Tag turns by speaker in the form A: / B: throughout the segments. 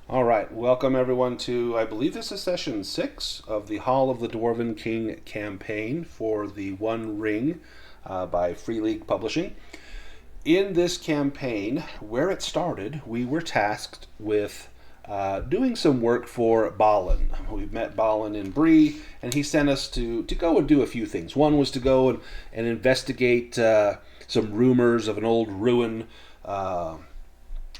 A: All right, welcome everyone to, I believe this is session 6 of the Hall of the Dwarven King campaign for the One Ring by Free League Publishing. In this campaign, where it started, we were tasked with doing some work for Balin. We met Balin in Bree, and he sent us to go and do a few things. One was to go and investigate some rumors of an old ruin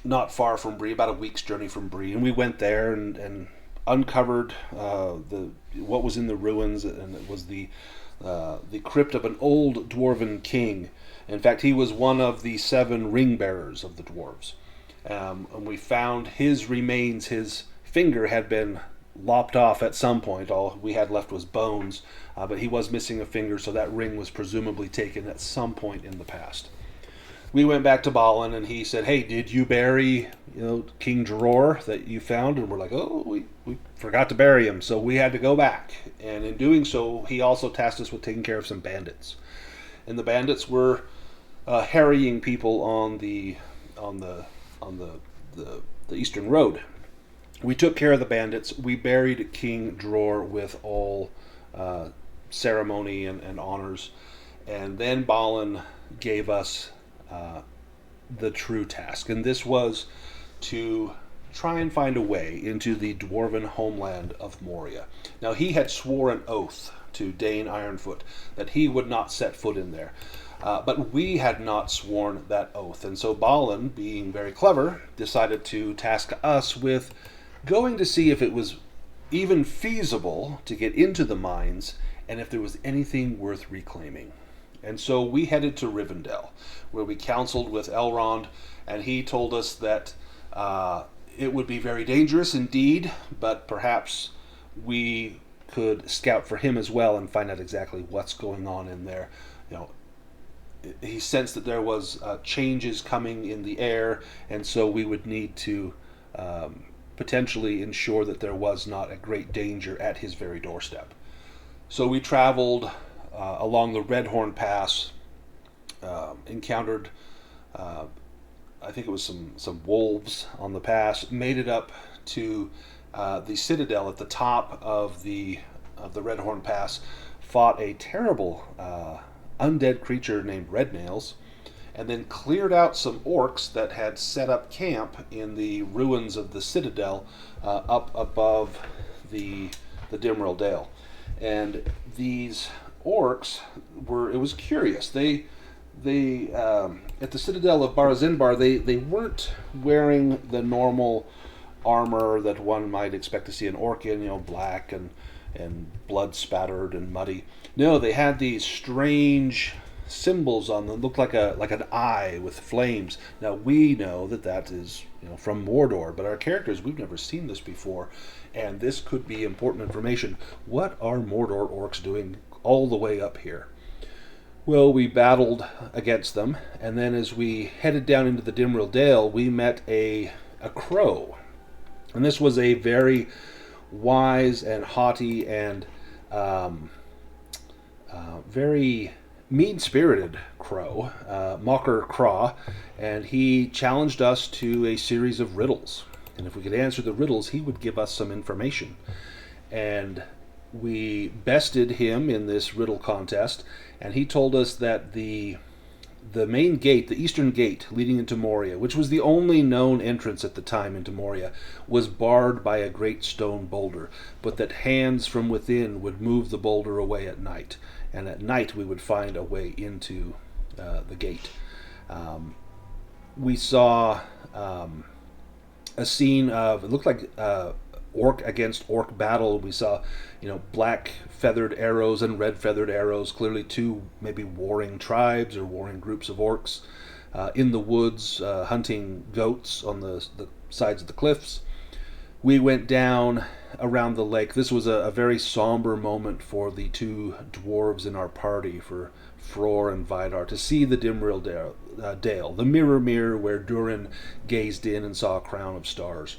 A: not far from Bree, about a week's journey from Bree, and we went there and uncovered what was in the ruins, and it was the crypt of an old dwarven king. In fact, he was one of the 7 ring bearers of the dwarves, and we found his remains. His finger had been lopped off at some point. All we had left was bones, but he was missing a finger, so that ring was presumably taken at some point in the past. We went back to Balin, and he said, "Hey, did you bury, King Dror that you found?" And we're like, "Oh, we forgot to bury him." So we had to go back, and in doing so, he also tasked us with taking care of some bandits. And the bandits were harrying people on the eastern road. We took care of the bandits. We buried King Dror with all ceremony and honors, and then Balin gave us the true task, and this was to try and find a way into the dwarven homeland of Moria. Now, he had swore an oath to Dane Ironfoot that he would not set foot in there, but we had not sworn that oath, and so Balin, being very clever, decided to task us with going to see if it was even feasible to get into the mines and if there was anything worth reclaiming. And so we headed to Rivendell, where we counseled with Elrond, and he told us that it would be very dangerous indeed, but perhaps we could scout for him as well and find out exactly what's going on in there. He sensed that there was changes coming in the air, and so we would need to potentially ensure that there was not a great danger at his very doorstep. So we traveled along the Redhorn Pass, encountered, I think it was some wolves on the pass, made it up to the citadel at the top of the Redhorn Pass, fought a terrible undead creature named Red Nails, and then cleared out some orcs that had set up camp in the ruins of the citadel up above the Dimrill Dale. And these orcs it was curious. They at the citadel of Barazinbar, they weren't wearing the normal armor that one might expect to see an orc in, black and blood spattered and muddy. No, they had these strange symbols on them, looked like an eye with flames. Now we know that is from Mordor, but our characters, we've never seen this before, and this could be important information. What are Mordor orcs doing all the way up here? Well, we battled against them, and then as we headed down into the Dimrill Dale, we met a crow. And this was a very wise and haughty and very mean-spirited crow, Mocker Crawe, and he challenged us to a series of riddles. And if we could answer the riddles, he would give us some information. And we bested him in this riddle contest, and he told us that the main gate, the eastern gate leading into Moria, which was the only known entrance at the time into Moria, was barred by a great stone boulder, but that hands from within would move the boulder away at night, and at night we would find a way into the gate. We saw a scene of, it looked like orc against orc battle. We saw, black feathered arrows and red feathered arrows, clearly two maybe warring tribes or warring groups of orcs in the woods, hunting goats on the sides of the cliffs. We went down around the lake. This was a very somber moment for the 2 dwarves in our party, for Frór and Vidar, to see the Dimrill Dale, the mirror where Durin gazed in and saw a crown of stars.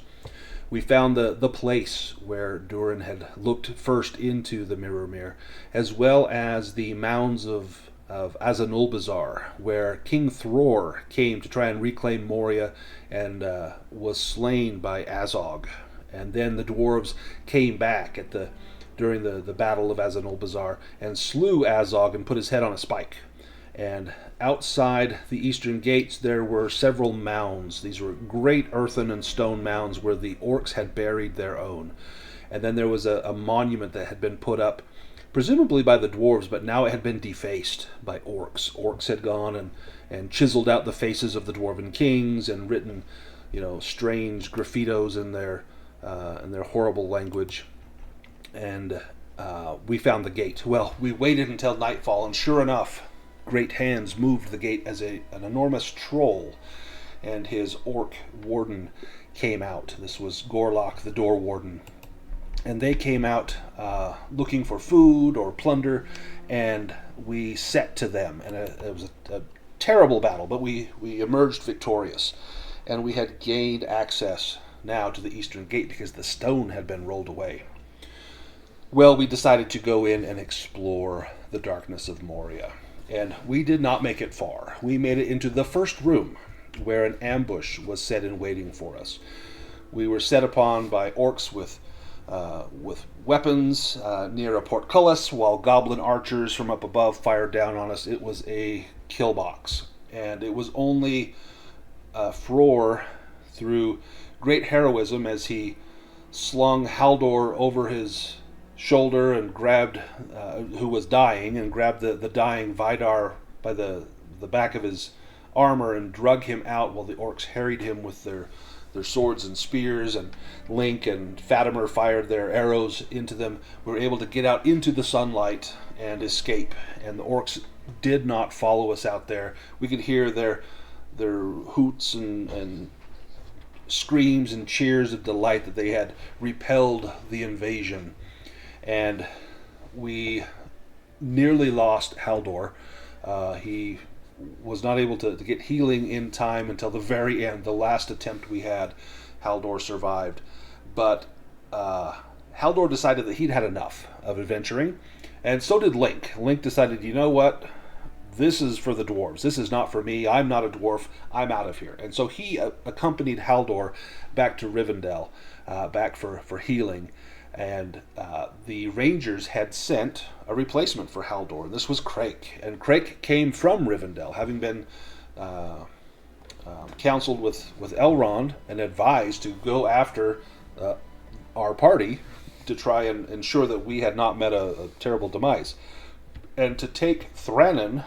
A: We found the place where Durin had looked first into the mirror, as well as the mounds of of Azanulbazar, where King Frór came to try and reclaim Moria and was slain by Azog. And then the dwarves came back during the Battle of Azanulbazar and slew Azog and put his head on a spike. And outside the eastern gates there were several mounds. These were great earthen and stone mounds where the orcs had buried their own. And then there was a monument that had been put up, presumably by the dwarves, but now it had been defaced by orcs. Orcs had gone and chiseled out the faces of the dwarven kings and written, strange graffitos in their horrible language. And we found the gate. Well, we waited until nightfall, and sure enough, great hands moved the gate as an enormous troll and his orc warden came out. This was Gorlock, the door warden. And they came out looking for food or plunder, and we set to them. And it was a terrible battle, but we emerged victorious. And we had gained access now to the eastern gate because the stone had been rolled away. Well, we decided to go in and explore the darkness of Moria. And we did not make it far. We made it into the first room, where an ambush was set in waiting for us. We were set upon by orcs with weapons near a portcullis, while goblin archers from up above fired down on us. It was a kill box. And it was only Frór, through great heroism, as he slung Haldor over his shoulder and grabbed, who was dying, and grabbed the dying Vidar by the back of his armor and drug him out while the orcs harried him with their swords and spears, and Link and Fatimer fired their arrows into them. We were able to get out into the sunlight and escape, and the orcs did not follow us out there. We could hear their hoots and screams and cheers of delight that they had repelled the invasion. And we nearly lost Haldor. He was not able to get healing in time until the very end. The last attempt we had, Haldor survived. But Haldor decided that he'd had enough of adventuring, and so did Link. Link decided, you know what? This is for the dwarves. This is not for me. I'm not a dwarf. I'm out of here. And so he accompanied Haldor back to Rivendell, back for healing. And the Rangers had sent a replacement for Haldor. This was Craic. And Craic came from Rivendell, having been counseled with Elrond and advised to go after our party to try and ensure that we had not met a terrible demise. And to take Thranin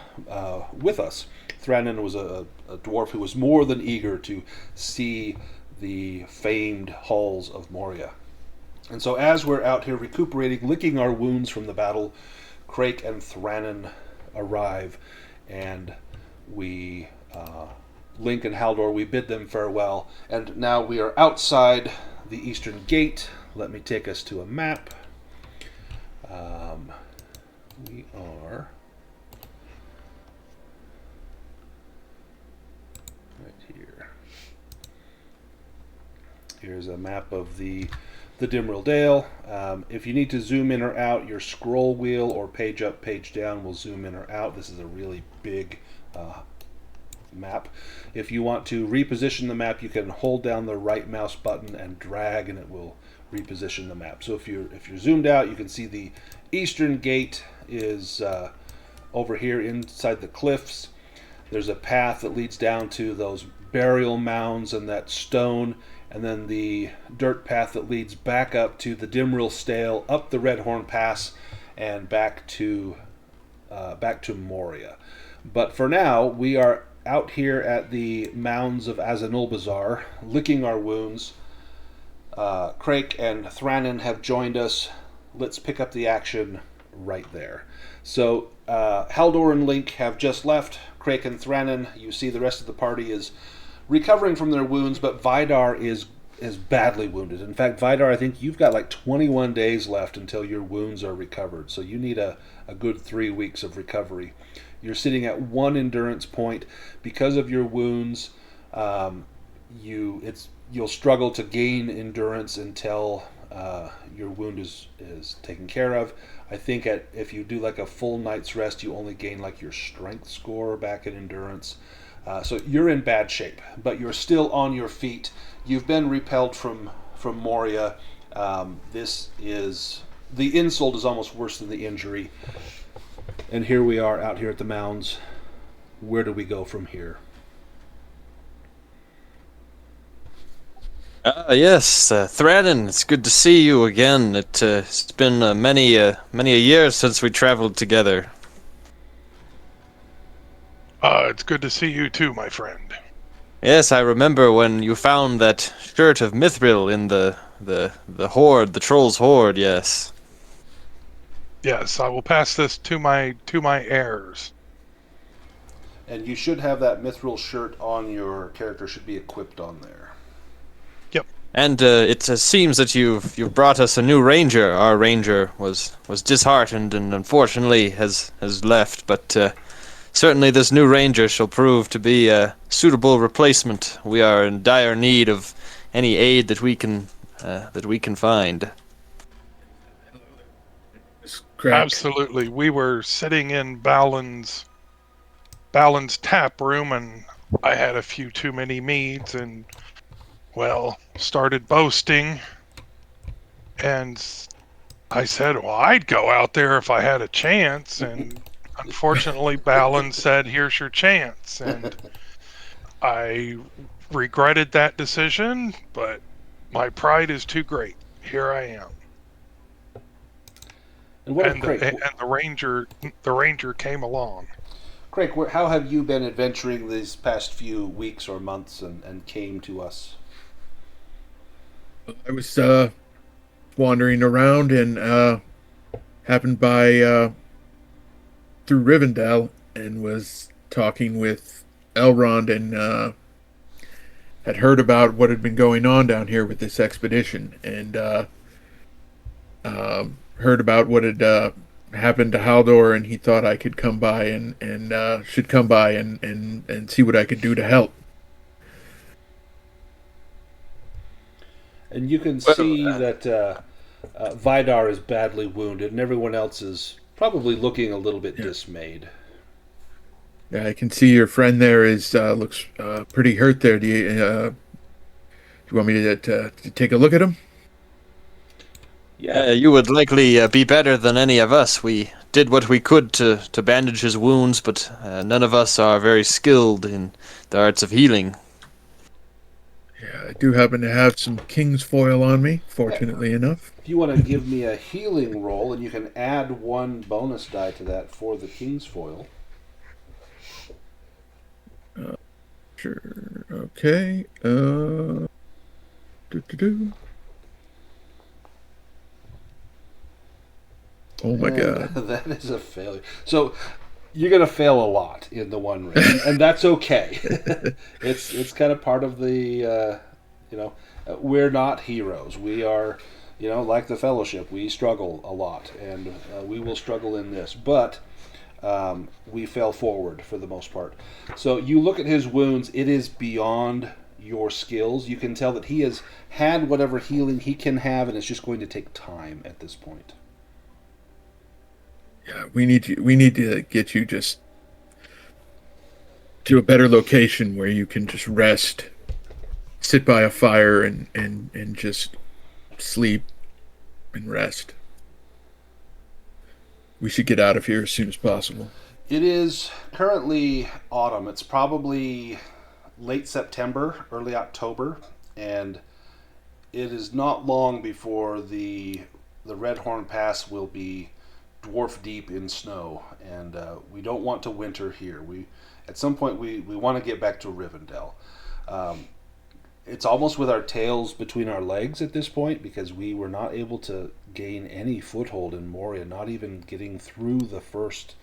A: with us. Thranin was a dwarf who was more than eager to see the famed halls of Moria. And so as we're out here recuperating, licking our wounds from the battle, Craic and Thranin arrive, and we, Link and Haldor, we bid them farewell. And now we are outside the eastern gate. Let me take us to a map. We are right here. Here's a map of the Dimrill Dale. If you need to zoom in or out, your scroll wheel or page up, page down will zoom in or out. This is a really big map. If you want to reposition the map, you can hold down the right mouse button and drag, and it will reposition the map. So if you're zoomed out, you can see the eastern gate is over here inside the cliffs. There's a path that leads down to those burial mounds and that stone, and then the dirt path that leads back up to the Dimrill Stale, up the Redhorn Pass, and back to Moria. But for now, we are out here at the mounds of Azanulbazar, licking our wounds. Craic and Thranin have joined us. Let's pick up the action right there. So Haldor and Link have just left. Craic and Thranin, you see the rest of the party is recovering from their wounds, but Vidar is badly wounded. In fact, Vidar, I think you've got like 21 days left until your wounds are recovered. So you need a good 3 weeks of recovery. You're sitting at 1 endurance point. Because of your wounds, you'll struggle to gain endurance until your wound is taken care of. I think if you do like a full night's rest, you only gain like your strength score back in endurance. So you're in bad shape, but you're still on your feet. You've been repelled from Moria. This is the insult is almost worse than the injury. And here we are out here at the mounds. Where do we go from here?
B: Yes, Thranin, it's good to see you again. It's been many a year since we traveled together.
C: It's good to see you too, my friend.
B: Yes, I remember when you found that shirt of Mithril in the horde, the troll's horde. Yes.
C: Yes, I will pass this to my heirs.
A: And you should have that mithril shirt on your character. Should be equipped on there.
C: Yep.
B: And it seems that you've brought us a new ranger. Our ranger was disheartened and unfortunately has left, but certainly this new ranger shall prove to be a suitable replacement. We are in dire need of any aid that we can find.
C: Absolutely. We were sitting in Balin's tap room, and I had a few too many meads and, well, started boasting. And I said, well, I'd go out there if I had a chance. And unfortunately, Balin said, here's your chance. And I regretted that decision, but my pride is too great. Here I am.
A: And what
C: And the ranger came along.
A: Craic, how have you been adventuring these past few weeks or months and came to us?
D: I was wandering around and happened by through Rivendell and was talking with Elrond and had heard about what had been going on down here with this expedition and heard about what had happened to Haldor, and he thought I could come by and should come by and see what I could do to help.
A: And you can see that Vidar is badly wounded, and everyone else is probably looking a little bit dismayed.
D: Yeah, I can see your friend there looks pretty hurt there. Do you want me to take a look at him?
B: Yeah, you would likely be better than any of us. We did what we could to bandage his wounds, but none of us are very skilled in the arts of healing.
D: Yeah, I do happen to have some king's foil on me, fortunately enough.
A: If you want to give me a healing roll, and you can add one bonus die to that for the king's foil.
D: Sure. Okay. Oh my god.
A: That is a failure. So you're going to fail a lot in the one ring, and that's okay. It's kind of part of the, we're not heroes. We are, like the Fellowship, we struggle a lot, and we will struggle in this. But we fell forward for the most part. So you look at his wounds, it is beyond your skills. You can tell that he has had whatever healing he can have, and it's just going to take time at this point.
D: Yeah, we need to get you just to a better location where you can just rest, sit by a fire and just sleep and rest. We should get out of here as soon as possible.
A: It is currently autumn. It's probably late September, early October, and it is not long before the Redhorn Pass will be dwarf deep in snow, and we don't want to winter here. At some point we want to get back to Rivendell. It's almost with our tails between our legs at this point, because we were not able to gain any foothold in Moria, not even getting through the first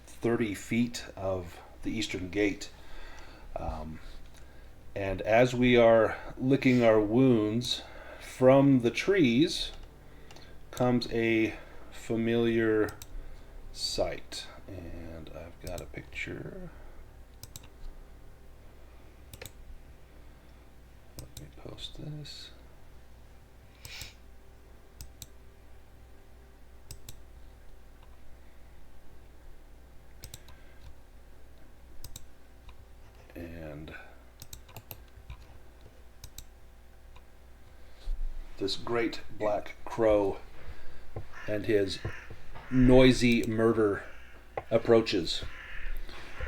A: 30 feet of the Eastern Gate. And as we are licking our wounds, from the trees comes a familiar sight. And I've got a picture. Let me post this. this great black crow and his noisy murder approaches.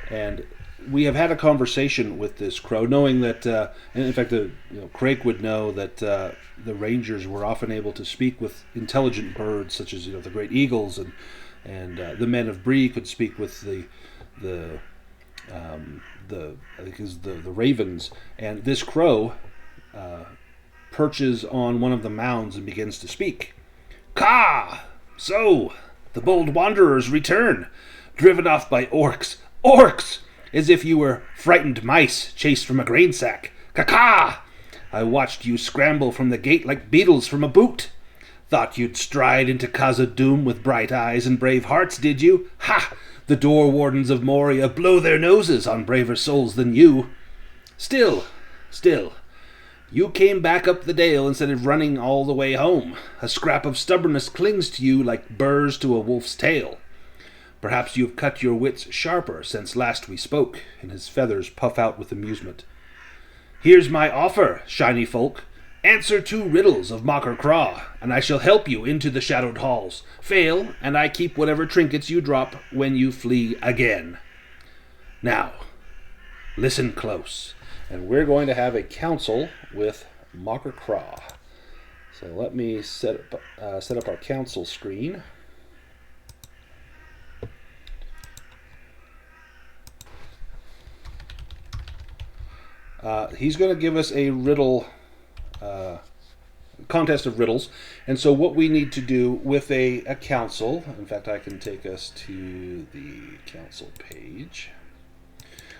A: And we have had a conversation with this crow, knowing that, and in fact, Craic would know that the rangers were often able to speak with intelligent birds, such as the great eagles, and the men of Bree could speak with the ravens. And this crow perches on one of the mounds and begins to speak. "Ka! So, the bold wanderers return, driven off by orcs. Orcs! As if you were frightened mice chased from a grain sack. Ka-ka! I watched you scramble from the gate like beetles from a boot. Thought you'd stride into Khazad-dûm with bright eyes and brave hearts, did you? Ha! The door wardens of Moria blow their noses on braver souls than you. Still, you came back up the dale instead of running all the way home. A scrap of stubbornness clings to you like burrs to a wolf's tail. Perhaps you've cut your wits sharper since last we spoke," and his feathers puff out with amusement. "Here's my offer, shiny folk. Answer 2 riddles of Mocker Crawe, and I shall help you into the shadowed halls. Fail, and I keep whatever trinkets you drop when you flee again. Now, listen close." And we're going to have a council with Mocker Crawe. So let me set up our council screen. He's going to give us a riddle contest of riddles. And so what we need to do with a council, in fact, I can take us to the council page.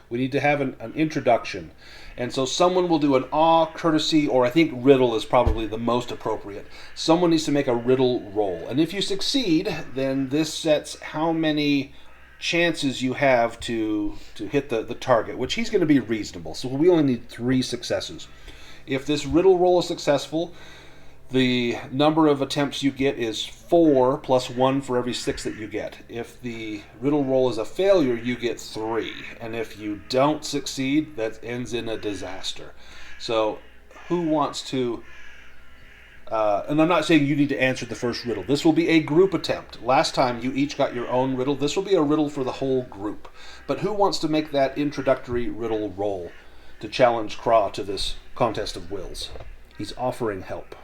A: We need to have an introduction. And so someone will do an awe, courtesy, or I think riddle is probably the most appropriate. Someone needs to make a riddle roll. And if you succeed, then this sets how many chances you have to hit the target, which he's going to be reasonable. So we only need 3 successes. If this riddle roll is successful, the number of attempts you get is 4 plus 1 for every 6 that you get. If the riddle roll is a failure, you get 3. And if you don't succeed, that ends in a disaster. So who wants to... and I'm not saying you need to answer the first riddle. This will be a group attempt. Last time you each got your own riddle. This will be a riddle for the whole group. But who wants to make that introductory riddle roll to challenge Crawe to this contest of wills? He's offering help.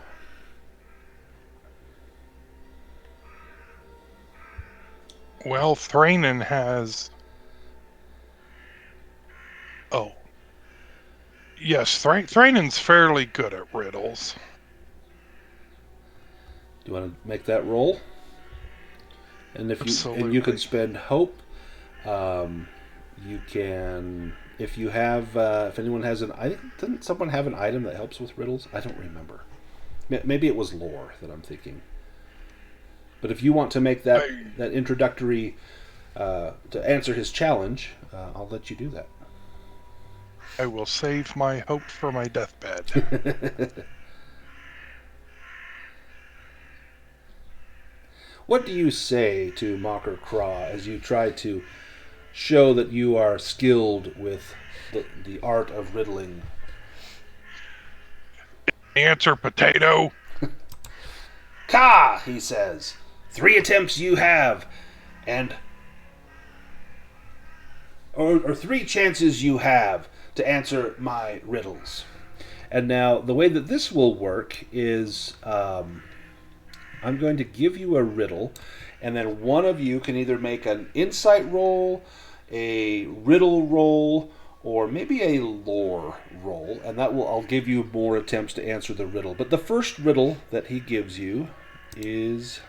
C: Well, Thranin has... Oh. Yes, Thranin's fairly good at riddles.
A: Do you want to make that roll? And if
C: Absolutely.
A: you can spend hope, you can... If you have... if anyone has an item... Didn't someone have an item that helps with riddles? I don't remember. Maybe it was lore that I'm thinking. But if you want to make that introductory to answer his challenge, I'll let you do that.
C: I will save my hope for my deathbed.
A: What do you say to Mocker Crawe as you try to show that you are skilled with the art of riddling?
C: Answer, potato.
A: "Ka!" he says. 3 attempts you have, and or 3 chances you have to answer my riddles. And now the way that this will work is I'm going to give you a riddle, and then one of you can either make an insight roll, a riddle roll, or maybe a lore roll, and I'll give you more attempts to answer the riddle. But the first riddle that he gives you is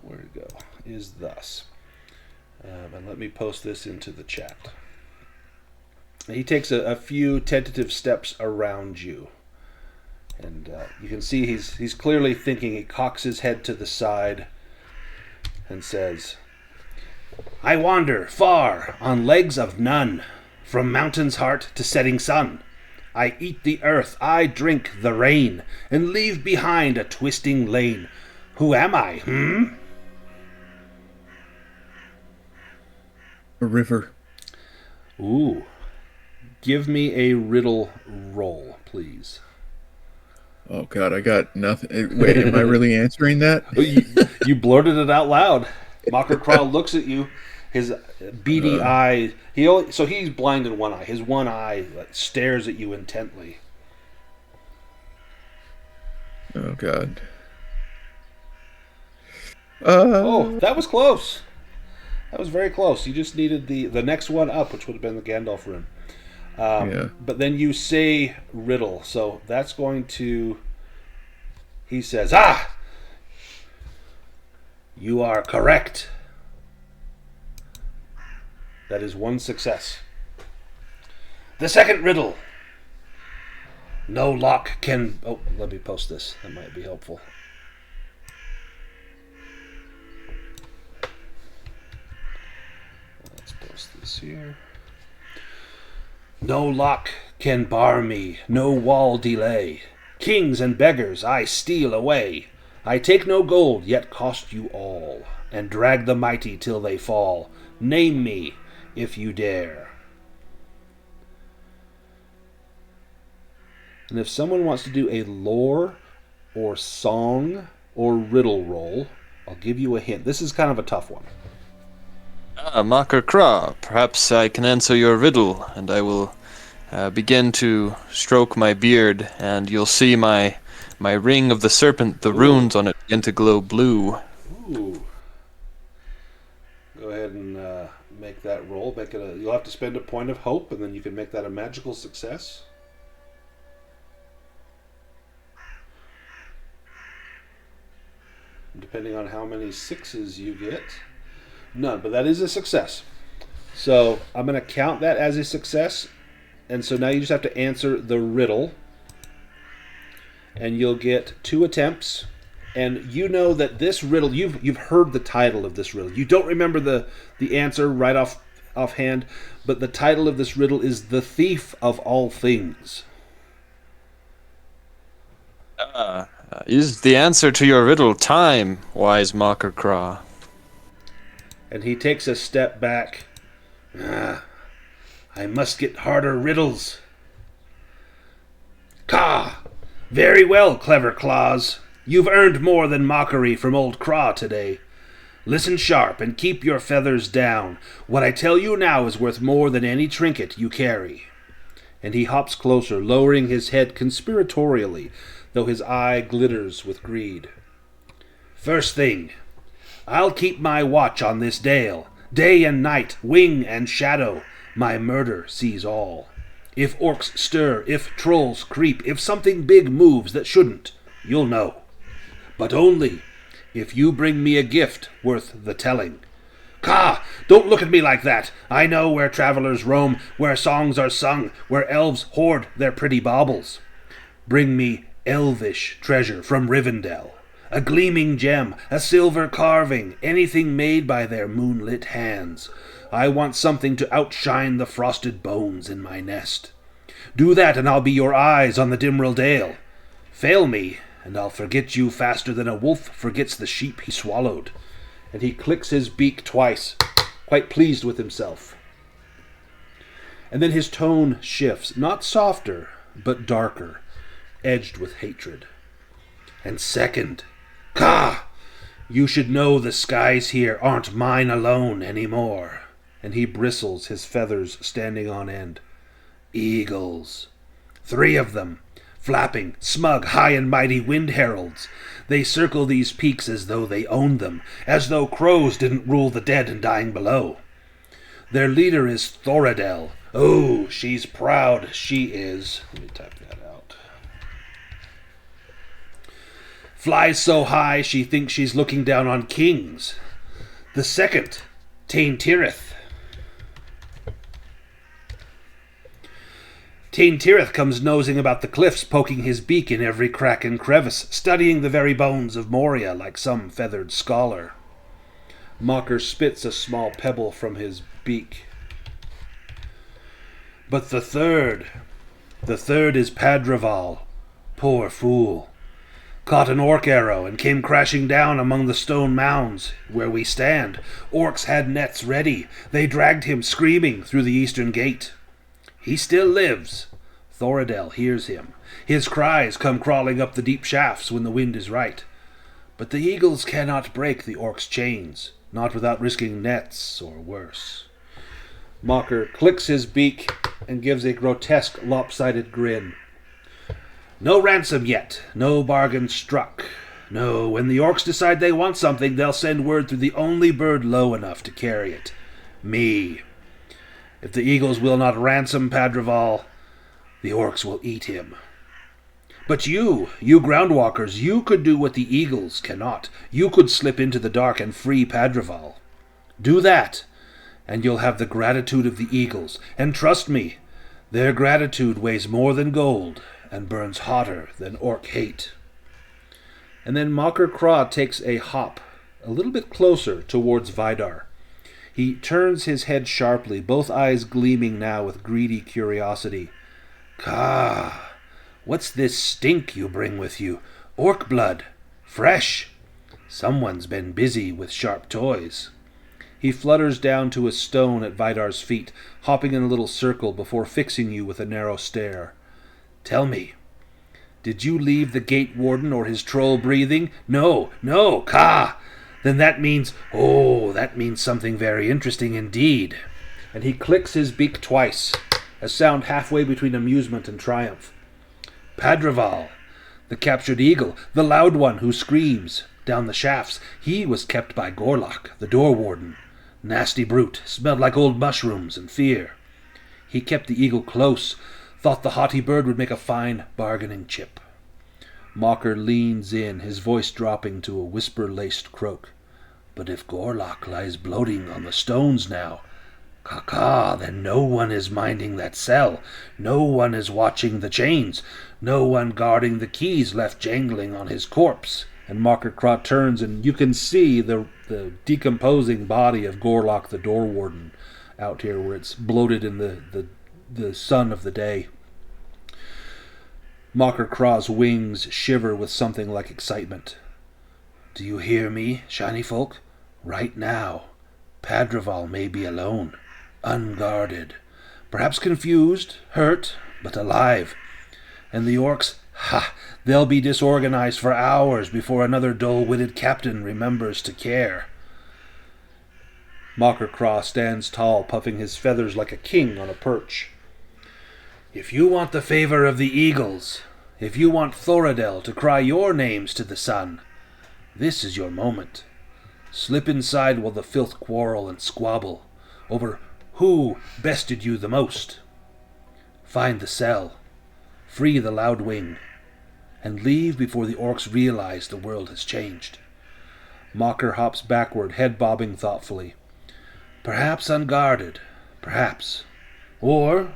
A: where'd it go? Is thus. And let me post this into the chat. He takes a few tentative steps around you. And you can see he's clearly thinking. He cocks his head to the side and says, "I wander far on legs of none, from mountain's heart to setting sun. I eat the earth, I drink the rain, and leave behind a twisting lane. Who am I,
D: A river.
A: Ooh, Give me a riddle roll, please.
D: Oh God, I got nothing. Wait, am I really answering that?
A: You blurted it out loud. Mocker Crawe looks at you. His beady eye. So he's blind in one eye. His one eye stares at you intently.
D: Oh God.
A: That was close. That was very close. You just needed the next one up, which would have been the Gandalf rune.
D: Yeah.
A: But then you say riddle, so that's going to... He says, "Ah! You are correct." That is one success. The second riddle. No lock can... Oh, let me post this. That might be helpful. Let's post this here. No lock can bar me, no wall delay. Kings and beggars I steal away. I take no gold, yet cost you all, and drag the mighty till they fall. Name me, if you dare. And if someone wants to do a lore or song or riddle roll, I'll give you a hint. This is kind of a tough one.
B: Mocker Crawe, perhaps I can answer your riddle, and I will begin to stroke my beard, and you'll see my ring of the serpent, the runes on it begin to glow blue.
A: Ooh. Go ahead and make that roll. You'll have to spend a point of hope, and then you can make that a magical success. Depending on how many sixes you get. None, but that is a success. So I'm going to count that as a success. And so now you just have to answer the riddle. And you'll get 2 attempts. And you know that this riddle, you've heard the title of this riddle. You don't remember the answer right offhand, but the title of this riddle is The Thief of All Things.
B: Is the answer to your riddle time, wise Mocker Crawe?
A: And he takes a step back. I must get harder riddles. Caw! Very well, clever claws. You've earned more than mockery from old Crawe today. Listen sharp and keep your feathers down. What I tell you now is worth more than any trinket you carry. And he hops closer, lowering his head conspiratorially, though his eye glitters with greed. First thing, I'll keep my watch on this dale. Day and night, wing and shadow, my murder sees all. If orcs stir, if trolls creep, if something big moves that shouldn't, you'll know. But only if you bring me a gift worth the telling. Caw! Don't look at me like that. I know where travelers roam, where songs are sung, where elves hoard their pretty baubles. Bring me elvish treasure from Rivendell. A gleaming gem, a silver carving, anything made by their moonlit hands. I want something to outshine the frosted bones in my nest. Do that and I'll be your eyes on the Dimrill Dale. Fail me, and I'll forget you faster than a wolf forgets the sheep he swallowed. And he clicks his beak twice, quite pleased with himself. And then his tone shifts, not softer, but darker, edged with hatred. And second, Caw! You should know the skies here aren't mine alone anymore. And he bristles, his feathers standing on end. Eagles. 3 of them, flapping, smug, high and mighty wind heralds. They circle these peaks as though they owned them, as though crows didn't rule the dead and dying below. Their leader is Thorindel. Oh, she's proud, she is. Let me type that out. Flies so high she thinks she's looking down on kings. The second, Tirith. Tirith comes nosing about the cliffs, poking his beak in every crack and crevice, studying the very bones of Moria like some feathered scholar. Mocker spits a small pebble from his beak. But the third is Padraval. Poor fool. Caught an orc arrow and came crashing down among the stone mounds where we stand. Orcs had nets ready. They dragged him screaming through the eastern gate. He still lives. Thorindel hears him. His cries come crawling up the deep shafts when the wind is right. But the eagles cannot break the orc's chains, not without risking nets or worse. Mocker clicks his beak and gives a grotesque, lopsided grin. No ransom yet, no bargain struck. No, when the orcs decide they want something, they'll send word through the only bird low enough to carry it. Me. If the eagles will not ransom Padrival, the orcs will eat him. But you groundwalkers, you could do what the eagles cannot. You could slip into the dark and free Padrival. Do that, and you'll have the gratitude of the eagles. And trust me, their gratitude weighs more than gold and burns hotter than orc hate. And then Mocker Crawe takes a hop a little bit closer towards Vidar. He turns his head sharply, both eyes gleaming now with greedy curiosity. Ka, what's this stink you bring with you? Orc blood. Fresh. Someone's been busy with sharp toys. He flutters down to a stone at Vidar's feet, hopping in a little circle before fixing you with a narrow stare. Tell me, did you leave the gate warden or his troll breathing? No, Ka! Then that means something very interesting indeed. And he clicks his beak twice, a sound halfway between amusement and triumph. Padrival, the captured eagle, the loud one who screams down the shafts, he was kept by Gorlock, the door warden. Nasty brute, smelled like old mushrooms and fear. He kept the eagle close, thought the haughty bird would make a fine bargaining chip. Mocker leans in, his voice dropping to a whisper-laced croak. But if Gorlock lies bloating on the stones now, Ka, then no one is minding that cell. No one is watching the chains. No one guarding the keys left jangling on his corpse. And Mocker Crawe turns, and you can see the decomposing body of Gorlock the door warden out here, where it's bloated in the sun of the day. Mocker Crawe's wings shiver with something like excitement. Do you hear me, shiny folk? Right now, Padrival may be alone, unguarded, perhaps confused, hurt, but alive. And the orcs, they'll be disorganized for hours before another dull-witted captain remembers to care. Mocker Crawe stands tall, puffing his feathers like a king on a perch. If you want the favor of the eagles, if you want Thorindel to cry your names to the sun, this is your moment. Slip inside while the filth quarrel and squabble over who bested you the most. Find the cell, free the loud wing, and leave before the orcs realize the world has changed. Mocker hops backward, head bobbing thoughtfully. Perhaps unguarded, perhaps. Or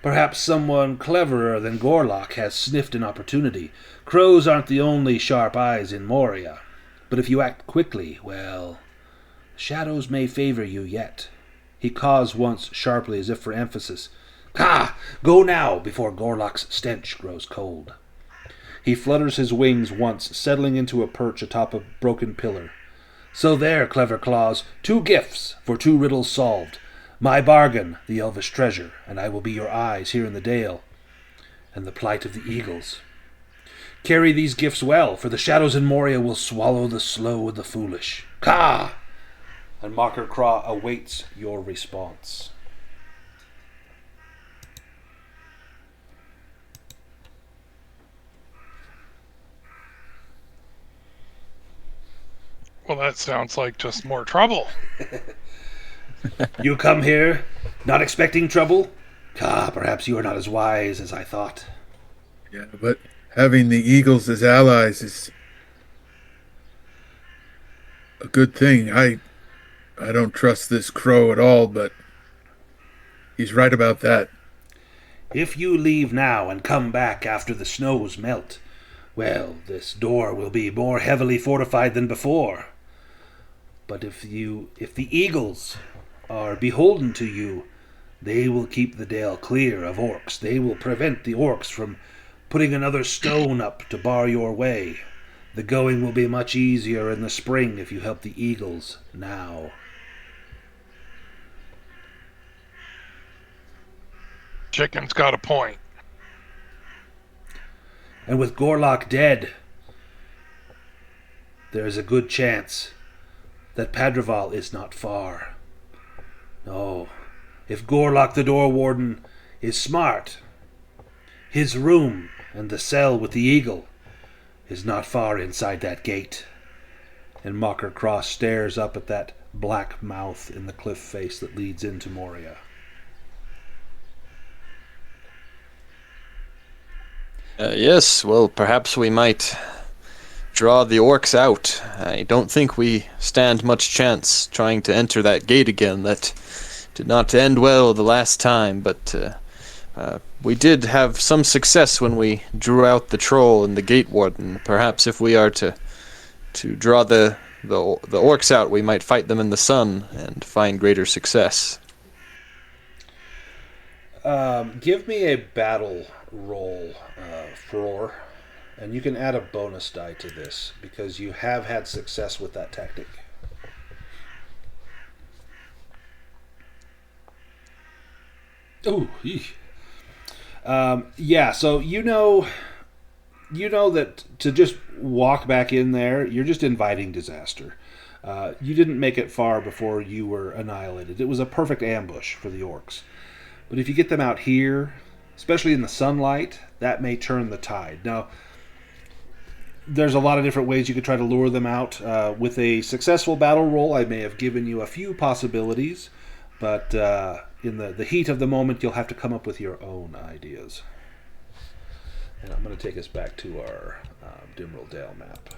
A: perhaps someone cleverer than Gorlock has sniffed an opportunity. Crows aren't the only sharp eyes in Moria. But if you act quickly, well, shadows may favor you yet. He caws once sharply as if for emphasis. Go now before Gorlock's stench grows cold. He flutters his wings once, settling into a perch atop a broken pillar. So there, clever claws, 2 gifts for 2 riddles solved. My bargain, the elvish treasure, and I will be your eyes here in the dale, and the plight of the eagles. Carry these gifts well, for the shadows in Moria will swallow the slow and the foolish. Ka! And Mocker Crawe awaits your response.
C: Well, that sounds like just more trouble.
A: You come here, not expecting trouble? Perhaps you are not as wise as I thought.
D: Yeah, but having the eagles as allies is a good thing. I don't trust this crow at all, but he's right about that.
A: If you leave now and come back after the snows melt, well, this door will be more heavily fortified than before. But if the eagles are beholden to you, they will keep the dale clear of orcs. They will prevent the orcs from putting another stone up to bar your way. The going will be much easier in the spring if you help the eagles now.
C: Chicken's got a point.
A: And with Gorlock dead, there is a good chance that Padrival is not far. No, if Gorlock the Door Warden is smart, his room and the cell with the eagle is not far inside that gate. And Mocker Crawe stares up at that black mouth in the cliff face that leads into Moria.
B: Yes, well, perhaps we might draw the orcs out. I don't think we stand much chance trying to enter that gate again. That did not end well the last time, but we did have some success when we drew out the troll and the gate warden. Perhaps if we are to draw the orcs out, we might fight them in the sun and find greater success.
A: Give me a battle roll, Frór, and you can add a bonus die to this because you have had success with that tactic. Ooh, yeah. So you know that to just walk back in there, you're just inviting disaster. You didn't make it far before you were annihilated. It was a perfect ambush for the orcs. But if you get them out here, especially in the sunlight, that may turn the tide. Now, there's a lot of different ways you could try to lure them out. With a successful battle roll, I may have given you a few possibilities, but in the heat of the moment, you'll have to come up with your own ideas. And I'm going to take us back to our Dimril Dale map.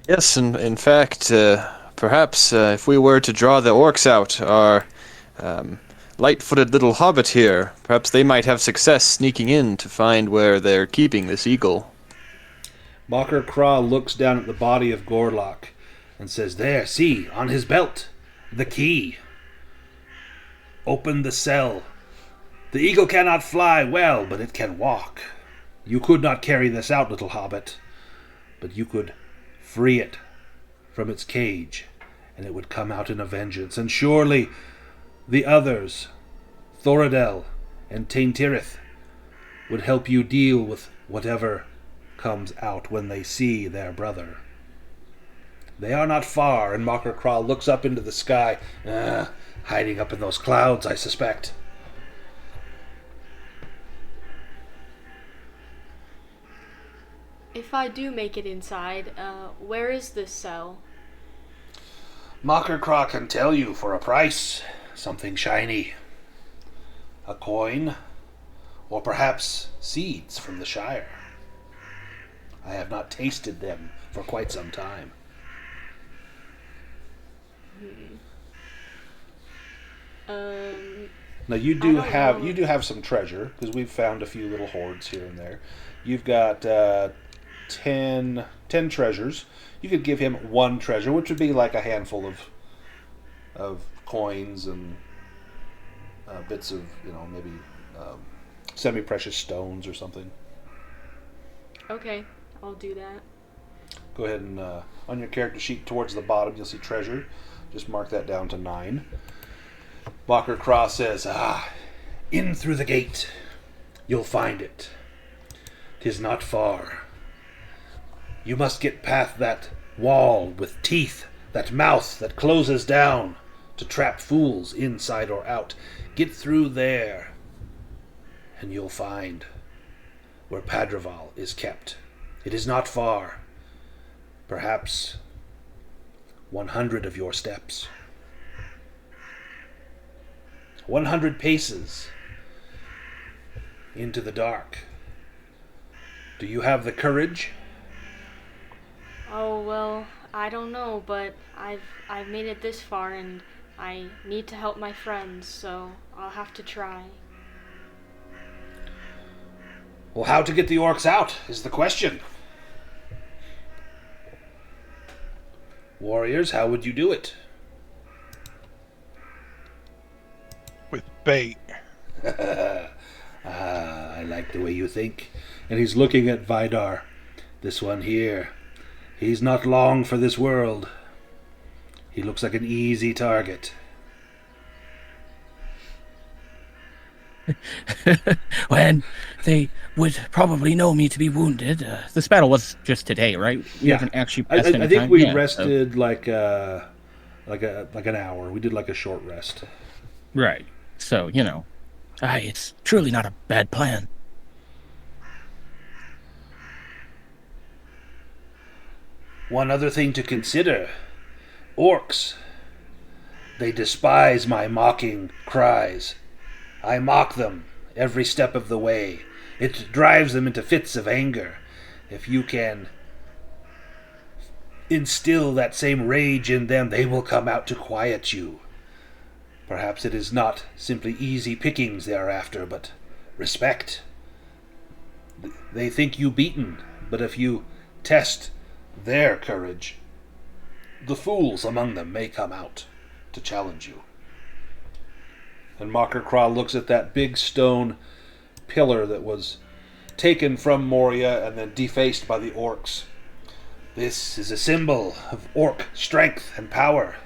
B: Yes, and in fact, perhaps if we were to draw the orcs out, our light-footed little hobbit here, perhaps they might have success sneaking in to find where they're keeping this eagle.
A: Mocker Crawe looks down at the body of Gorlock and says, "There, see, on his belt, the key. Open the cell. The eagle cannot fly well, but it can walk. You could not carry this out, little hobbit, but you could free it from its cage, and it would come out in a vengeance. And surely the others, Thoradel and Taintirith, would help you deal with whatever comes out when they see their brother. They are not far." And Mocker Crawe looks up into the sky. Hiding up in those clouds, I suspect.
E: If I do make it inside, where is this cell?
A: Mocker Crawe can tell you for a price. Something shiny. A coin. Or perhaps seeds from the Shire. I have not tasted them for quite some time. Now you do have some treasure, because we've found a few little hoards here and there. You've got 10 treasures. You could give him one treasure, which would be like a handful of coins and bits of, maybe semi-precious stones or something.
E: Okay, I'll do that.
A: Go ahead and on your character sheet towards the bottom you'll see treasure. Just mark that down to 9. Mocker Crawe says, "In through the gate. You'll find it. 'Tis not far. You must get past that wall with teeth, that mouth that closes down to trap fools inside or out. Get through there, and you'll find where Padrival is kept. It is not far. Perhaps 100 of your steps. 100 paces into the dark. Do you have the courage?"
E: Oh, well, I don't know, but I've made it this far and I need to help my friends, so I'll have to try.
A: Well, how to get the orcs out is the question. Warriors, how would you do it?
C: With bait.
A: I like the way you think. And he's looking at Vidar. This one here. He's not long for this world. He looks like an easy target.
F: when they would probably know me to be wounded. This battle was just today, right? We haven't actually passed any
A: I think
F: time
A: we
F: yet,
A: rested like an hour. We did like a short rest.
F: Right. So, it's truly not a bad plan.
A: One other thing to consider. Orcs. They despise my mocking cries. I mock them every step of the way. It drives them into fits of anger. If you can instill that same rage in them, they will come out to quiet you. Perhaps it is not simply easy pickings they are after, but respect. They think you beaten, but if you test their courage, the fools among them may come out to challenge you. And Mocker Crawe looks at that big stone pillar that was taken from Moria and then defaced by the orcs. This is a symbol of orc strength and power.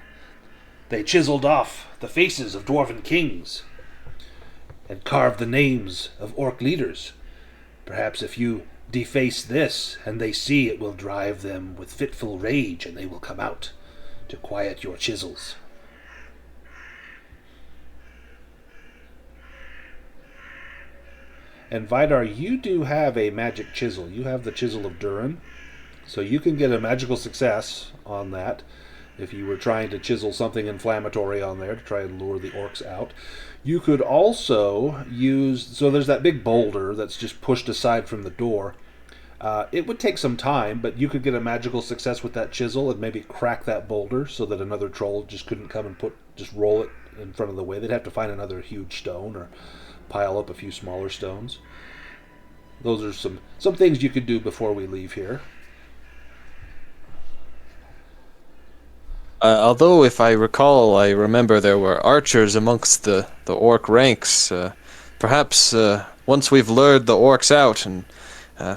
A: They chiseled off the faces of dwarven kings and carved the names of orc leaders. Perhaps if you deface this and they see, it will drive them with fitful rage and they will come out to quiet your chisels. And Vidar, you do have a magic chisel. You have the Chisel of Durin, so you can get a magical success on that if you were trying to chisel something inflammatory on there to try and lure the orcs out. You could also use... So there's that big boulder that's just pushed aside from the door. It would take some time, but you could get a magical success with that chisel and maybe crack that boulder so that another troll just couldn't come and just roll it in front of the way. They'd have to find another huge stone or pile up a few smaller stones. Those are some things you could do before we leave here.
B: Although, if I recall, I remember there were archers amongst the orc ranks. Perhaps once we've lured the orcs out and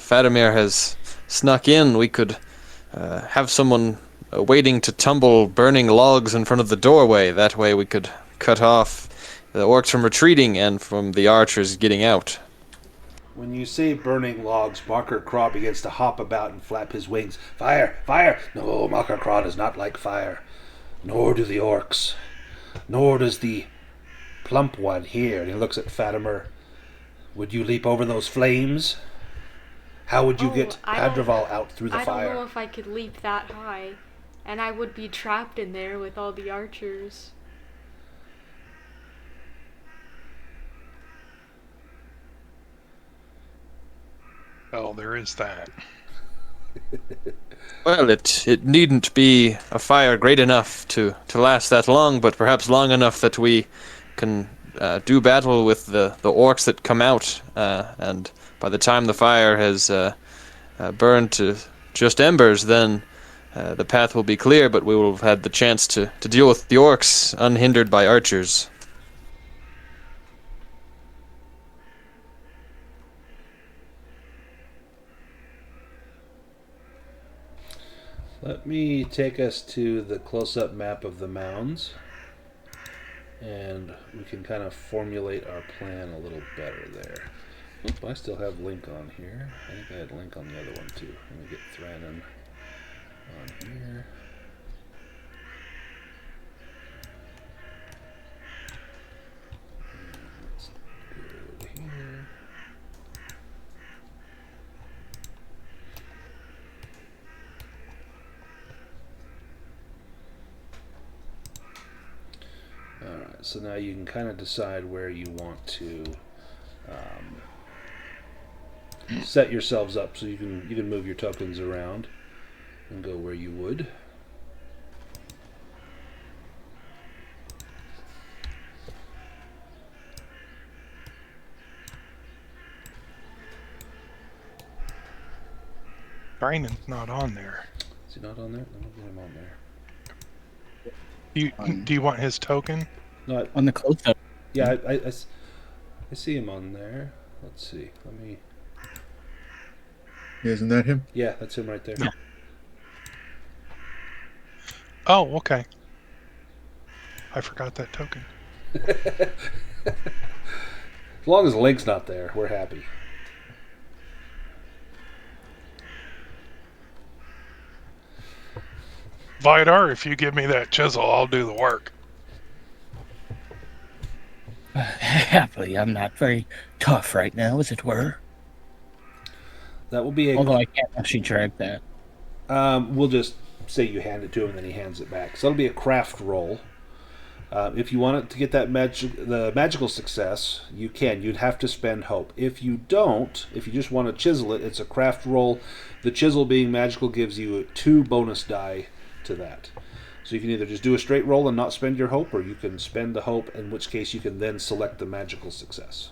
B: Fatimer has snuck in, we could have someone waiting to tumble burning logs in front of the doorway. That way we could cut off the orcs from retreating and from the archers getting out.
A: When you say burning logs, Mocker Crawe begins to hop about and flap his wings. Fire! Fire! No, Mocker Crawe does not like fire. Nor do the orcs. Nor does the plump one here. And he looks at Fatimer. Would you leap over those flames? How would you get Padraval out through the fire?
E: I don't know if I could leap that high. And I would be trapped in there with all the archers.
C: Well, there is that.
B: Well, it needn't be a fire great enough to last that long, but perhaps long enough that we can do battle with the orcs that come out, and by the time the fire has burned to just embers, then the path will be clear, but we will have had the chance to deal with the orcs unhindered by archers.
A: Let me take us to the close-up map of the mounds, and we can kind of formulate our plan a little better there. Oop, I still have Link on here. I think I had Link on the other one too. Let me get Thranin on here. Let's go to here. Alright, so now you can kind of decide where you want to set yourselves up, so you can move your tokens around and go where you would.
C: Thranin's not on there.
A: Is he not on there? Let me get him on there.
C: Do you want his token?
A: No,
F: On the close-up.
A: yeah, I see him on there. Let's see. Let me.
D: Isn't that him?
A: Yeah, that's him right there.
F: Yeah.
C: Oh, okay. I forgot that token.
A: As long as Link's not there, we're happy.
C: Vidar, if you give me that chisel, I'll do the work.
F: Happily, I'm not very tough right now, as it were.
A: That will be a...
F: Although I can't actually drag that.
A: We'll just say you hand it to him and then he hands it back. So that'll be a craft roll. If you want it to get that the magical success, you can. You'd have to spend hope. If you don't, if you just want to chisel it, it's a craft roll. The chisel being magical gives you 2 bonus die to that. So you can either just do a straight roll and not spend your hope, or you can spend the hope, in which case you can then select the magical success.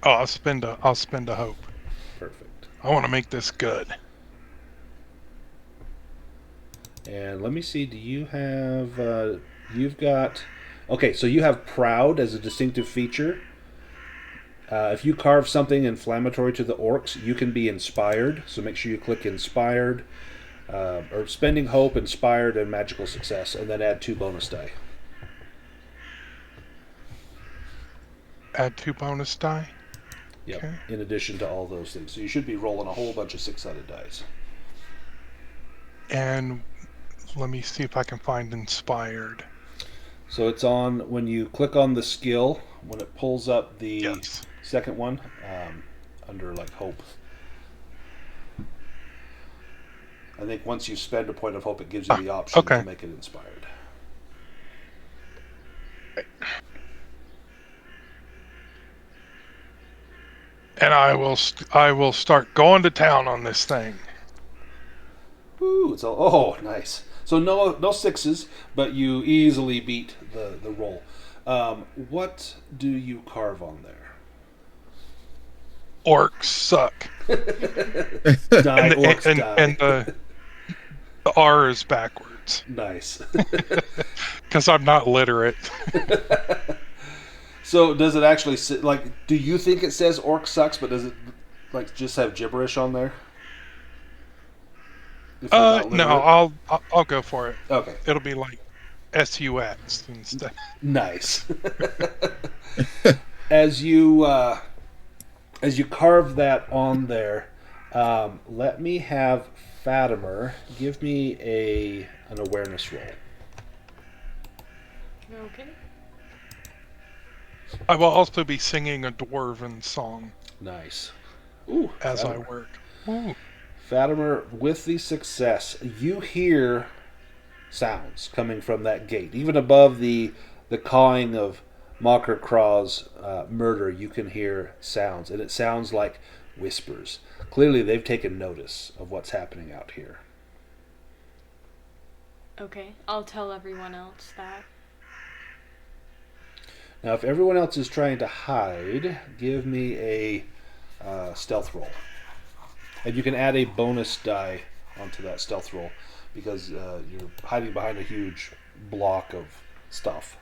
C: Oh, I'll spend a hope.
A: Perfect.
C: I want to make this good.
A: And let me see, do you have... you've got... Okay, so you have Proud as a distinctive feature. If you carve something inflammatory to the orcs, you can be inspired. So make sure you click Inspired, or Spending Hope, Inspired, and Magical Success, and then add 2 bonus die.
C: Add 2 bonus die?
A: Yep,
C: Okay.
A: in addition to all those things. So you should be rolling a whole bunch of 6-sided dice.
C: And let me see if I can find Inspired.
A: So it's on, when you click on the skill, when it pulls up the
C: Yes.
A: second one, under like Hope. I think once you spend a point of hope, it gives you the option to make it inspired.
C: And I will start going to town on this thing.
A: Woo! It's all, nice. So no 6s, but you easily beat the roll. What do you carve on there?
C: Orcs suck.
A: Orcs die.
C: And the R is backwards.
A: Nice.
C: Because I'm not literate.
A: So does it actually do you think it says orc sucks, but does it just have gibberish on there?
C: No, I'll go for it.
A: Okay.
C: It'll be like SUX instead.
A: Nice. As you carve that on there, let me have Fatimer give me an awareness roll.
E: Okay.
C: I will also be singing a Dwarven song.
A: Nice. Ooh,
C: as
A: Fatimer.
C: I work. Ooh.
A: Fatimer, with the success, you hear sounds coming from that gate. Even above the cawing of Mocker Crawe's murder, you can hear sounds, and it sounds like whispers. Clearly, they've taken notice of what's happening out here.
E: Okay, I'll tell everyone else that.
A: Now, if everyone else is trying to hide, give me a stealth roll. And you can add a bonus die onto that stealth roll, because you're hiding behind a huge block of stuff.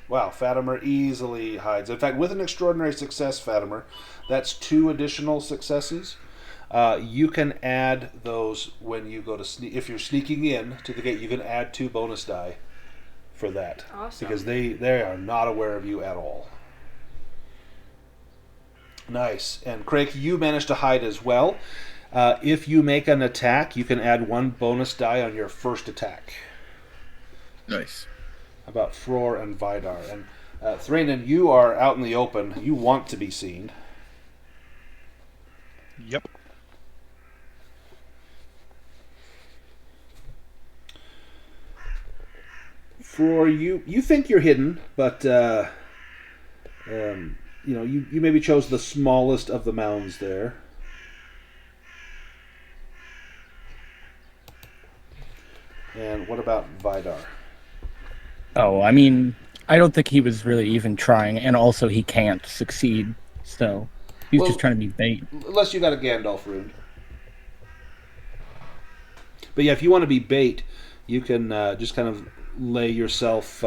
A: Wow, Fatimer easily hides. In fact, with an extraordinary success, Fatimer, that's 2 additional successes. You can add those when you go to sneak. If you're sneaking in to the gate, you can add 2 bonus die for that.
E: Awesome.
A: Because they are not aware of you at all. Nice. And Craic, you managed to hide as well. If you make an attack, you can add 1 bonus die on your first attack.
D: Nice.
A: How about Frór and Vidar? And Thranin, you are out in the open. You want to be seen.
C: Yep.
A: Frór, you think you're hidden, but you maybe chose the smallest of the mounds there. And what about Vidar?
F: Oh, I mean, I don't think he was really even trying, and also he can't succeed, so he's just trying to be bait.
A: Unless you got a Gandalf rune. But yeah, if you want to be bait, you can just kind of lay yourself,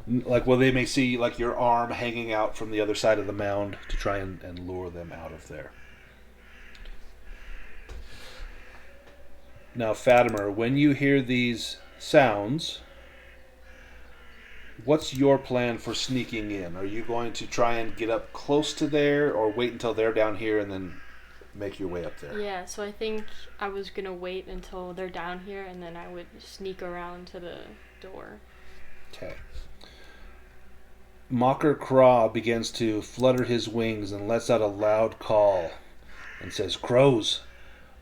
A: they may see like your arm hanging out from the other side of the mound to try and lure them out of there. Now, Fatimer, when you hear these sounds, what's your plan for sneaking in? Are you going to try and get up close to there, or wait until they're down here and then make your way up there?
E: Yeah, so I think I was gonna wait until they're down here, and then I would sneak around to the door.
A: Okay. Mocker Crawe begins to flutter his wings and lets out a loud call and says, "Crows,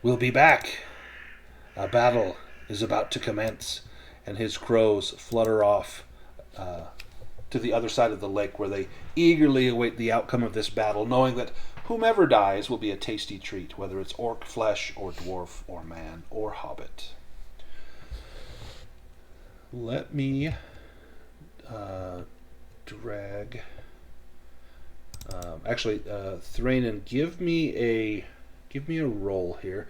A: we'll be back. A battle is about to commence." And his crows flutter off to the other side of the lake, where they eagerly await the outcome of this battle, knowing that whomever dies will be a tasty treat, whether it's orc flesh or dwarf or man or hobbit. Let me drag. Thranin, give me a roll here.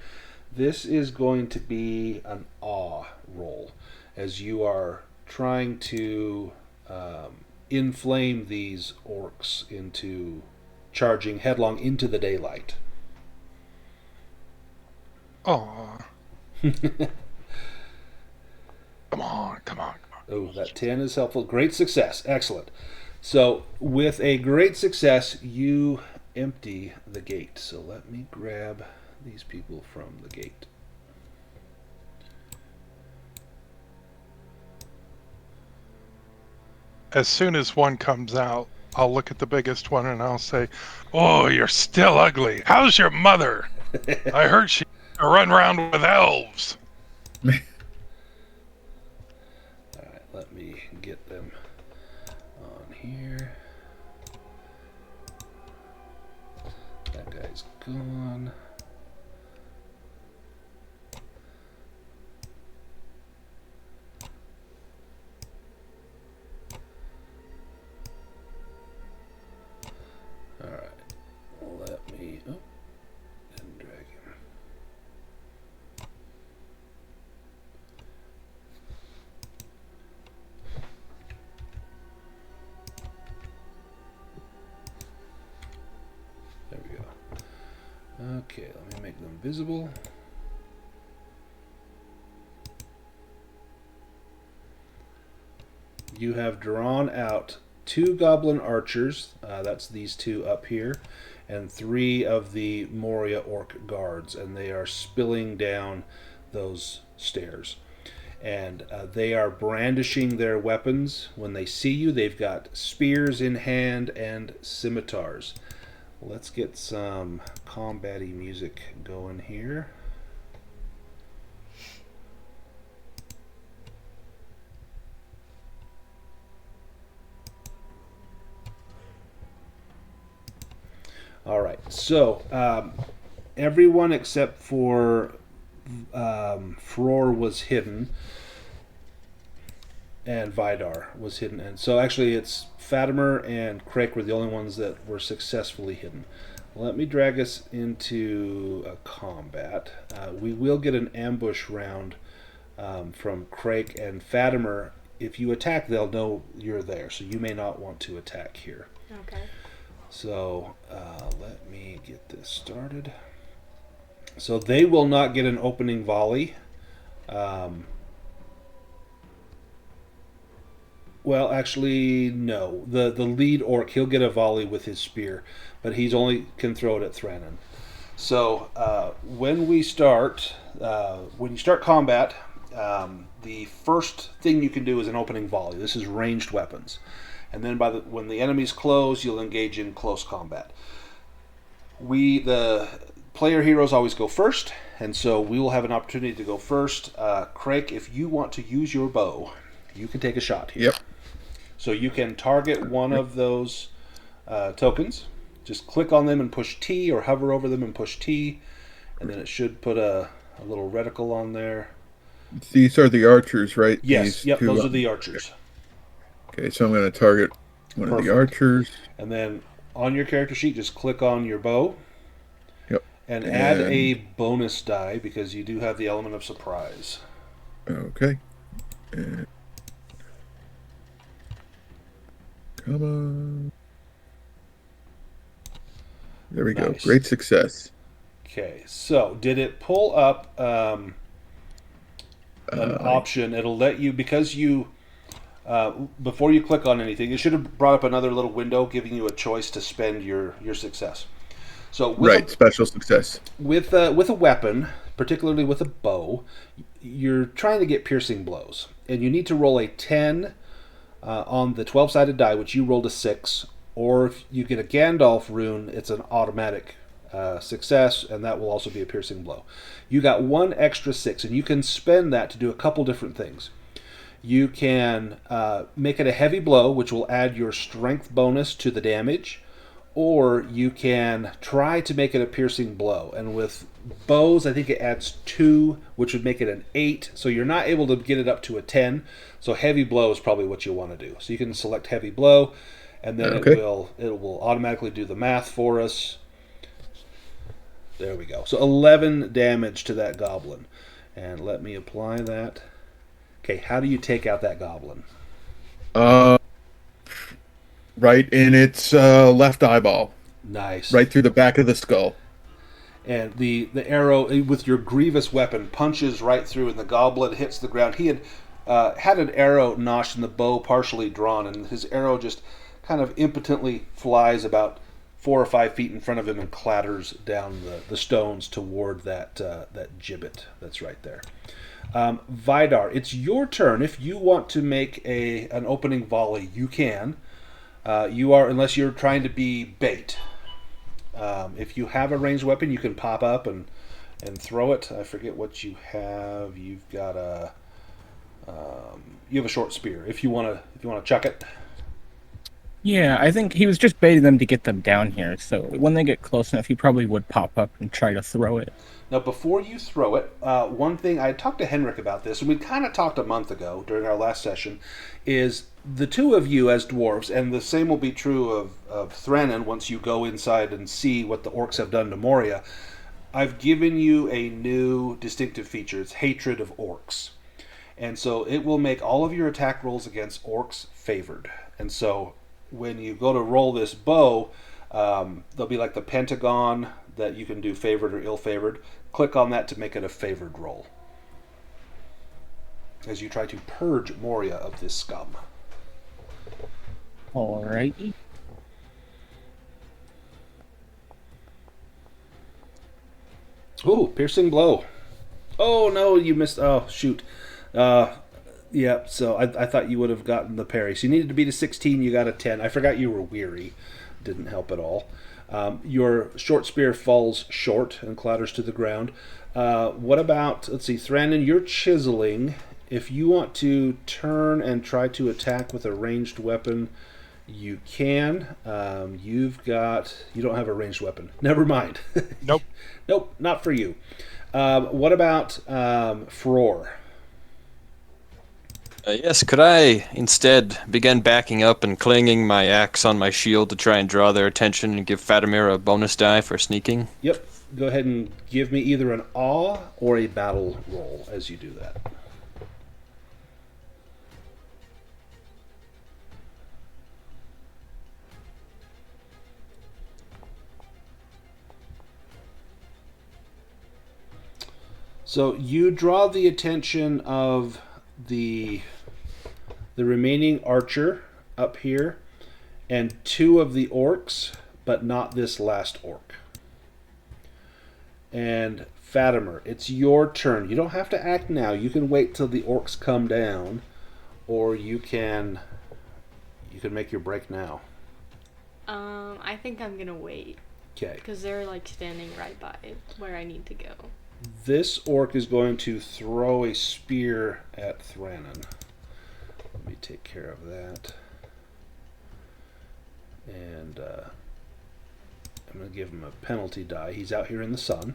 A: This is going to be an awe roll, as you are trying to inflame these orcs into charging headlong into the daylight.
C: Oh. Come on.
A: Oh, that 10 is helpful. Great success. Excellent. So, with a great success, you empty the gate. So let me grab these people from the gate.
C: As soon as one comes out, I'll look at the biggest one and I'll say, "Oh, you're still ugly. How's your mother? I heard she run around with elves."
A: Alright, let me get them on here. That guy's gone. Alright, let me... Oh, didn't drag him. There we go. Okay, let me make them visible. You have drawn out 2 goblin archers, that's these 2 up here, and 3 of the Moria orc guards, and they are spilling down those stairs. And they are brandishing their weapons. When they see you, they've got spears in hand and scimitars. Let's get some combat-y music going here. All right, so everyone except for Frór was hidden, and Vidar was hidden, and so actually it's Fatimer and Craic were the only ones that were successfully hidden. Let me drag us into a combat. We will get an ambush round from Craic and Fatimer. If you attack, they'll know you're there, so you may not want to attack here.
E: Okay.
A: So let me get this started. So they will not get an opening volley. Well, actually, no. The lead orc, he'll get a volley with his spear, but he's only can throw it at Thranin. So when you start combat, the first thing you can do is an opening volley. This is ranged weapons. And then when the enemy's close, you'll engage in close combat. The player heroes always go first, and so we will have an opportunity to go first. Craic, if you want to use your bow, you can take a shot here.
D: Yep.
A: So you can target one of those tokens. Just click on them and push T, or hover over them and push T, and then it should put a little reticle on there.
D: These are the archers, right?
A: Yes,
D: These two,
A: those are the archers.
D: Okay, so I'm going to target one of the archers.
A: And then on your character sheet, just click on your bow.
D: Yep.
A: And add a bonus die, because you do have the element of surprise.
D: Okay. And come on. There we go.
A: Nice.
D: Great success.
A: Okay, so did it pull up an option. It'll let you, because you, before you click on anything, it should have brought up another little window giving you a choice to spend your success. So with
D: special success.
A: With a weapon, particularly with a bow, you're trying to get piercing blows, and you need to roll a 10 on the 12-sided die, which you rolled a 6, or if you get a Gandalf rune, it's an automatic success, and that will also be a piercing blow. You got one extra 6, and you can spend that to do a couple different things. You can make it a heavy blow, which will add your strength bonus to the damage, or you can try to make it a piercing blow. And with bows, I think it adds 2, which would make it an 8, so you're not able to get it up to a 10. So heavy blow is probably what you want to do. So you can select heavy blow, and then it will automatically do the math for us. There we go. So 11 damage to that goblin. And let me apply that. Okay, how do you take out that goblin?
D: Right in its left eyeball.
A: Nice.
D: Right through the back of the skull.
A: And the arrow, with your grievous weapon, punches right through, and the goblin hits the ground. He had had an arrow notched and the bow partially drawn, and his arrow just kind of impotently flies about 4 or 5 feet in front of him and clatters down the stones toward that gibbet that's right there. Vidar, it's your turn. If you want to make an opening volley, you can. You are, unless you're trying to be bait. If you have a ranged weapon, you can pop up and throw it. I forget what you have. You've got you have a short spear. If you want to chuck it.
F: Yeah, I think he was just baiting them to get them down here. So when they get close enough, he probably would pop up and try to throw it.
A: Now, before you throw it, one thing, I talked to Henrik about this, and we kind of talked a month ago during our last session, is the two of you as dwarves, and the same will be true of Thranin once you go inside and see what the orcs have done to Moria. I've given you a new distinctive feature. It's hatred of orcs. And so it will make all of your attack rolls against orcs favored. And so when you go to roll this bow, there'll be like the pentagon that you can do favored or ill-favored. Click on that to make it a favored roll, as you try to purge Moria of this scum.
F: Alrighty.
A: Ooh, piercing blow. Oh no, you missed. Oh shoot. Yeah, so I thought you would have gotten the parry. So you needed to beat a 16, you got a 10. I forgot you were weary. Didn't help at all. Your short spear falls short and clatters to the ground. What about, let's see, Thranin, you're chiseling. If you want to turn and try to attack with a ranged weapon, you can. You don't have a ranged weapon. Never mind.
C: Nope.
A: Nope, not for you. What about Frór?
B: Yes, could I instead begin backing up and clanging my axe on my shield to try and draw their attention and give Fatimer a bonus die for sneaking?
A: Yep. Go ahead and give me either an awe or a battle roll as you do that. So you draw the attention of the remaining archer up here and 2 of the orcs, but not this last orc. And Fatimer, it's your turn. You don't have to act now. You can wait till the orcs come down, or you can make your break now.
E: I think I'm gonna wait.
A: Okay.
E: Because they're like standing right by where I need to go.
A: This orc is going to throw a spear at Thranin. Let me take care of that. And I'm going to give him a penalty die. He's out here in the sun.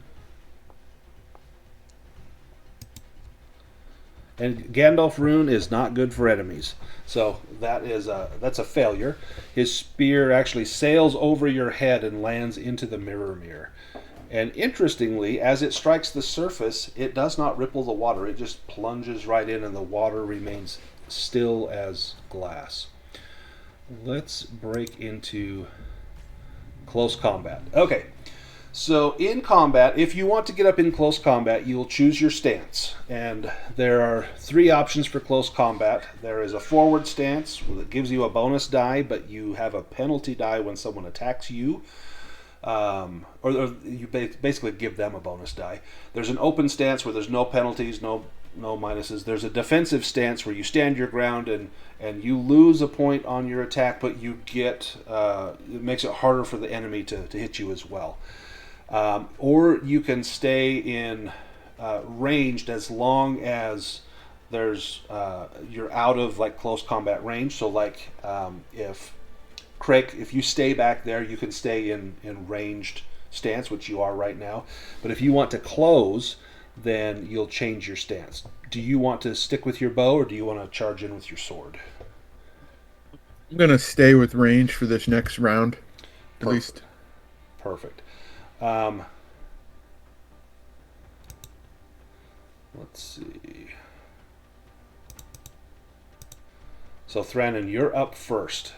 A: And Gandalf rune is not good for enemies. So that's a failure. His spear actually sails over your head and lands into the mirror. And interestingly, as it strikes the surface, it does not ripple the water. It just plunges right in, and the water remains still as glass. Let's break into close combat. Okay, So in combat, if you want to get up in close combat, you'll choose your stance. And there are 3 options for close combat. There is a forward stance that gives you a bonus die, but you have a penalty die when someone attacks you. Or you basically give them a bonus die. There's an open stance where there's no penalties, no minuses. There's a defensive stance where you stand your ground and you lose a point on your attack, but you get it makes it harder for the enemy to hit you as well. Or you can stay in ranged as long as there's you're out of like close combat range. So like if Craic, if you stay back there, you can stay in ranged stance, which you are right now. But if you want to close, then you'll change your stance. Do you want to stick with your bow, or do you want to charge in with your sword?
D: I'm going to stay with range for this next round, at least.
A: Perfect. Let's see. So Thranin, you're up first.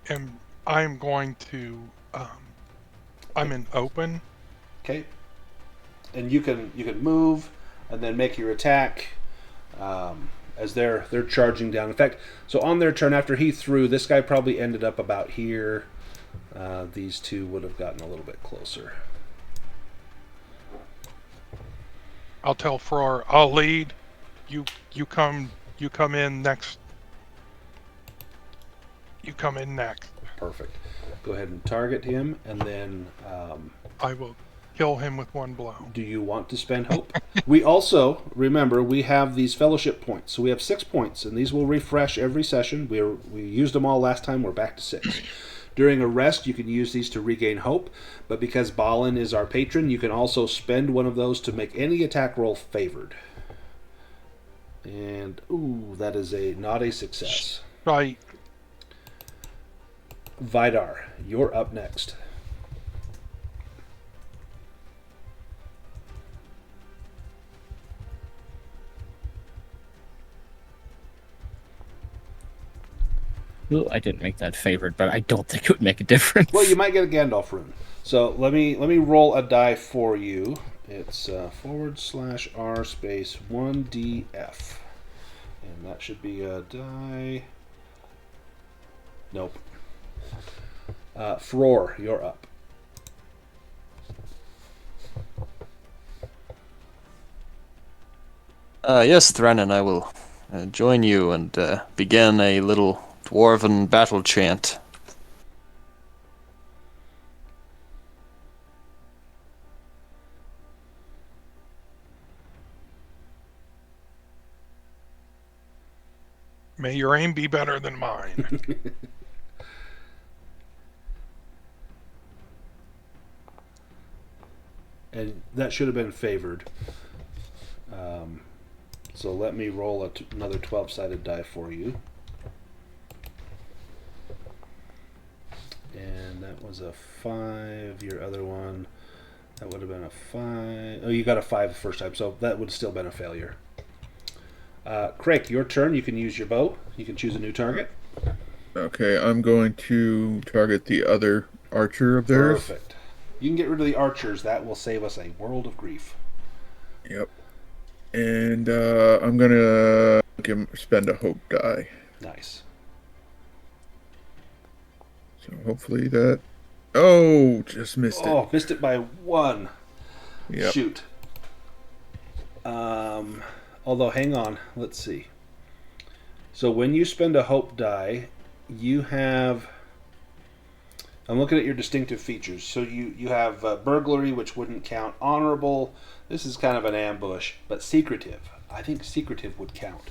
C: And I'm going to. I'm in open.
A: Okay. And you can move and then make your attack as they're charging down. In fact, so on their turn after he threw, this guy probably ended up about here. These two would have gotten a little bit closer.
C: I'll tell Frór, I'll lead. You come in next. You come in next.
A: Perfect. Go ahead and target him, and then
C: I will kill him with one blow.
A: do you want to spend hope? We also, remember, we have these fellowship points. So we have 6 points, and these will refresh every session. We used them all last time. We're back to 6. During a rest, you can use these to regain hope, but because Balin is our patron, you can also spend one of those to make any attack roll favored. And, ooh, that is not a success.
C: Right.
A: Vidar, you're up next.
F: Ooh, I didn't make that favored, but I don't think it would make a difference.
A: Well, you might get a Gandalf rune. So let me roll a die for you. It's /R space 1DF. And that should be a die. Nope. Frór, you're up.
B: Yes, Thranin, I will join you and begin a little Dwarven battle chant.
C: May your aim be better than mine.
A: And that should have been favored. So let me roll another 12-sided die for you. And that was a 5. Your other one, that would have been a 5. Oh, you got a 5 the first time, so that would have still been a failure. Craic, your turn. You can use your bow. You can choose a new target.
D: Okay, I'm going to target the other archer of theirs.
A: Perfect. You can get rid of the archers. That will save us a world of grief.
D: Yep. And I'm going to spend a hope die.
A: Nice.
D: So hopefully that... Oh, just missed it.
A: Oh, missed it by 1.
D: Yep.
A: Shoot. Although, hang on. Let's see. So when you spend a hope die, you have... I'm looking at your distinctive features. So you have burglary, which wouldn't count. Honorable, this is kind of an ambush. But secretive, I think secretive would count.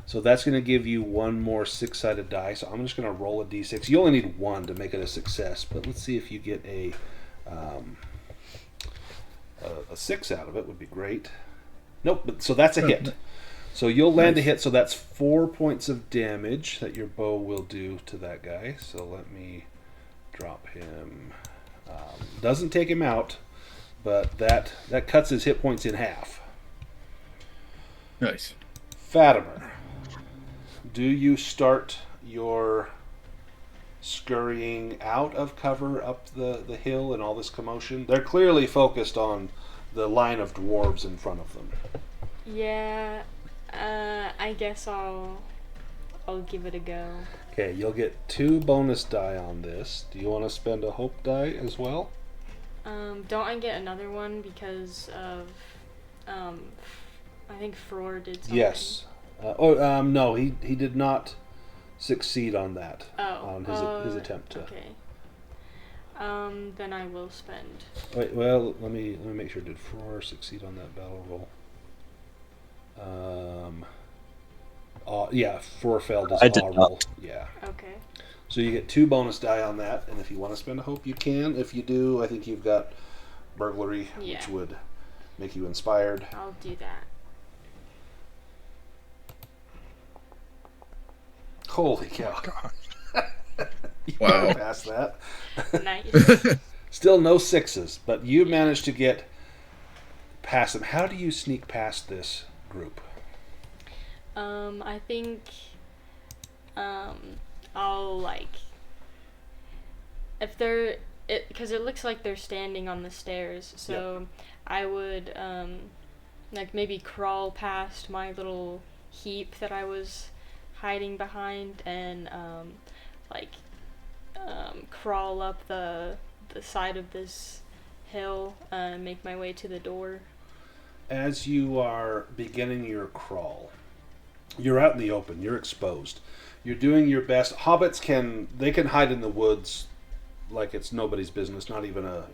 A: So that's going to give you 1 more 6-sided die. So I'm just going to roll a d6. You only need 1 to make it a success. But let's see if you get a 6 out of it. Would be great. Nope, but so that's a hit. So you'll land a hit. So that's 4 points of damage that your bow will do to that guy. So let me... drop him. Doesn't take him out, but that cuts his hit points in half.
D: Nice.
A: Fatimer, do you start your scurrying out of cover up the hill and all this commotion. They're clearly focused on the line of dwarves in front of them.
E: Yeah, I guess I'll give it a go.
A: Okay, you'll get 2 bonus die on this. Do you want to spend a hope die as well?
E: Don't I get another one because of, I think Frór did something?
A: Yes. No, he did not succeed on that. On his attempt to.
E: Okay. Then I will spend.
A: Wait, well, let me make sure. Did Frór succeed on that battle roll? Yeah, Frór failed his
B: I did
A: awe
B: not.
A: roll. Yeah.
E: Okay.
A: So you get 2 bonus die on that, and if you want to spend a hope, you can. If you do, I think you've got burglary,
E: Yeah.
A: which would make you inspired.
E: I'll do that.
A: Holy cow! You
D: Wow.
A: passed that.
E: Nice.
A: Still no 6s, but you managed to get past them. How do you sneak past this group?
E: I think, I'll if they're, because it looks like they're standing on the stairs, so I would, maybe crawl past my little heap that I was hiding behind and, crawl up the side of this hill and make my way to the door.
A: As you are beginning your crawl, you're out in the open. You're exposed. You're doing your best. Hobbits can hide in the woods like it's nobody's business. Not even a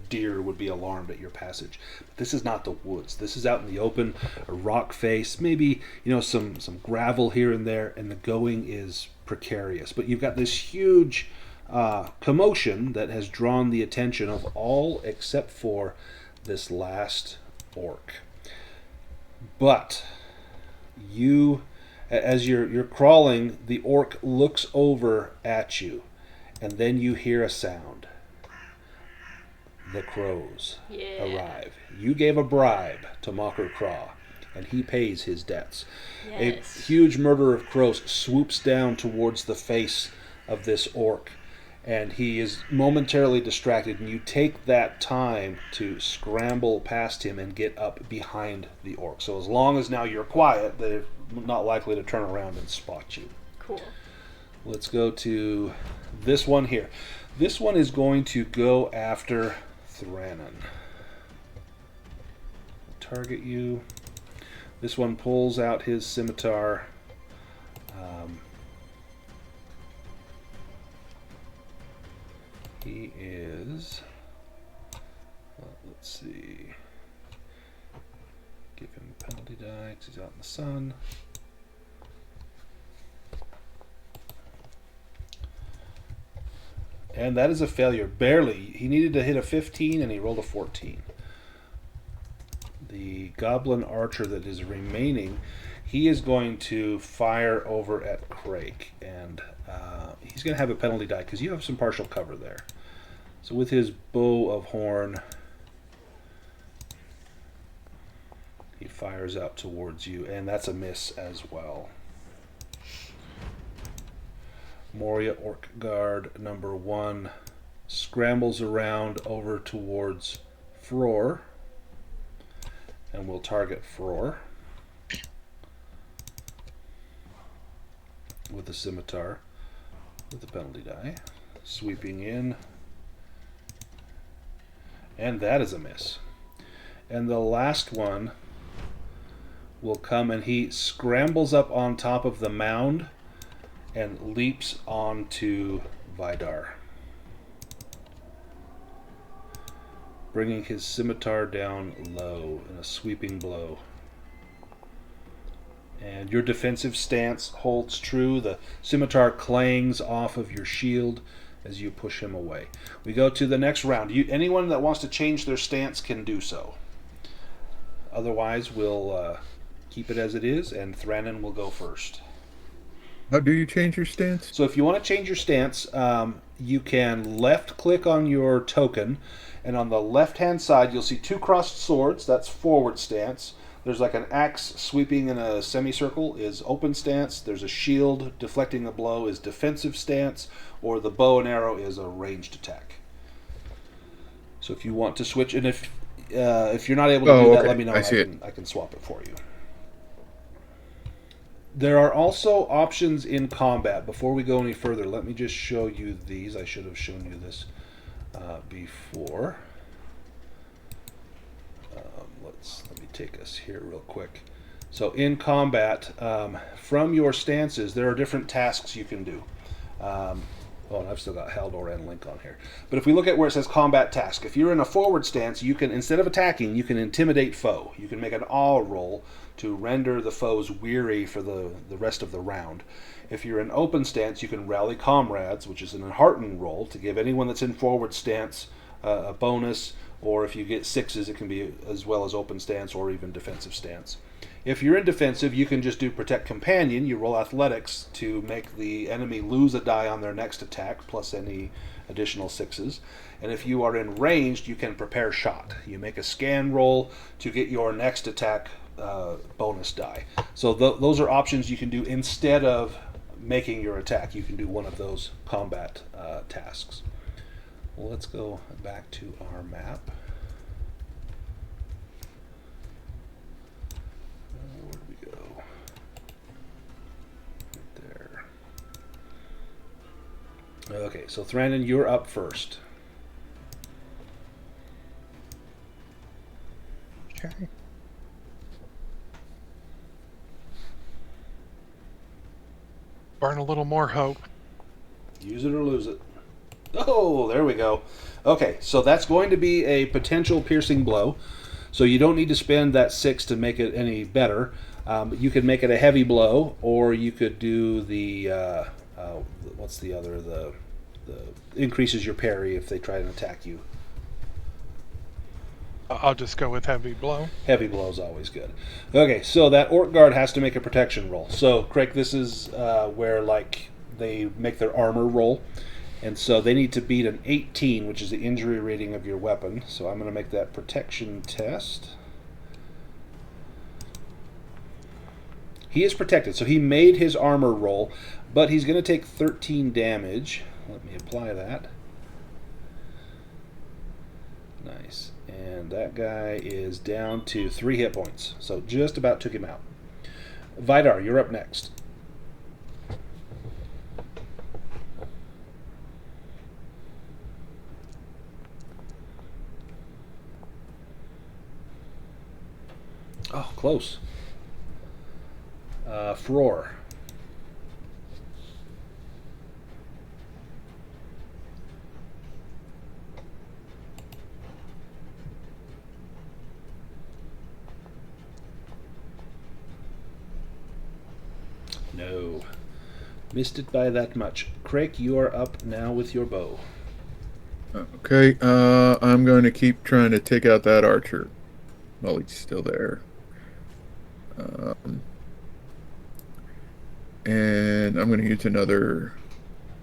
A: deer would be alarmed at your passage. But this is not the woods. This is out in the open. A rock face, maybe some gravel here and there, and the going is precarious. But you've got this huge commotion that has drawn the attention of all except for this last orc. But as you're crawling, the orc looks over at you, and then you hear a sound. The crows arrive. You gave a bribe to Mocker Crawe, and he pays his debts.
E: Yes.
A: A huge murder of crows swoops down towards the face of this orc, and he is momentarily distracted, and you take that time to scramble past him and get up behind the orc. So as long as now you're quiet, they're not likely to turn around and spot you.
E: Cool.
A: Let's go to this one here. This one is going to go after Thranin. Target you. This one pulls out his scimitar. He is... let's see. Give him a penalty die because he's out in the sun. And that is a failure. Barely. He needed to hit a 15 and he rolled a 14. The goblin archer that is remaining, he is going to fire over at Craic. And he's going to have a penalty die because you have some partial cover there. So with his bow of horn, he fires out towards you, and that's a miss as well. Moria Orc Guard number 1 scrambles around over towards Frór, and will target Frór with a scimitar with the penalty die, sweeping in. And that is a miss. And the last one will come, and he scrambles up on top of the mound and leaps onto Vidar, bringing his scimitar down low in a sweeping blow. And your defensive stance holds true. The scimitar clangs off of your shield as you push him away. We go to the next round. Anyone that wants to change their stance can do so. Otherwise, we'll keep it as it is, and Thranin will go first.
D: How do you change your stance?
A: So if you want to change your stance, you can left-click on your token, and on the left-hand side, you'll see 2 crossed swords. That's forward stance. There's like an axe sweeping in a semicircle is open stance. There's a shield deflecting a blow is defensive stance, or the bow and arrow is a ranged attack. So if you want to switch, and if you're not able to do that, let me know. I can swap it for you. There are also options in combat. Before we go any further, let me just show you these. I should have shown you this before. Let me take us here real quick. So in combat, from your stances, there are different tasks you can do. And I've still got Haldor and Link on here. But if we look at where it says combat task, if you're in a forward stance, you can, instead of attacking, you can intimidate foe. You can make an awe roll to render the foes weary for the rest of the round. If you're in open stance, you can rally comrades, which is an enhearten roll to give anyone that's in forward stance a bonus, or if you get 6s, it can be as well as open stance or even defensive stance. If you're in defensive, you can just do Protect Companion. You roll athletics to make the enemy lose a die on their next attack, plus any additional 6s. And if you are in ranged, you can Prepare Shot. You make a scan roll to get your next attack bonus die. So those are options you can do instead of making your attack. You can do one of those combat tasks. Well, let's go back to our map. Where did we go? Right there. Okay, so Thranin, you're up first.
C: Okay. Burn a little more hope.
A: Use it or lose it. Oh, there we go. Okay, so that's going to be a potential piercing blow. So you don't need to spend that 6 to make it any better. You could make it a heavy blow, or you could do the what's the other? The increases your parry if they try and attack you.
C: I'll just go with heavy blow.
A: Heavy blow is always good. Okay, so that Orc Guard has to make a protection roll. So, Craic, this is where like they make their armor roll. And so they need to beat an 18, which is the injury rating of your weapon. So I'm going to make that protection test. He is protected, so he made his armor roll, but he's going to take 13 damage. Let me apply that. Nice. And that guy is down to 3 hit points. So just about took him out. Vidar, you're up next. Oh, close. Frór. No. Missed it by that much. Craic, you are up now with your bow.
D: Okay, I'm going to keep trying to take out that archer while he's still there. And I'm going to use another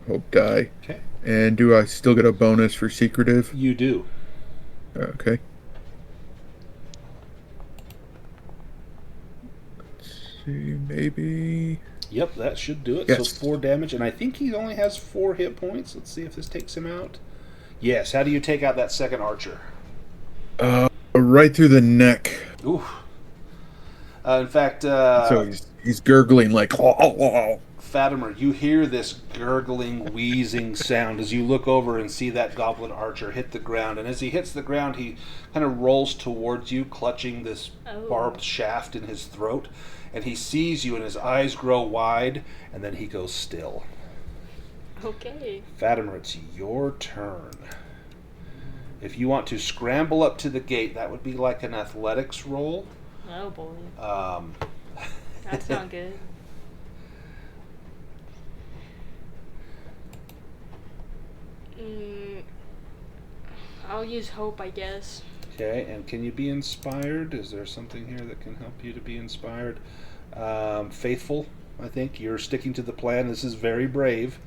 D: hope die.
A: Okay.
D: And do I still get a bonus for secretive?
A: You do.
D: Okay. Let's see, maybe...
A: Yep, that should do it.
D: Yes.
A: So 4 damage, and I think he only has 4 hit points. Let's see if this takes him out. Yes, how do you take out that second archer?
D: Right through the neck.
A: Ooh. In fact...
D: So he's gurgling like...
A: Fatimer, you hear this gurgling, wheezing sound as you look over and see that goblin archer hit the ground. And as he hits the ground, he kind of rolls towards you, clutching this barbed shaft in his throat. And he sees you, and his eyes grow wide, and then he goes still.
E: Okay.
A: Fatimer, it's your turn. If you want to scramble up to the gate, that would be like an athletics roll.
E: Oh boy. That's not good. I'll use hope, I guess.
A: Okay, and can you be inspired? Is there something here that can help you to be inspired? Faithful, I think. You're sticking to the plan. This is very brave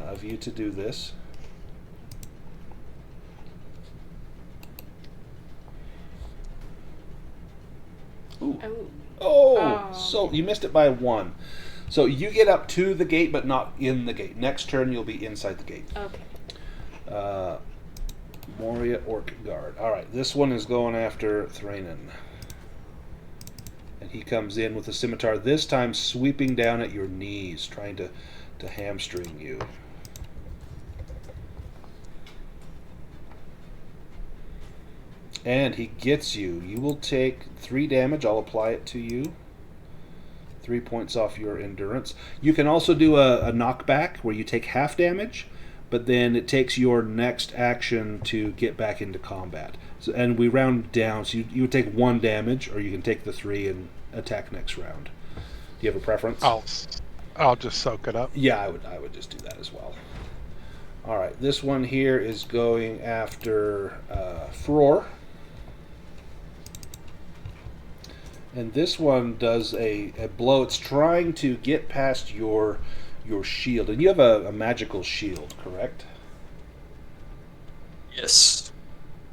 A: of you to do this. Ooh.
E: Oh.
A: Oh,
E: Oh.
A: so you missed it by 1. So you get up to the gate, but not in the gate. Next turn, you'll be inside the gate.
E: Okay.
A: Moria Orc Guard. All right, this one is going after Thranin. And he comes in with a scimitar, this time sweeping down at your knees, trying to hamstring you. And he gets you. You will take 3 damage. I'll apply it to you. 3 points off your endurance. You can also do a knockback where you take half damage, but then it takes your next action to get back into combat. So, and we round down, so you would take 1 damage, or you can take the 3 and attack next round. Do you have a preference?
C: I'll just soak it up.
A: Yeah, I would just do that as well. All right, this one here is going after Frór. And this one does a blow. It's trying to get past your shield. And you have a magical shield, correct?
B: Yes.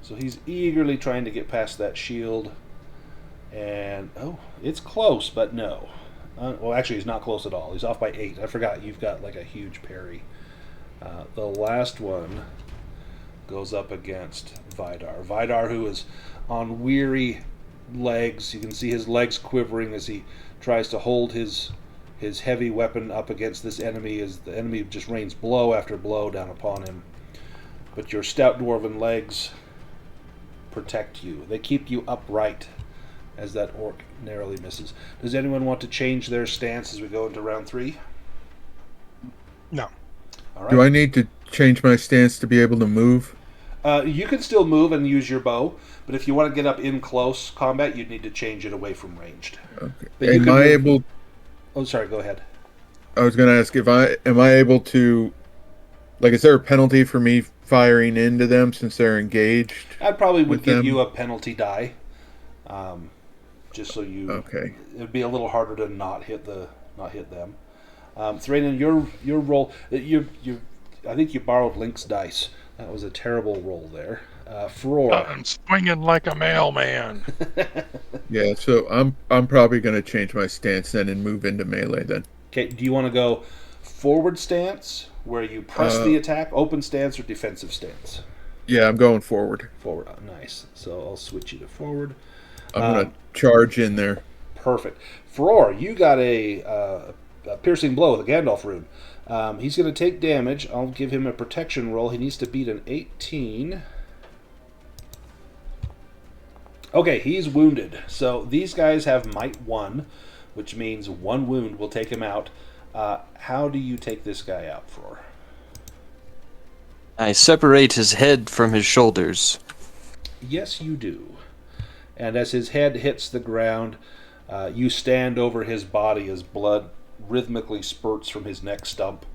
A: So he's eagerly trying to get past that shield. And, oh, it's close, but no. Well, actually, he's not close at all. He's off by 8. I forgot you've got like a huge parry. The last one goes up against Vidar. Vidar, who is on weary legs. You can see his legs quivering as he tries to hold his heavy weapon up against this enemy, as the enemy just rains blow after blow down upon him. But your stout dwarven legs protect you. They keep you upright as that orc narrowly misses. Does anyone want to change their stance as we go into round 3?
C: No.
A: All right.
D: Do I need to change my stance to be able to move?
A: You can still move and use your bow, but if you want to get up in close combat, you'd need to change it away from ranged.
D: Okay.
A: But you
D: Am
A: can
D: I
A: move-
D: able?
A: Oh, sorry. Go ahead.
D: I was going to ask am I able to, like, is there a penalty for me firing into them since they're engaged?
A: I probably would
D: with
A: give
D: them?
A: you a penalty die, just so you.
D: Okay.
A: It'd be a little harder to not hit them. Thranin, your roll. I think you borrowed Link's dice. That was a terrible roll there. Frór.
C: I'm swinging like a mailman.
D: Yeah, so I'm probably going to change my stance then and move into melee then.
A: Okay. Do you want to go forward stance, where you press the attack, open stance, or defensive stance?
D: Yeah, I'm going forward.
A: Forward. Oh, nice. So I'll switch you to forward.
D: I'm going to charge in there.
A: Perfect. Frór, you got a piercing blow with a Gandalf rune. He's going to take damage. I'll give him a protection roll. He needs to beat an 18. Okay, he's wounded. So these guys have might 1, which means 1 wound will take him out. How do you take this guy out, Frór?
B: I separate his head from his shoulders.
A: Yes, you do. And as his head hits the ground, you stand over his body as blood rhythmically spurts from his neck stump.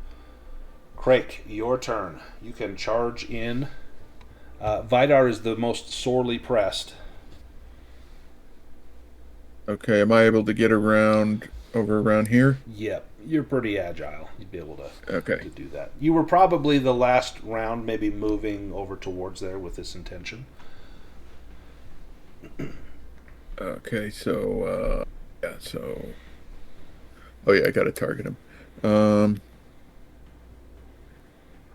A: Craic, your turn. You can charge in. Vidar is the most sorely pressed.
D: Okay, am I able to get around here?
A: Yep, you're pretty agile. You'd be able to
D: Okay.
A: do that. You were probably the last round maybe moving over towards there with this intention.
D: Okay, so oh yeah, I got to target him.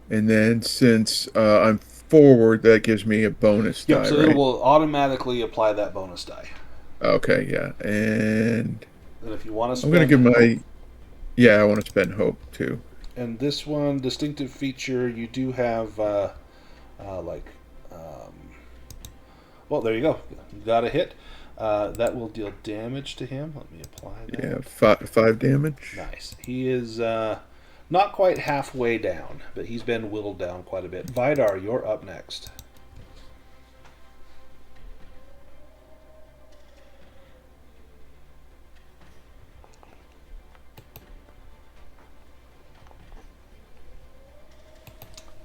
D: And then since I'm forward, that gives me a bonus die,
A: So
D: right?
A: it will automatically apply that bonus die.
D: Okay, yeah. And
A: And if you want to
D: I'm
A: spend
D: going to give my... Yeah, I want to spend hope, too.
A: And this one, distinctive feature, you do have, well, there you go. You got a hit. That will deal damage to him. Let me apply that.
D: Yeah, 5 damage.
A: Nice. He is not quite halfway down, but he's been whittled down quite a bit. Vidar, you're up next.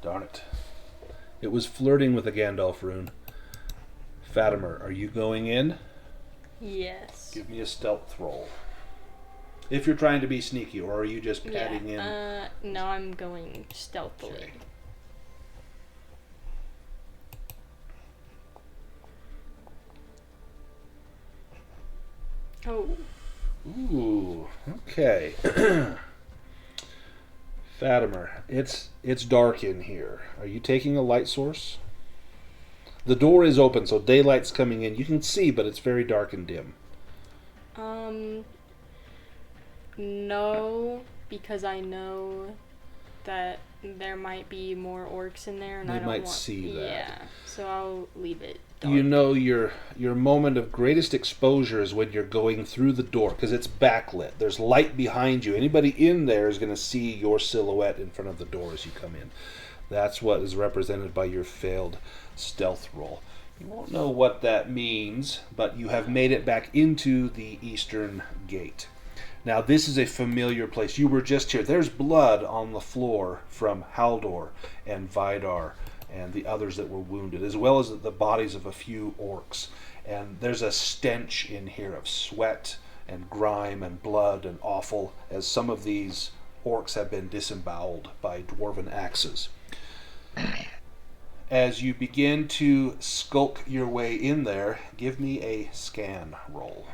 A: Darn it. It was flirting with a Gandalf rune. Fatimer, are you going in?
E: Yes.
A: Give me a stealth roll. If you're trying to be sneaky, or are you just padding in?
E: No, I'm going stealthily.
A: Okay.
E: Oh.
A: Ooh, okay. Fatimer, it's dark in here. Are you taking a light source? The door is open, so daylight's coming in. You can see, but it's very dark and dim.
E: No, because I know that there might be more orcs in there, and
A: They
E: I don't
A: might
E: want...
A: see that.
E: Yeah, so I'll leave it dark.
A: You know your moment of greatest exposure is when you're going through the door, because it's backlit. There's light behind you. Anybody in there is going to see your silhouette in front of the door as you come in. That's what is represented by your failed stealth roll. You won't know what that means, but you have made it back into the eastern gate. Now, this is a familiar place. You were just here. There's blood on the floor from Haldor and Vidar and the others that were wounded, as well as the bodies of a few orcs. And there's a stench in here of sweat and grime and blood and offal, as some of these orcs have been disemboweled by dwarven axes. As you begin to skulk your way in there, give me a scan roll.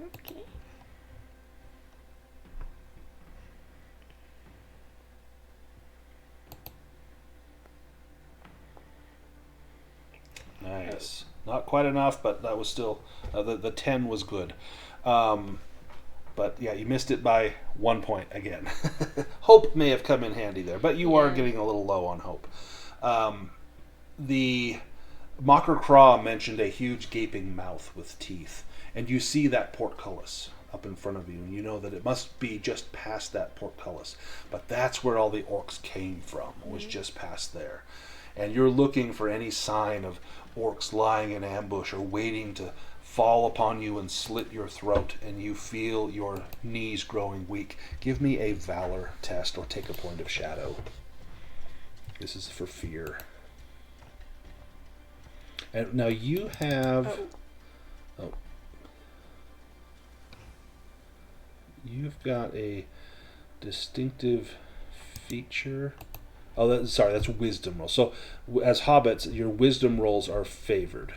E: Okay.
A: Nice. Not quite enough, but that was still... the 10 was good. But yeah, you missed it by 1 point again. Hope may have come in handy there, but you are getting a little low on hope. The Mocker Crawe mentioned a huge gaping mouth with teeth, and you see that portcullis up in front of you, and you know that it must be just past that portcullis. But that's where all the orcs came from, was just past there. And you're looking for any sign of orcs lying in ambush or waiting to fall upon you and slit your throat, and you feel your knees growing weak. Give me a valor test or take a point of shadow. This is for fear. And now you have... Oh. You've got a distinctive feature... Oh, that's wisdom roll. So, as hobbits, your wisdom rolls are favored,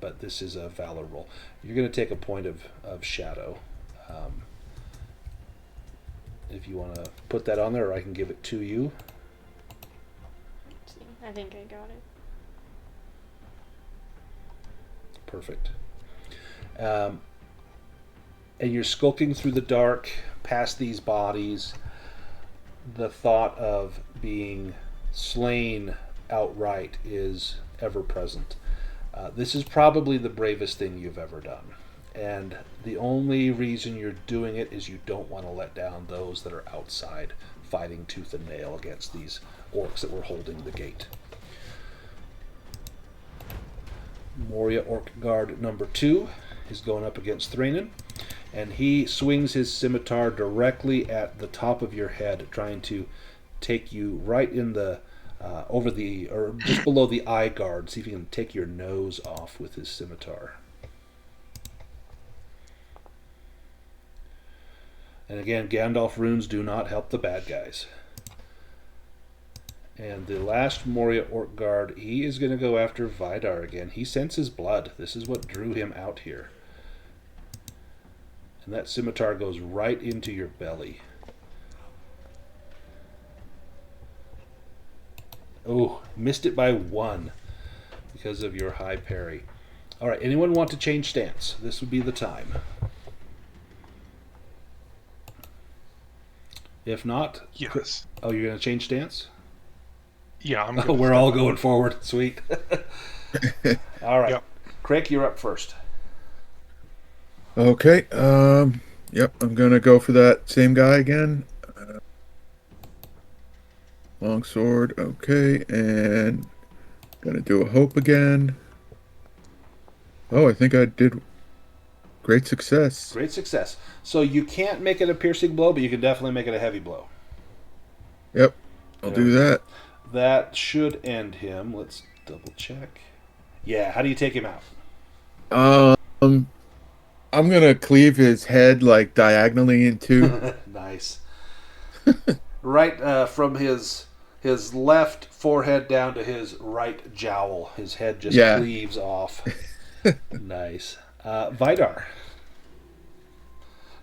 A: but this is a valor roll. You're going to take a point of shadow. If you want to put that on there, or I can give it to you.
E: Let's see. I think I got it.
A: Perfect. And you're skulking through the dark, past these bodies. The thought of being slain outright is ever present. This is probably the bravest thing you've ever done. And the only reason you're doing it is you don't want to let down those that are outside fighting tooth and nail against these orcs that were holding the gate. Moria Orc Guard number 2 is going up against Thranin. And he swings his scimitar directly at the top of your head, trying to take you right in the, or just below the eye guard. See if he can take your nose off with his scimitar. And again, Gandalf runes do not help the bad guys. And the last Moria Orc Guard, he is going to go after Vidar again. He senses blood. This is what drew him out here. And that scimitar goes right into your belly. Oh, missed it by 1 because of your high parry. All right, anyone want to change stance? This would be the time. If not...
C: Yes.
A: Oh, you're going to change stance?
C: Yeah, I'm
A: Oh, we're all going forward. Sweet. All right.
C: Yep.
A: Craic, you're up first.
D: Okay, yep, I'm gonna go for that same guy again. Longsword, okay, and gonna do a hope again. Oh, I think I did great success.
A: Great success. So you can't make it a piercing blow, but you can definitely make it a heavy blow.
D: Yep, I'll do that.
A: That should end him. Let's double check. Yeah, how do you take him out?
D: I'm gonna cleave his head like diagonally in two.
A: Nice. Right from his left forehead down to his right jowl. His head just cleaves off. Nice. Vidar.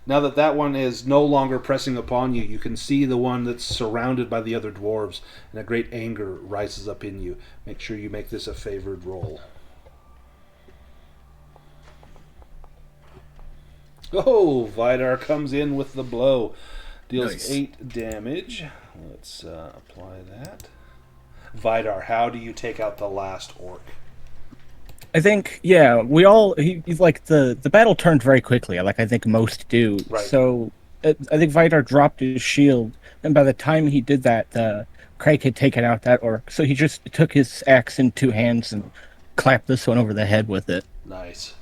A: Now that one is no longer pressing upon you, you can see the one that's surrounded by the other dwarves, and a great anger rises up in you. Make sure you make this a favored roll. Oh, Vidar comes in with the blow. Deals
D: Nice.
A: 8 damage. Let's apply that. Vidar, how do you take out the last orc?
F: I think, he's like, the battle turned very quickly, like I think most do.
A: Right.
F: So I think Vidar dropped his shield, and by the time he did that, Craic had taken out that orc. So he just took his axe in 2 hands and clapped this one over the head with it.
A: Nice.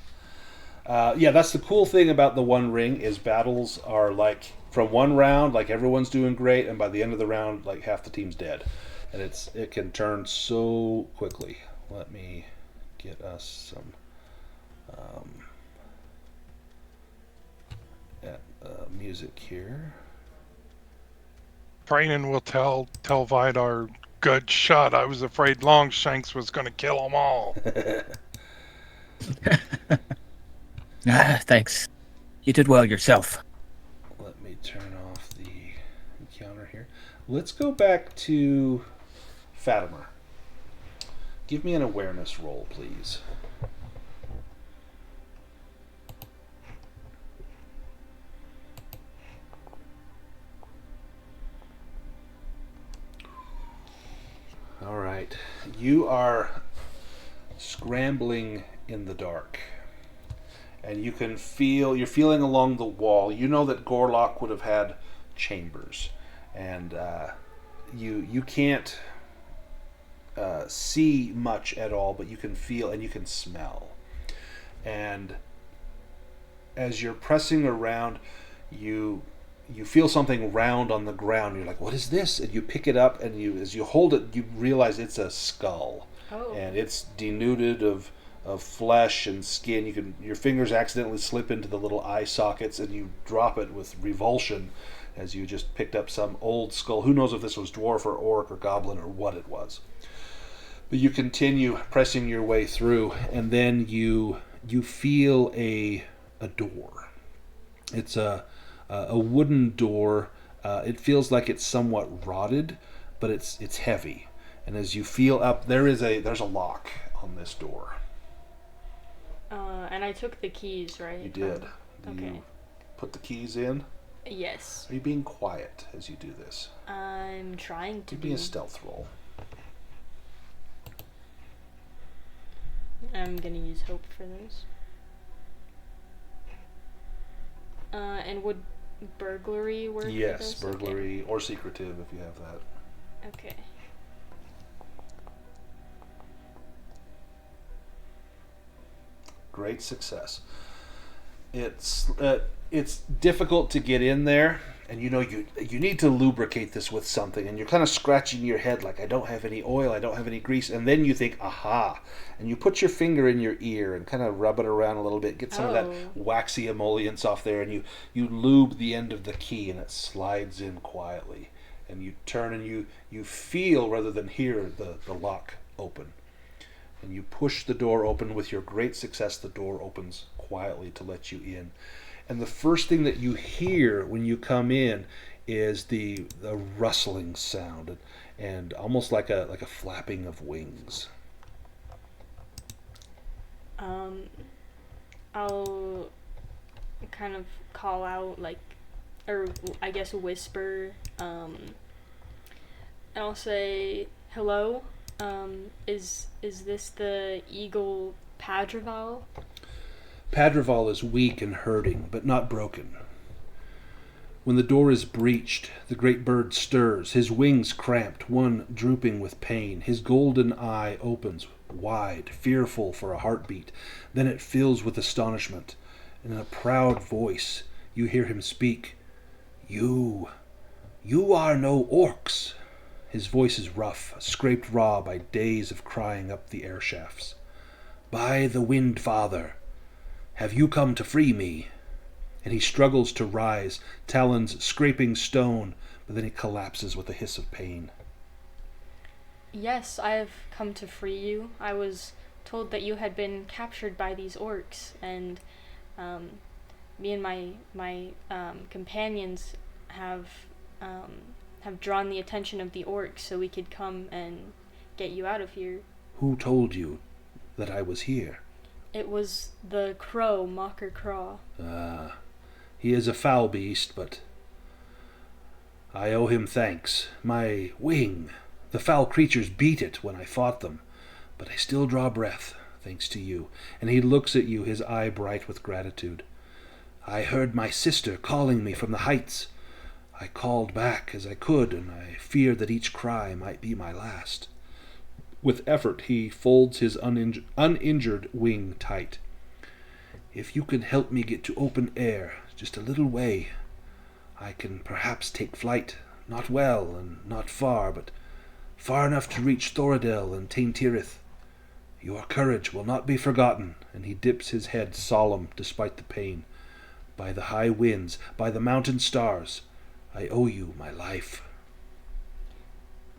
A: That's the cool thing about the One Ring is battles are like from one round, like everyone's doing great, and by the end of the round, like half the team's dead, and it can turn so quickly. Let me get us some music here.
C: Thranin will tell Vidar, good shot. I was afraid Longshanks was going to kill them all.
F: Thanks. You did well yourself.
A: Let me turn off the encounter here. Let's go back to Fatimer. Give me an awareness roll, please. All right. You are scrambling in the dark. And you can you're feeling along the wall. You know that Gorlock would have had chambers. And you can't see much at all, but you can feel and you can smell. And as you're pressing around, you feel something round on the ground. You're like, what is this? And you pick it up, and as you hold it, you realize it's a skull.
E: Oh.
A: And it's denuded of flesh and skin. Your fingers accidentally slip into the little eye sockets, and you drop it with revulsion as you just picked up some old skull. Who knows if this was dwarf or orc or goblin or what it was. But you continue pressing your way through, and then you feel a door. It's a wooden door. It feels like it's somewhat rotted, but it's heavy. And as you feel up, there's a lock on this door.
E: And I took the keys, right?
A: You did. Do
E: Okay.
A: you put the keys in?
E: Yes.
A: Are you being quiet as you do this?
E: I'm trying to
A: Give me a stealth roll.
E: I'm gonna use hope for those. And would burglary work?
A: Yes,
E: for this?
A: burglary or secretive if you have that.
E: Okay.
A: Great success. It's difficult to get in there, and you need to lubricate this with something, and you're kind of scratching your head like, I don't have any oil, I don't have any grease, and then you think, aha, and you put your finger in your ear and kind of rub it around a little bit, get some of that waxy emollients off there, and you lube the end of the key, and it slides in quietly, and you turn and you feel rather than hear the lock open. And you push the door open. With your great success, the door opens quietly to let you in. And the first thing that you hear when you come in is the rustling sound, and almost like a flapping of wings.
E: I'll kind of call out, or I guess whisper, and I'll say, hello? Is this the eagle Padrival?
A: Padrival is weak and hurting, but not broken. When the door is breached, the great bird stirs, his wings cramped, one drooping with pain. His golden eye opens wide, fearful for a heartbeat. Then it fills with astonishment, and in a proud voice you hear him speak. You are no orcs. His voice is rough, scraped raw by days of crying up the air shafts. By the wind, father, have you come to free me? And he struggles to rise, talons scraping stone, but then he collapses with a hiss of pain.
E: Yes, I have come to free you. I was told that you had been captured by these orcs, and me and my companions have drawn the attention of the orcs so we could come and get you out of here.
A: Who told you that I was here?
E: It was the crow, Mocker Crawe.
A: He is a foul beast, but I owe him thanks. My wing, the foul creatures beat it when I fought them, but I still draw breath, thanks to you. And he looks at you, his eye bright with gratitude. I heard my sister calling me from the heights. I called back as I could, and I feared that each cry might be my last. With effort, he folds his uninjured wing tight. If you can help me get to open air, just a little way, I can perhaps take flight, not well and not far, but far enough to reach Thorindel and Taintirith. Your courage will not be forgotten, and he dips his head solemn despite the pain. By the high winds, by the mountain stars, I owe you my life.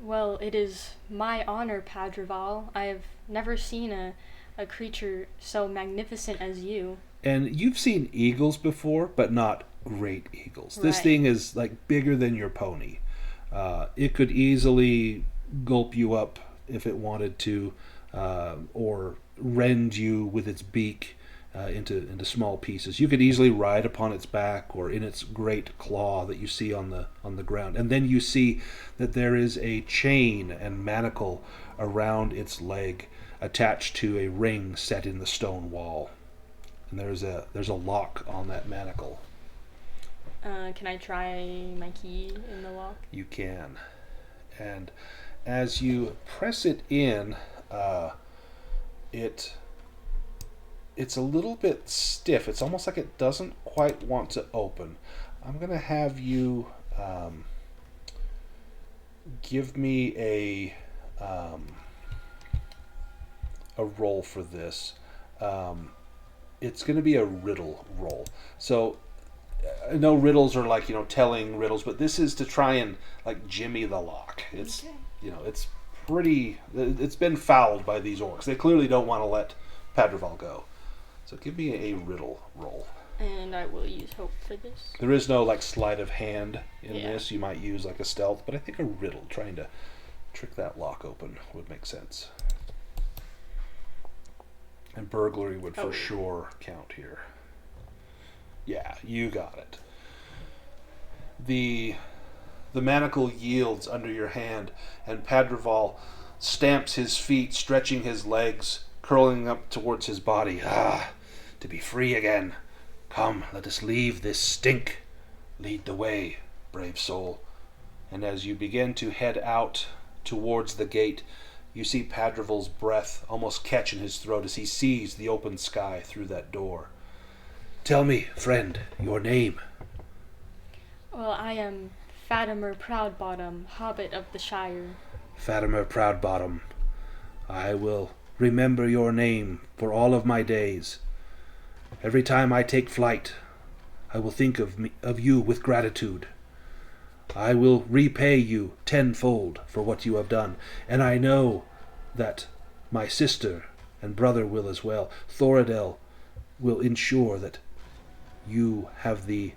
E: Well, it is my honor, Padrival. I have never seen a creature so magnificent as you.
A: And you've seen eagles before, but not great eagles. This
E: Right.
A: thing is like bigger than your pony. It could easily gulp you up if it wanted to, or rend you with its beak into small pieces. You could easily ride upon its back or in its great claw that you see on the ground. And then you see that there is a chain and manacle around its leg attached to a ring set in the stone wall. And there's a lock on that manacle.
E: Can I try my key in the lock?
A: You can. And as you press it in, it's a little bit stiff. It's almost like it doesn't quite want to open. I'm going to have you give me a roll for this. It's going to be a riddle roll. So I know riddles are like, telling riddles, but this is to try and like jimmy the lock. It's it's it's been fouled by these orcs. They clearly don't want to let Padrival go. So give me a riddle roll.
E: And I will use hope for this.
A: There is no like sleight of hand in
E: Yeah.
A: this. You might use like a stealth, but I think a riddle, trying to trick that lock open, would make sense. And burglary would for sure count here. Yeah, you got it. The manacle yields under your hand, and Padrival stamps his feet, stretching his legs, curling up towards his body. To be free again. Come, let us leave this stink. Lead the way, brave soul. And as you begin to head out towards the gate, you see Padrival's breath almost catch in his throat as he sees the open sky through that door. Tell me, friend, your name.
E: Well, I am Fatimer Proudbottom, Hobbit of the Shire.
A: Fatimer Proudbottom, I will remember your name for all of my days. Every time I take flight, I will think of you with gratitude. I will repay you tenfold for what you have done, and I know that my sister and brother will as well. Thorindel will ensure that you have the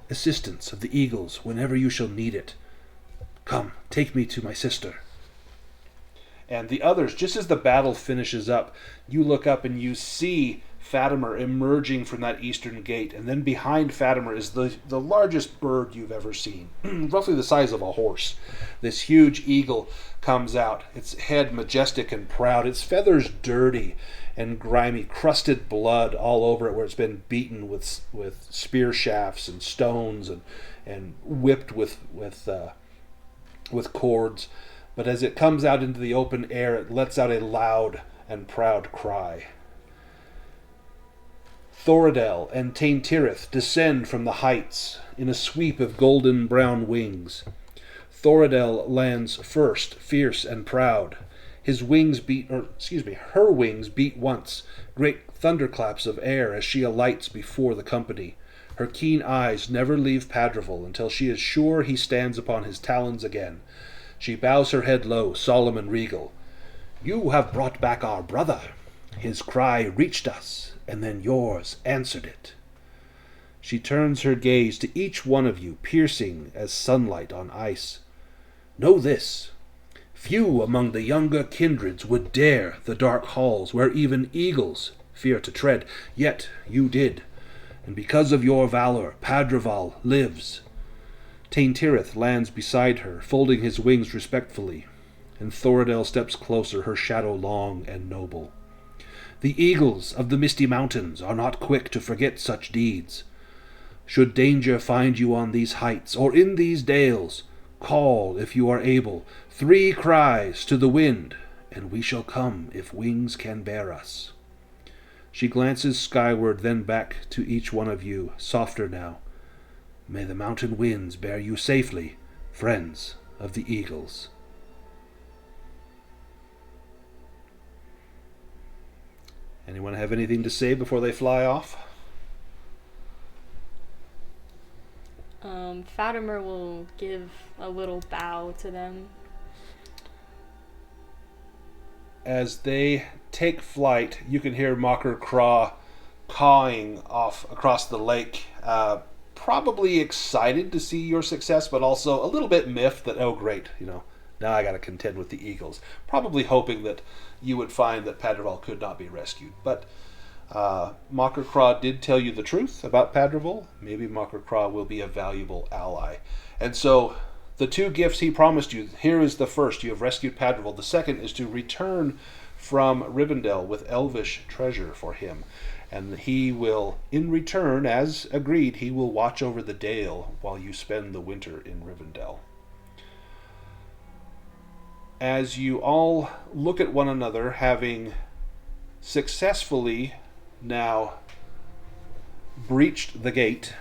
A: assistance of the eagles whenever you shall need it. Come, take me to my sister. And the others, just as the battle finishes up, you look up and you see Fatimer emerging from that eastern gate, and then behind Fatimer is the largest bird you've ever seen, roughly the size of a horse. This huge eagle comes out, its head majestic and proud, its feathers dirty and grimy, crusted blood all over it where it's been beaten with spear shafts and stones and whipped with cords. But as it comes out into the open air, it lets out a loud and proud cry. Thorindel and Taintirith descend from the heights in a sweep of golden brown wings. Thorindel lands first, fierce and proud. Her wings beat once, great thunderclaps of air as she alights before the company. Her keen eyes never leave Padrival until she is sure he stands upon his talons again. She bows her head low, solemn and regal. You have brought back our brother. his cry reached us, and then yours answered it. She turns her gaze to each one of you, piercing as sunlight on ice. Know this. Few among the younger kindreds would dare the dark halls where even eagles fear to tread, yet you did, and because of your valor, Padrival lives. Taintirith lands beside her, folding his wings respectfully, and Thoradel steps closer, her shadow long and noble. The eagles of the Misty Mountains are not quick to forget such deeds. Should danger find you on these heights, or in these dales, call, if you are able, 3 cries to the wind, and we shall come if wings can bear us. She glances skyward, then back to each one of you, softer now. May the mountain winds bear you safely, friends of the eagles. Anyone have anything to say before they fly off?
E: Fatimer will give a little bow to them.
A: As they take flight, you can hear Mocker Crawe cawing off across the lake, probably excited to see your success, but also a little bit miffed that, oh great, now I got to contend with the eagles. Probably hoping that you would find that Padrival could not be rescued. But Mocker Crawe did tell you the truth about Padrival. Maybe Mocker Crawe will be a valuable ally. And so the 2 gifts he promised you, here is the first. You have rescued Padrival. The second is to return from Rivendell with elvish treasure for him. And he will, in return, as agreed, he will watch over the Dale while you spend the winter in Rivendell. As you all look at one another, having successfully now breached the gate,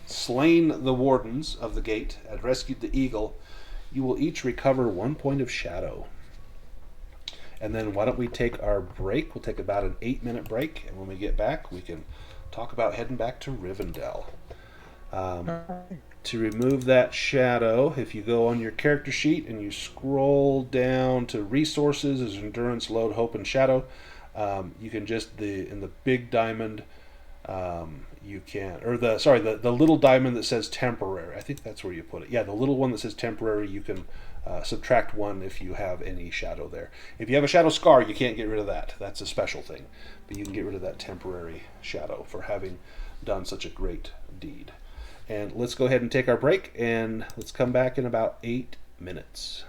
A: slain the wardens of the gate, and rescued the eagle, you will each recover 1 point of shadow. And then why don't we take our break? We'll take about an 8-minute break, and when we get back, we can talk about heading back to Rivendell. To remove that shadow, if you go on your character sheet and you scroll down to resources, as endurance, load, hope, and shadow, you can just in the big diamond, you can, or the little diamond that says temporary. I think that's where you put it. Yeah, the little one that says temporary, you can subtract 1 if you have any shadow there. If you have a shadow scar, you can't get rid of that. That's a special thing. But you can get rid of that temporary shadow for having done such a great deed. And let's go ahead and take our break, and let's come back in about 8 minutes.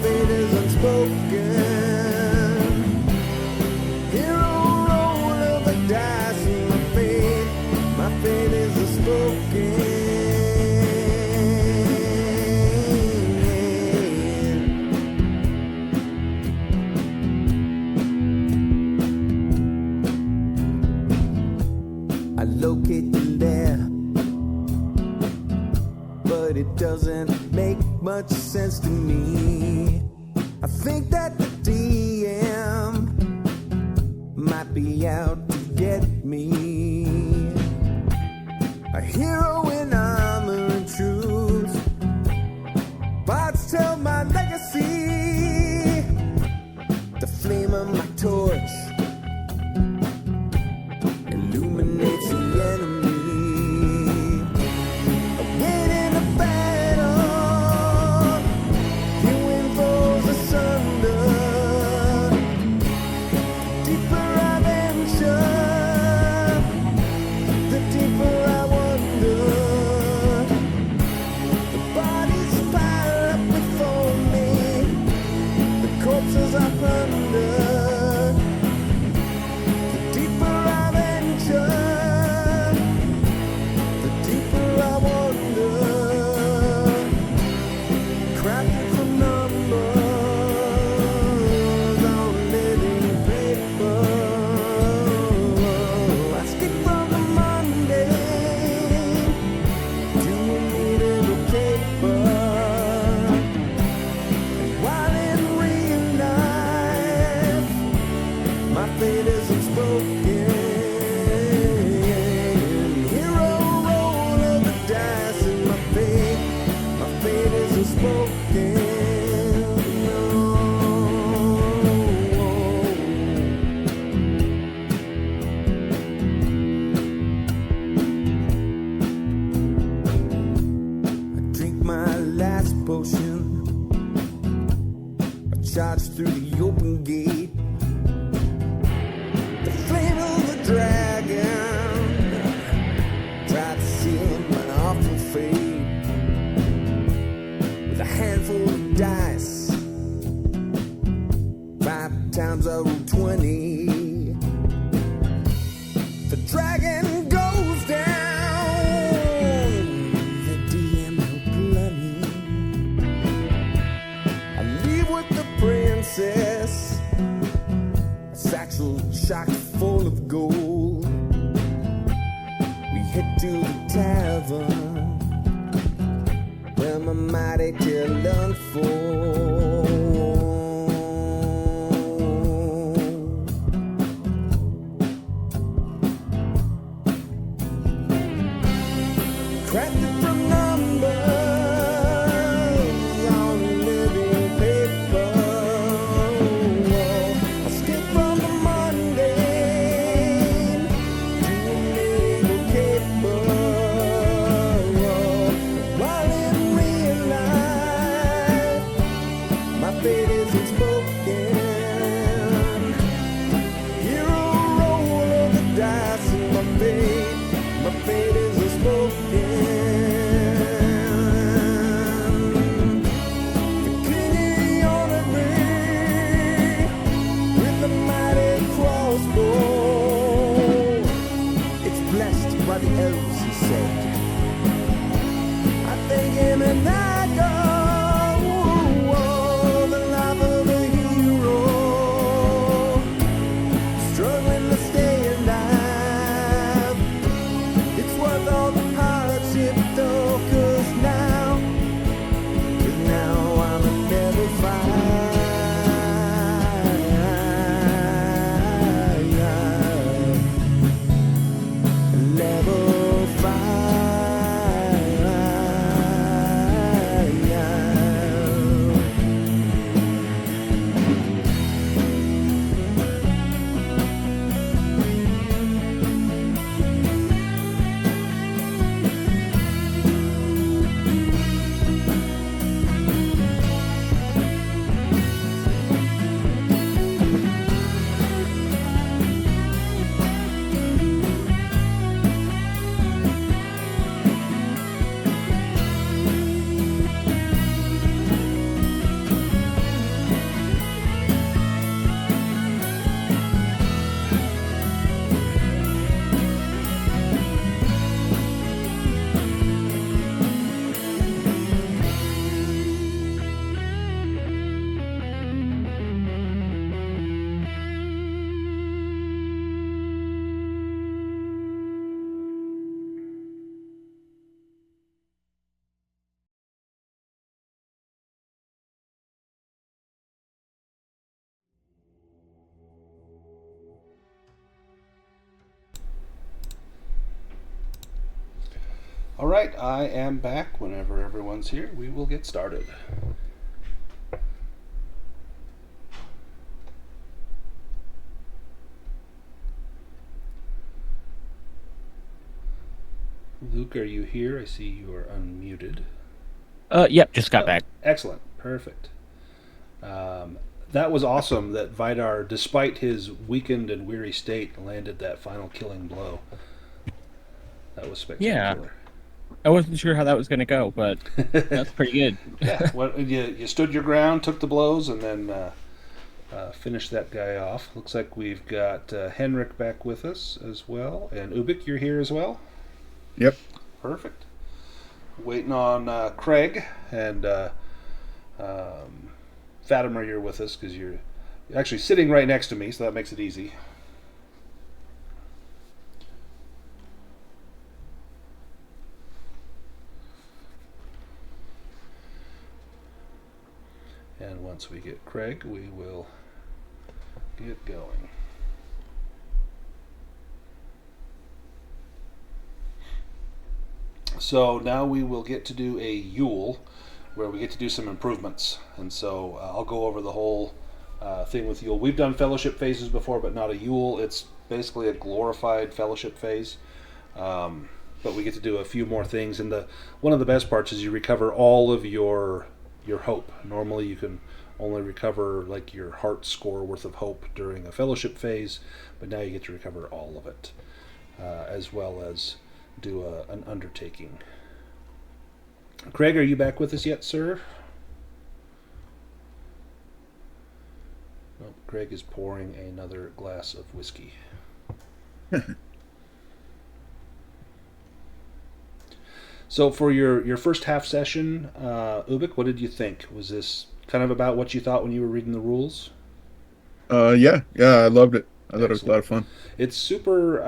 G: Fate is unspoken. but it doesn't make much sense to me. I think that the DM might be out to get me. A hero in armor and truth, bards tell my legacy. The flame of my torch illuminates the enemy. I win in a battle, hewing foes asunder. Deeper I venture, the deeper I wonder. The bodies pile up before me, the corpses I plunder. The deeper I venture, the deeper I wonder. Crafted from numbers on living paper. I skip from the mundane to a immutable caper. And while in real life, my fate is unspoken. Hero roll of the dice in my fate is unspoken. No. I drink my last potion. I charge through the open gate. The flame of the dragon, try to seal my awful fate. With a handful of dice, 5 times I roll 20. The dragon goes down, the DM no bloody. I leave with the princess, a satchel chock full of gold. We head to the tavern, where my mighty tale unfolds. Crafted from numbers on living paper. I skip from the mundane to a naval caper. While in real life, my fate is unspoken. Hero roll of the dice in my fate is unspoken.
A: All right, I am back. Whenever everyone's here, we will get started. Luke, are you here? I see you are unmuted.
F: Yep, just got back.
A: Excellent. Perfect. That was awesome that Vidar, despite his weakened and weary state, landed that final killing blow. That was spectacular.
F: I wasn't sure how that was going to go, but that's pretty good.
A: Yeah, well, you stood your ground, took the blows, and then finished that guy off. Looks like we've got Henrik back with us as well. And Ubik, you're here as well?
D: Yep.
A: Perfect. Waiting on Craic and Fatimer, you're with us because you're actually sitting right next to me, so that makes it easy. And once we get Craic, we will get going. So now we will get to do a Yule, where we get to do some improvements. And so I'll go over the whole thing with Yule. We've done fellowship phases before, but not a Yule. It's basically a glorified fellowship phase. But we get to do a few more things. And one of the best parts is you recover all of your hope. Normally you can only recover like your heart score worth of hope during a fellowship phase, but now you get to recover all of it, as well as do an undertaking. Craic, are you back with us yet, sir? Nope, Craic is pouring another glass of whiskey. So for your first half session, Ubik, what did you think? Was this kind of about what you thought when you were reading the rules?
D: Yeah, I loved it. I thought it was a lot of fun.
A: It's super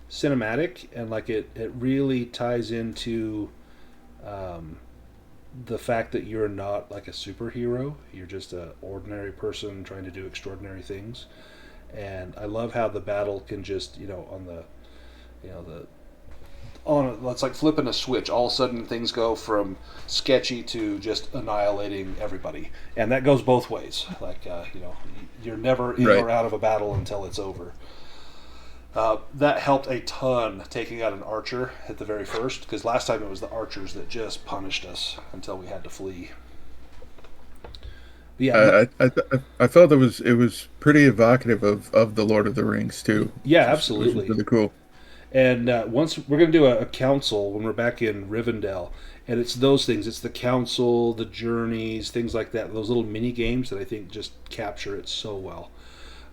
A: cinematic, and like it really ties into the fact that you're not like a superhero. You're just an ordinary person trying to do extraordinary things. And I love how the battle can just, it's like flipping a switch. All of a sudden things go from sketchy to just annihilating everybody. And that goes both ways. Like, you're never in or out of a battle until it's over. That helped a ton, taking out an archer at the very first, because last time it was the archers that just punished us until we had to flee. Yeah,
D: I felt it was pretty evocative of the Lord of the Rings too.
A: Yeah, absolutely.
D: Which is really cool.
A: And once we're going to do a council when we're back in Rivendell, and it's those things. It's the council, the journeys, things like that. Those little mini games that I think just capture it so well.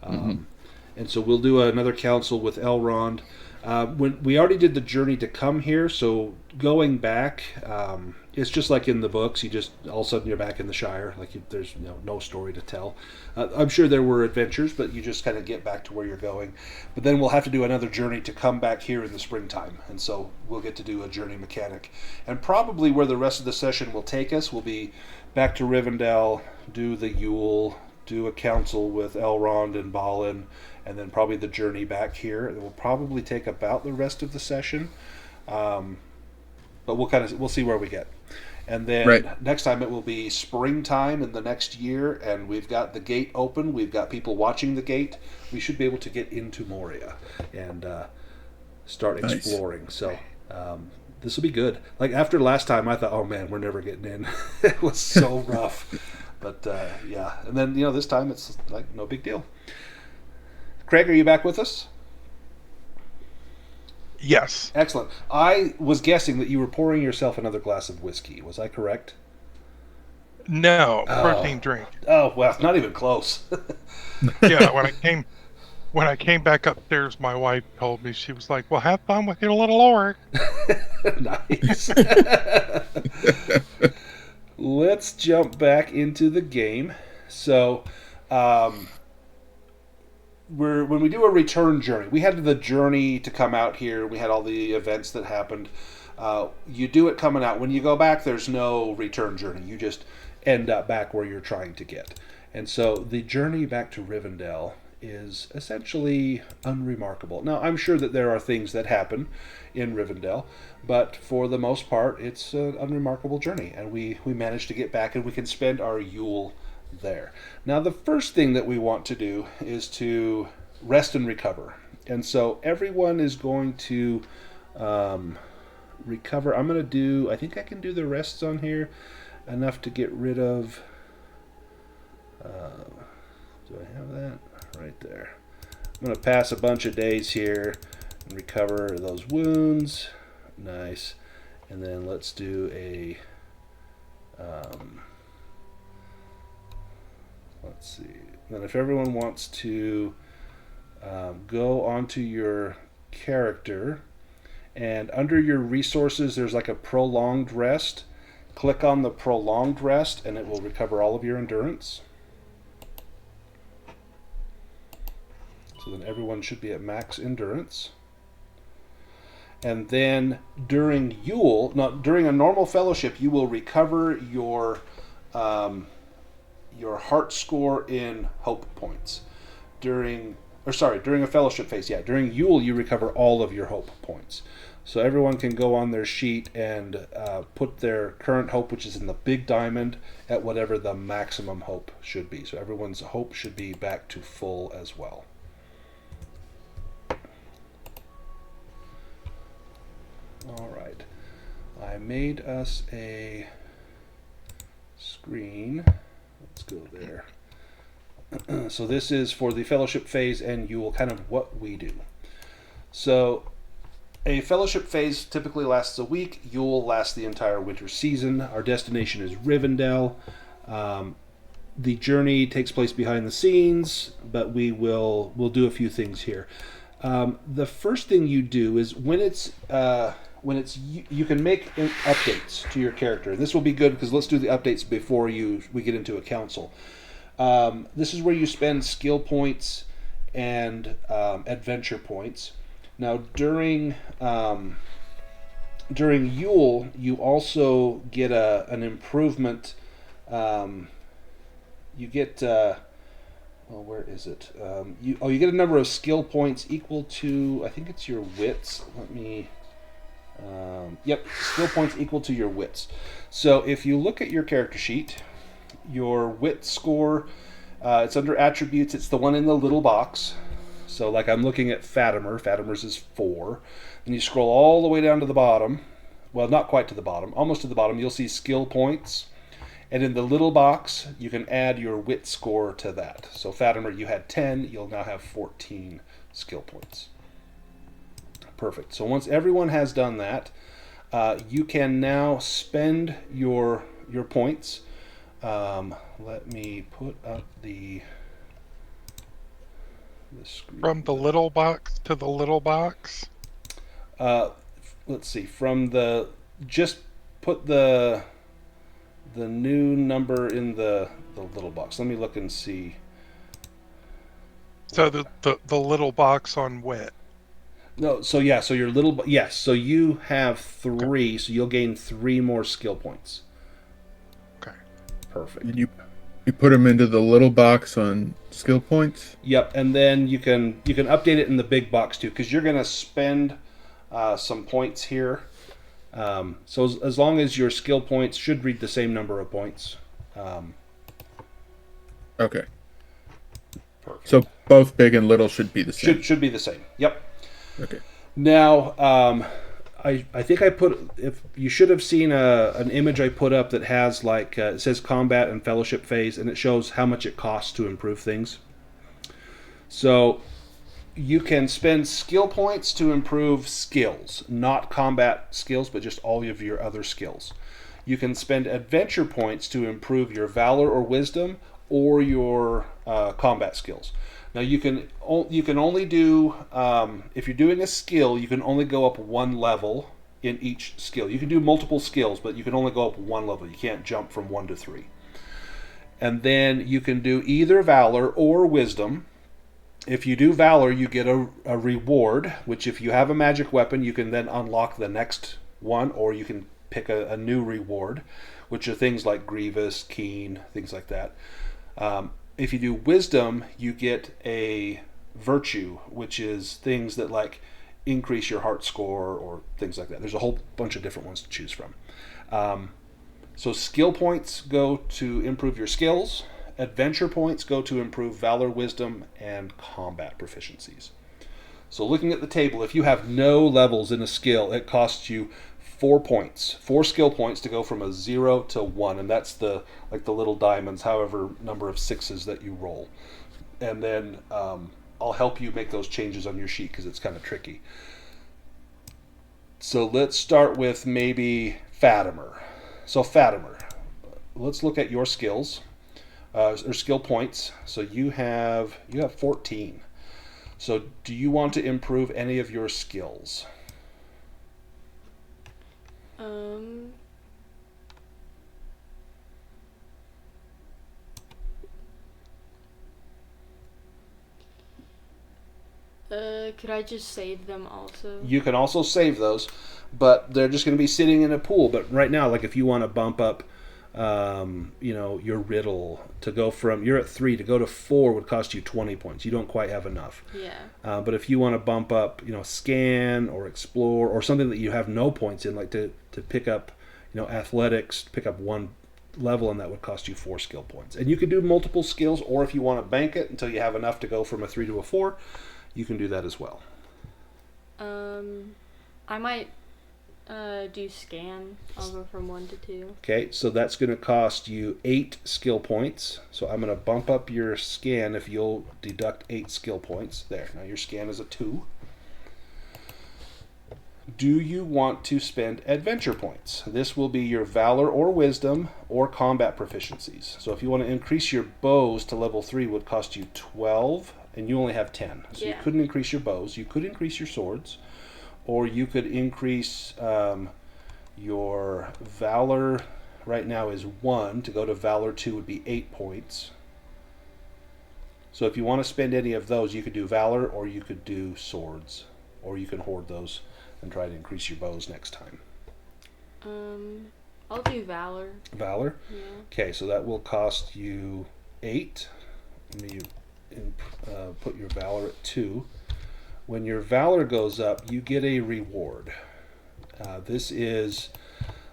A: And so we'll do another council with Elrond. When we already did the journey to come here, so going back, it's just like in the books. You just all of a sudden you're back in the Shire, there's no story to tell. I'm sure there were adventures, but you just kind of get back to where you're going. But then we'll have to do another journey to come back here in the springtime, and so we'll get to do a journey mechanic. And probably where the rest of the session will take us will be back to Rivendell, do the Yule, do a council with Elrond and Balin, and then probably the journey back here. It will probably take about the rest of the session, but we'll see where we get. And then next time it will be springtime in the next year, and we've got the gate open. We've got people watching the gate. We should be able to get into Moria and start exploring. So this will be good. Like after last time, I thought, oh man, we're never getting in. It was so rough. But yeah, and then this time it's like no big deal. Craic, are you back with us?
C: Yes.
A: Excellent. I was guessing that you were pouring yourself another glass of whiskey. Was I correct?
C: No, protein drink.
A: Oh well, not even close.
C: Yeah, when I came back upstairs, my wife told me, she was like, "Well, have fun with your little orc."
A: Nice. Let's jump back into the game. So, when we do a return journey, we had the journey to come out here. We had all the events that happened. You do it coming out. When you go back, there's no return journey. You just end up back where you're trying to get. And so the journey back to Rivendell is essentially unremarkable. Now, I'm sure that there are things that happen in Rivendell, but for the most part, it's an unremarkable journey, and we managed to get back, and we can spend our Yule there. Now, the first thing that we want to do is to rest and recover, and so everyone is going to recover. I'm going to do, I think I can do the rests on here enough to get rid of, do I have that? Right there. I'm going to pass a bunch of days here and recover those wounds. Nice. And then let's do a, let's see. Then if everyone wants to go onto your character, and under your resources there's like a prolonged rest. Click on the prolonged rest and it will recover all of your endurance. So then everyone should be at max endurance. And then during Yule, during a normal fellowship, you will recover your heart score in hope points. During a fellowship phase, during Yule you recover all of your hope points. So everyone can go on their sheet and put their current hope, which is in the big diamond, at whatever the maximum hope should be. So everyone's hope should be back to full as well. All right. I made us a screen. Let's go there. So this is for the fellowship phase and Yule, kind of what we do. So a fellowship phase typically lasts a week. Yule lasts the entire winter season. Our destination is Rivendell. The journey takes place behind the scenes, but we'll do a few things here. The first thing you do is when you can make updates to your character. This will be good because let's do the updates before we get into a council. This is where you spend skill points and adventure points. Now during Yule, you also get an improvement. You get where is it? You get a number of skill points equal to, I think it's your wits. Let me. Skill points equal to your wits. So if you look at your character sheet, your wit score, it's under attributes. It's the one in the little box. So like I'm looking at Fatimer. Fatimer's is 4. And you scroll all the way down to the bottom. Well, not quite to the bottom. Almost to the bottom. You'll see skill points. And in the little box, you can add your wit score to that. So Fatimer, you had 10. You'll now have 14 skill points. Perfect. So once everyone has done that, you can now spend your points. Let me put up the screen.
C: From the little box to the little box?
A: Let's see. Just put the new number in the little box. Let me look and see.
C: So the little box on wit.
A: No, so your little, yes, so you have 3, so you'll gain 3 more skill points.
C: Okay.
A: Perfect.
D: And you put them into the little box on skill points?
A: Yep, and then you can update it in the big box too, because you're going to spend some points here. So as long as your skill points should read the same number of points.
D: Okay.
A: Perfect.
D: So both big and little should be the same?
A: Should be the same, yep.
D: Okay.
A: Now, I think if you should have seen an image I put up that has it says combat and fellowship phase, and it shows how much it costs to improve things. So you can spend skill points to improve skills, not combat skills, but just all of your other skills. You can spend adventure points to improve your valor or wisdom or your combat skills. Now you can only do, if you're doing a skill, you can only go up 1 level in each skill. You can do multiple skills, but you can only go up 1 level. You can't jump from 1 to 3. And then you can do either valor or wisdom. If you do valor, you get a reward, which if you have a magic weapon, you can then unlock the next one, or you can pick a new reward, which are things like Grievous, Keen, things like that. If you do wisdom, you get a virtue, which is things that like increase your heart score or things like that. There's a whole bunch of different ones to choose from. So skill points go to improve your skills. Adventure points go to improve valor, wisdom, and combat proficiencies. So looking at the table, if you have no levels in a skill, it costs you 4 points, 4 skill points to go from a 0 to 1, and that's the little diamonds, however number of 6s that you roll. And then I'll help you make those changes on your sheet because it's kind of tricky. So let's start with maybe Fatimer. So Fatimer, let's look at your skills, or skill points. So you have 14. So do you want to improve any of your skills?
E: Could I just save them also?
A: You can also save those, but they're just going to be sitting in a pool. But right now, like if you want to bump up, your riddle to go from, you're at 3 to go to 4 would cost you 20 points. You don't quite have enough.
E: Yeah.
A: But if you want to bump up, scan or explore or something that you have no points in, like to pick up, athletics, pick up 1 level, and that would cost you 4 skill points. And you could do multiple skills, or if you want to bank it until you have enough to go from a 3 to a 4, you can do that as well.
E: I might do scan. I'll go from 1 to 2.
A: Okay, so that's going to cost you 8 skill points. So I'm going to bump up your scan if you'll deduct 8 skill points. There, now your scan is a 2. Do you want to spend adventure points? This will be your valor or wisdom or combat proficiencies. So if you want to increase your bows to level 3, would cost you 12, and you only have 10. So you couldn't increase your bows. You could increase your swords, or you could increase your valor. Right now is 1. To go to valor 2 would be 8 points. So if you want to spend any of those, you could do valor, or you could do swords, or you can hoard those and try to increase your bows next time.
E: I'll do valor.
A: Valor?
E: Yeah.
A: Okay, so that will cost you 8. Let me put your valor at 2. When your valor goes up, you get a reward. This is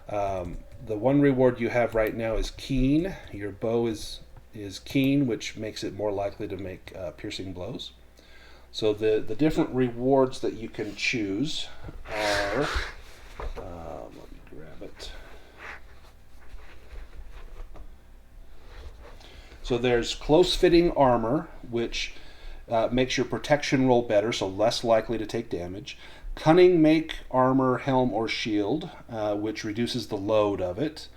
A: the one reward you have right now is keen. Your bow is keen, which makes it more likely to make piercing blows. So the different rewards that you can choose are, let me grab it. So there's close-fitting armor, which makes your protection roll better, so less likely to take damage. Cunning make armor, helm, or shield, which reduces the load of it.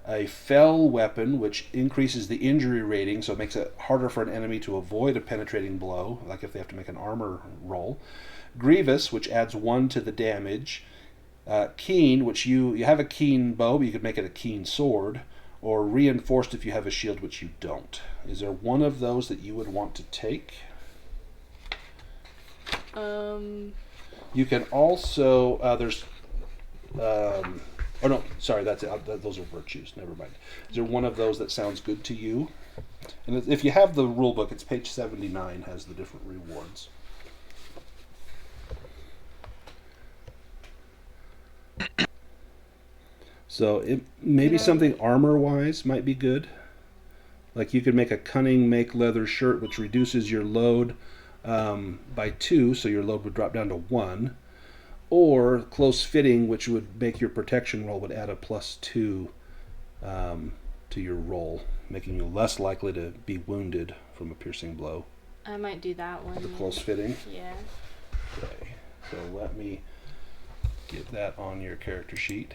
A: A fell weapon, which increases the injury rating, so it makes it harder for an enemy to avoid a penetrating blow, like if they have to make an armor roll. Grievous, which adds 1 to the damage. Keen, which you have a keen bow, but you could make it a keen sword. Or reinforced if you have a shield, which you don't. Is there one of those that you would want to take? You can also, there's, oh no, sorry, that's it. Those are virtues, never mind. Is there one of those that sounds good to you? And if you have the rule book, it's page 79, has the different rewards. So maybe something armor-wise might be good. Like you could make a cunning make leather shirt, which reduces your load by 2, so your load would drop down to 1. Or close fitting, which would make your protection roll would add a +2 to your roll, making you less likely to be wounded from a piercing blow.
E: I might do that one.
A: The close fitting?
E: Yeah.
A: Okay, so let me get that on your character sheet.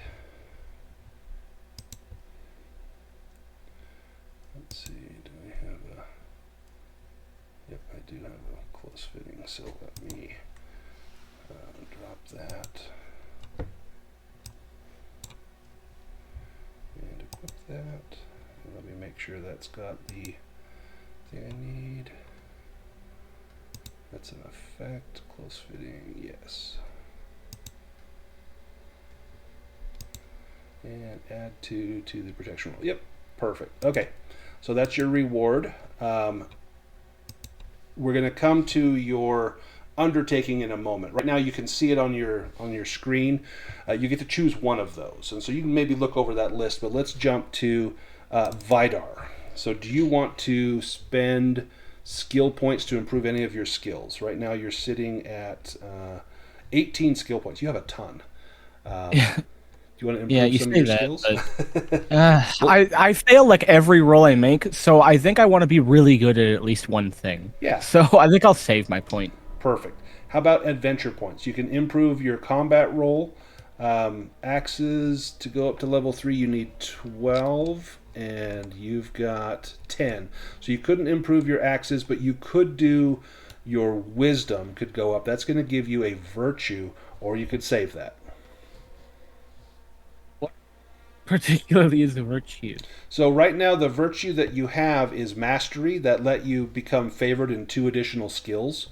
A: Let's see, do I have a... Yep, I do have a close fitting, so let me drop that. And equip that. And let me make sure that's got the thing I need. That's an effect, close fitting, yes. And add 2 to the protection roll. Yep, perfect. Okay, So that's your reward. We're going to come to your undertaking in a moment. Right now you can see it on your screen. You get to choose one of those. And so you can maybe look over that list, but let's jump to Vidar. So do you want to spend skill points to improve any of your skills? Right now you're sitting at 18 skill points. You have a ton. Do you want to improve some of your skills?
F: I fail like every roll I make, so I think I want to be really good at least one thing.
A: Yeah.
F: So I think I'll save my point.
A: Perfect. How about adventure points? You can improve your combat roll. Axes, to go up to level 3, you need 12, and you've got 10. So you couldn't improve your axes, but you could do your wisdom could go up. That's going to give you a virtue, or you could save that.
F: Particularly is the virtue.
A: So right now the virtue that you have is mastery, that let you become favored in 2 additional skills.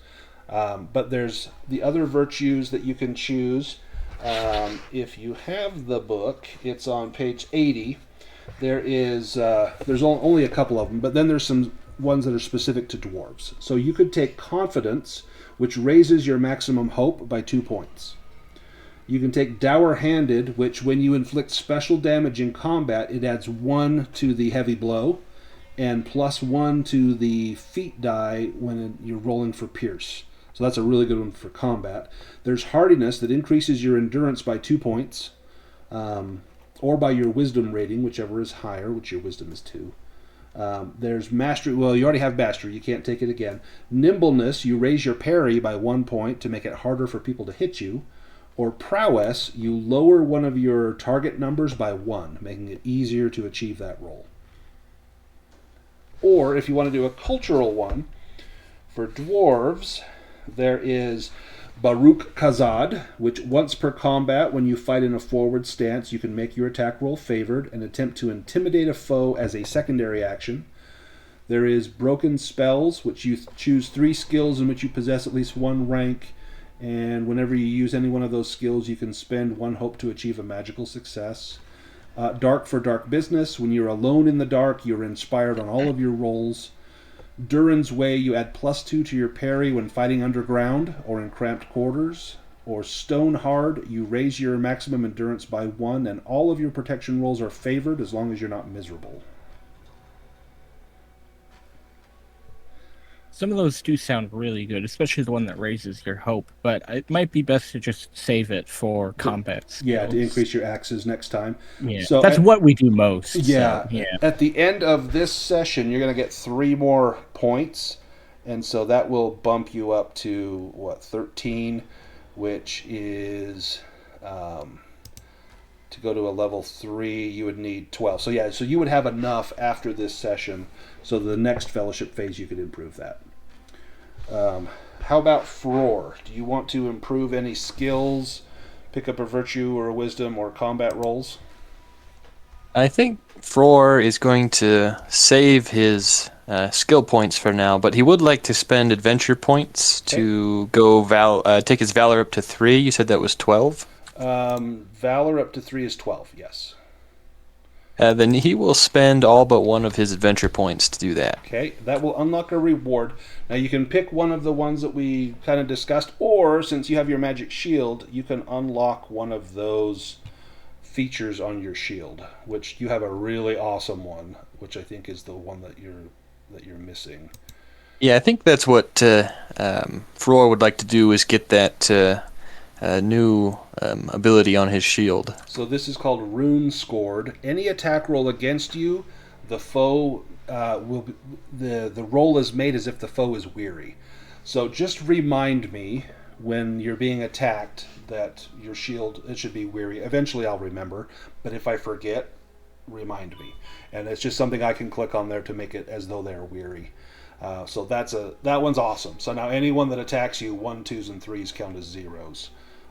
A: But there's the other virtues that you can choose. If you have the book, it's on page 80. There's only a couple of them, but then there's some ones that are specific to dwarves. So you could take confidence, which raises your maximum hope by 2 points. You can take dour-handed, which when you inflict special damage in combat, it adds 1 to the heavy blow, and +1 to the feat die when you're rolling for pierce. So that's a really good one for combat. There's hardiness that increases your endurance by 2 points, or by your wisdom rating, whichever is higher, which your wisdom is 2. There's mastery. Well, you already have mastery. You can't take it again. Nimbleness, you raise your parry by 1 point to make it harder for people to hit you. Or prowess, you lower one of your target numbers by 1, making it easier to achieve that roll. Or if you want to do a cultural one, for dwarves, there is Baruch Kazad, which once per combat, when you fight in a forward stance, you can make your attack roll favored and attempt to intimidate a foe as a secondary action. There is Broken Spells, which you choose 3 skills in which you possess at least 1 rank, and whenever you use any one of those skills, you can spend 1 hope to achieve a magical success. Dark for Dark Business, when you're alone in the dark, you're inspired on all of your rolls. Durin's Way, you add +2 to your parry when fighting underground or in cramped quarters. Or Stone Hard, you raise your maximum endurance by 1, and all of your protection rolls are favored as long as you're not miserable.
F: Some of those do sound really good, especially the one that raises your hope, but it might be best to just save it for combat skills.
A: Yeah, to increase your axes next time.
F: Yeah, so that's what we do most.
A: Yeah,
F: so, yeah.
A: At the end of this session, you're going to get 3 more points, and so that will bump you up to, 13, which is, to go to a level 3, you would need 12. So yeah, so you would have enough after this session, so the next fellowship phase you could improve that. How about Frór? Do you want to improve any skills, pick up a virtue or a wisdom or combat rolls?
B: I think Frór is going to save his skill points for now, but he would like to spend adventure points to go take his valor up to 3. You said that was 12?
A: Valor up to 3 is 12, yes.
B: Then he will spend all but 1 of his adventure points to do that.
A: Okay, that will unlock a reward. Now you can pick one of the ones that we kind of discussed, or since you have your magic shield, you can unlock one of those features on your shield, which you have a really awesome one, which I think is the one that you're missing.
B: Yeah, I think that's what Frór would like to do, is get that new ability on his shield.
A: So this is called Rune Scored. Any attack roll against you, the foe will be, the roll is made as if the foe is weary. So just remind me when you're being attacked that your shield, it should be weary. Eventually I'll remember, but if I forget, remind me. And it's just something I can click on there to make it as though they're weary. So that one's awesome. So now anyone that attacks you, 1, 2s, and 3s count as 0s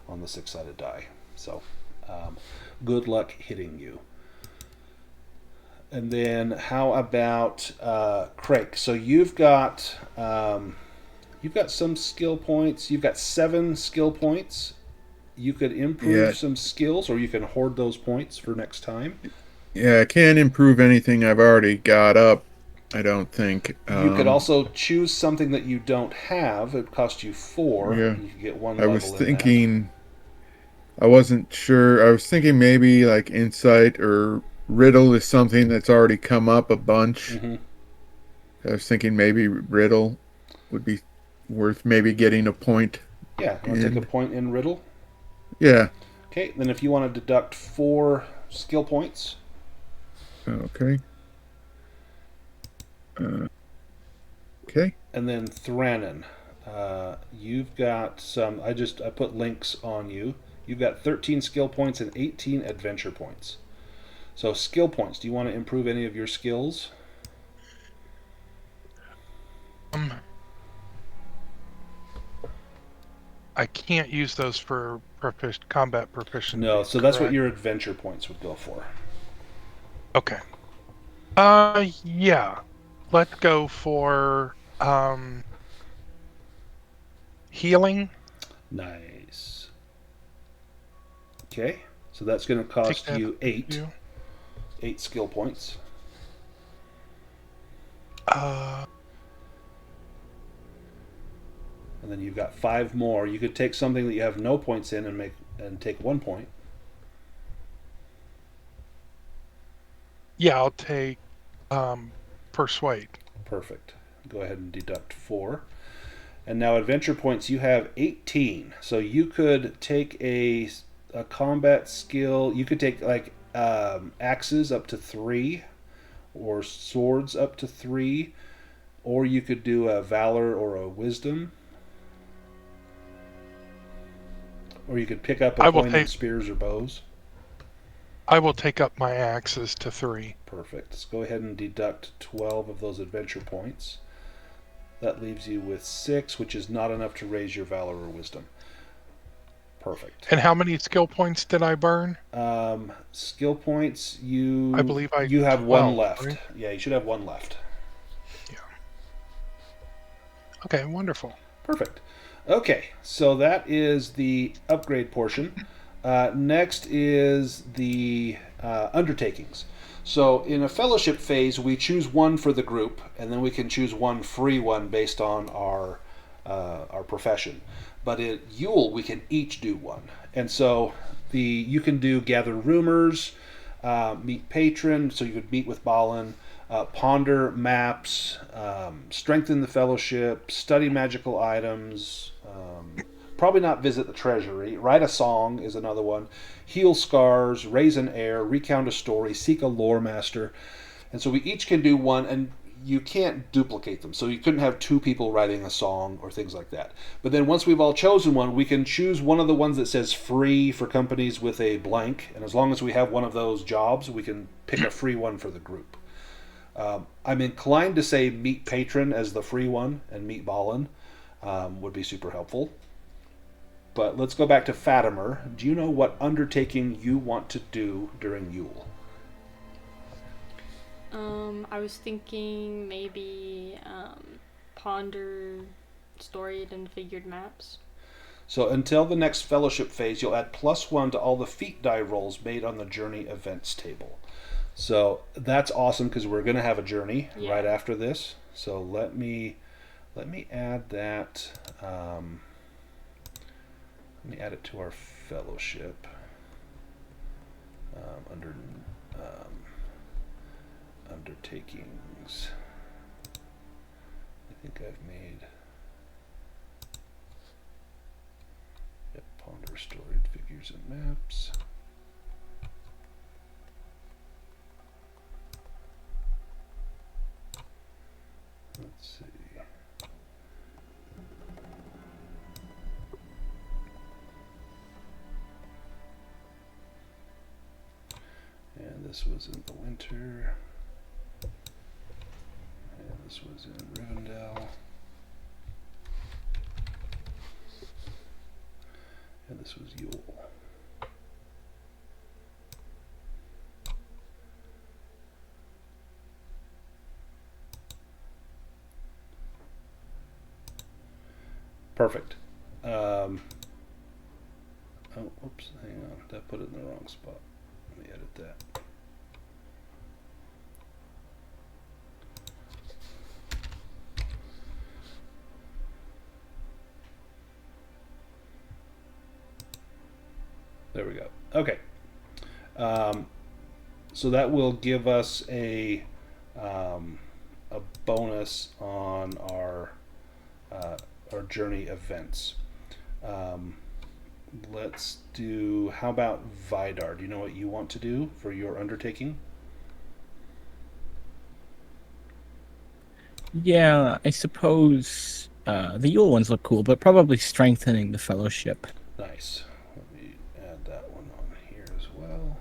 A: on the 6-sided die. So good luck hitting you. And then how about Craic? So you've got some skill points. You've got 7 skill points. You could improve some skills, or you can hoard those points for next time.
D: Yeah, I can't improve anything I've already got up. I don't think.
A: You could also choose something that you don't have. It would cost you 4.
D: Yeah.
A: You could get 1
D: I
A: level
D: was
A: in
D: thinking. I wasn't sure. I was thinking maybe like Insight or Riddle is something that's already come up a bunch.
A: that. Mm-hmm.
D: I was thinking maybe Riddle would be worth maybe getting a point.
A: Yeah, you want to take a point in Riddle?
D: Yeah.
A: Okay, then if you want to deduct 4 skill points.
D: Okay. Okay.
A: And then Thranin. You've got some. I put links on you. You've got 13 skill points and 18 adventure points. So skill points. Do you want to improve any of your skills?
C: I can't use those for combat proficiency.
A: No, so that's what
C: correct?
A: your adventure points would go for.
C: Okay. Yeah. Let's go for healing.
A: Nice. Okay, so that's going to cost you 8. 8 skill points. And then you've got 5 more. You could take something that you have no points in and take 1 point.
C: Yeah, I'll take persuade.
A: Perfect. Go ahead and deduct 4. And now adventure points, you have 18. So you could take a combat skill. You could take like axes up to 3, or swords up to 3, or you could do a valor or a wisdom. Or you could pick up a point in spears or bows.
C: I will take up my axes to 3.
A: Perfect. Let's go ahead and deduct 12 of those adventure points. That leaves you with 6, which is not enough to raise your valor or wisdom. Perfect.
C: And how many skill points did I burn?
A: Skill points,
C: I believe
A: you have 1 left.
C: Right?
A: Yeah, you should have 1 left.
C: Yeah. Okay, wonderful.
A: Perfect. Okay, so that is the upgrade portion. Next is the undertakings. So in a fellowship phase, we choose one for the group, and then we can choose one free one based on our profession. But at Yule, we can each do one. And so you can do gather rumors, meet patron, so you could meet with Balin, ponder maps, strengthen the fellowship, study magical items, probably not visit the treasury, write a song is another one, heal scars, raise an heir, recount a story, seek a lore master. And so we each can do one, and you can't duplicate them. So you couldn't have 2 people writing a song or things like that. But then once we've all chosen one, we can choose one of the ones that says free for companies with a blank. And as long as we have one of those jobs, we can pick a free one for the group. I'm inclined to say meet patron as the free one, and meet Balin would be super helpful. But let's go back to Fatimer. Do you know what undertaking you want to do during Yule?
E: I was thinking maybe ponder storied and figured maps.
A: So until the next fellowship phase, you'll add +1 to all the feat die rolls made on the journey events table. So that's awesome because we're going to have a journey right after this. So let me add that. Let me add it to our fellowship under undertakings. I think I've made ponder storied figures and maps. Let's see. And this was in the winter. And this was in Rivendell. And this was Yule. Perfect. Oh, oops, hang on. That put it in the wrong spot. Let me edit that. There we go. Okay. So that will give us a bonus on our journey events. Let's do. How about Vidar? Do you know what you want to do for your undertaking?
F: Yeah, I suppose the Yule ones look cool, but probably strengthening the fellowship.
A: Nice. Let me add that one on here as well.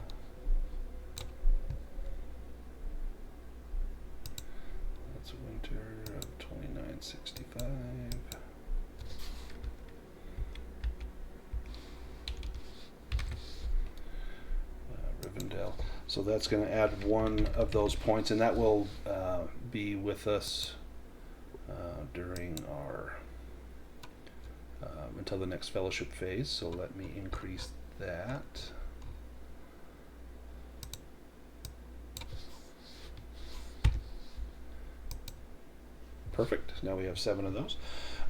A: That's winter of 2965. Rivendell. So that's going to add one of those points, and that will be with us during our until the next fellowship phase. So let me increase that. Perfect. Now we have 7 of those.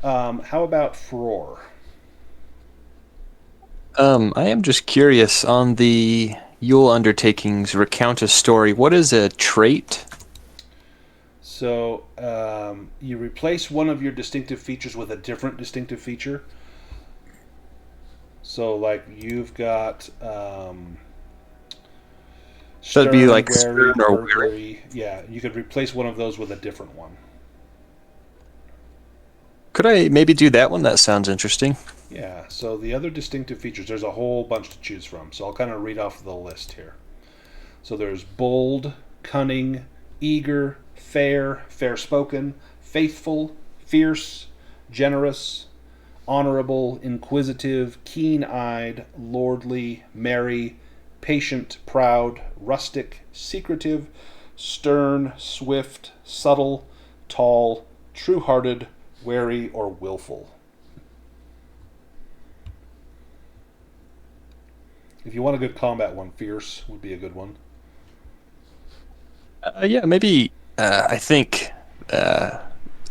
A: How about Frór?
B: I am just curious on the Yule undertakings. Recount a story. What is a trait?
A: So you replace one of your distinctive features with a different distinctive feature. So like you've got
B: So it'd be like
A: wary,
B: stern or
A: burglary. Yeah, you could replace one of those with a different one.
B: Could I maybe do that one? That sounds interesting.
A: Yeah, so the other distinctive features, there's a whole bunch to choose from. So I'll kind of read off the list here. So there's bold, cunning, eager, fair, fair-spoken, faithful, fierce, generous, honorable, inquisitive, keen-eyed, lordly, merry, patient, proud, rustic, secretive, stern, swift, subtle, tall, true-hearted, wary, or willful. If you want a good combat one, fierce would be a good one.
B: Yeah, maybe. I think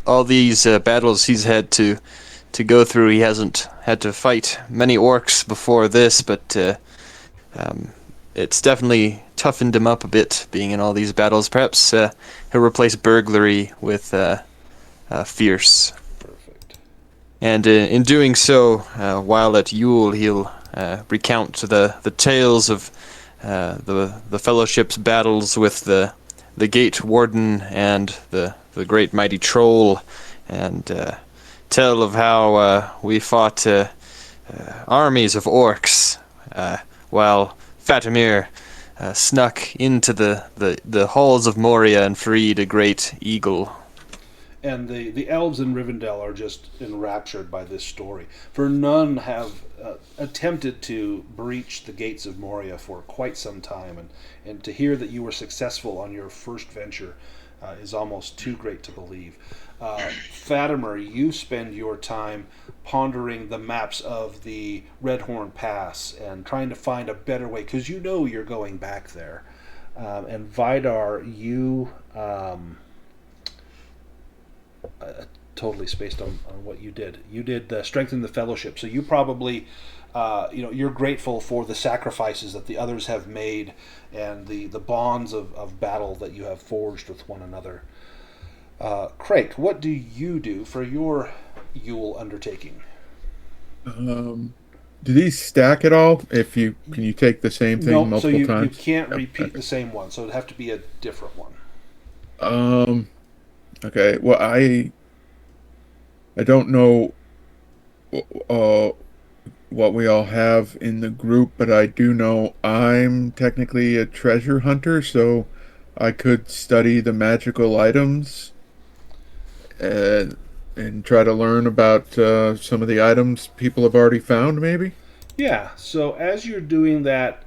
B: all these battles he's had to go through, he hasn't had to fight many orcs before this, but it's definitely toughened him up a bit being in all these battles. Perhaps he'll replace burglary with fierce.
A: Perfect.
B: And in doing so, while at Yule, he'll recount the tales of the Fellowship's battles with the Gate Warden and the great mighty Troll, and tell of how we fought armies of orcs while Fatimer snuck into the halls of Moria and freed a great eagle.
A: And the elves in Rivendell are just enraptured by this story, for none have attempted to breach the gates of Moria for quite some time, and to hear that you were successful on your first venture is almost too great to believe. Fatimer, you spend your time pondering the maps of the Redhorn Pass and trying to find a better way, because you know you're going back there. And Vidar, you... totally spaced on what you did. You did strengthen the fellowship, so you probably, you're grateful for the sacrifices that the others have made and the bonds of battle that you have forged with one another. Craic, what do you do for your Yule undertaking?
D: Do these stack at all? Can you take the same thing multiple
A: so you
D: times?
A: you can't repeat the same one, so it'd have to be a different one.
D: Okay. Well, I don't know what we all have in the group, but I do know I'm technically a treasure hunter, so I could study the magical items and try to learn about some of the items people have already found, maybe?
A: Yeah, so as you're doing that,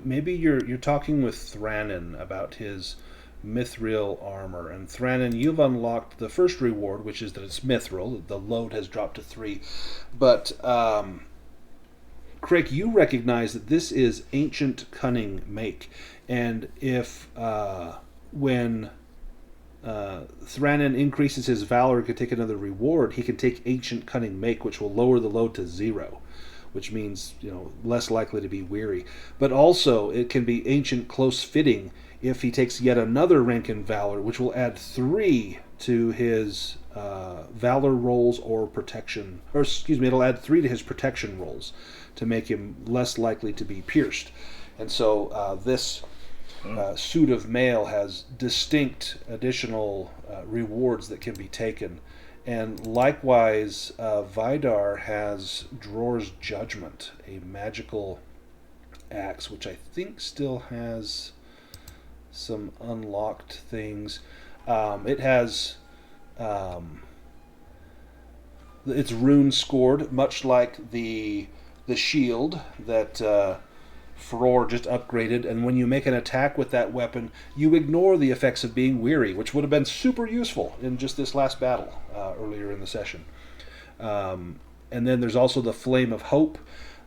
A: maybe you're talking with Thranin about his mithril armor. And Thranin, you've unlocked the first reward, which is that it's mithril. The load has dropped to 3. But Craic, you recognize that this is ancient cunning make. And if when Thranin increases his valor and can take another reward, he can take ancient cunning make, which will lower the load to 0. which means less likely to be weary. But also it can be ancient close fitting if he takes yet another rank in valor, which will add 3 to his valor rolls or protection, or excuse me, it'll add 3 to his protection rolls to make him less likely to be pierced. And so this suit of mail has distinct additional rewards that can be taken. And likewise, Vidar has Dror's Judgment, a magical axe, which I think still has some unlocked things. It has it's rune scored, much like the shield that Frór just upgraded, and when you make an attack with that weapon, you ignore the effects of being weary, which would have been super useful in just this last battle earlier in the session. And then there's also the Flame of Hope,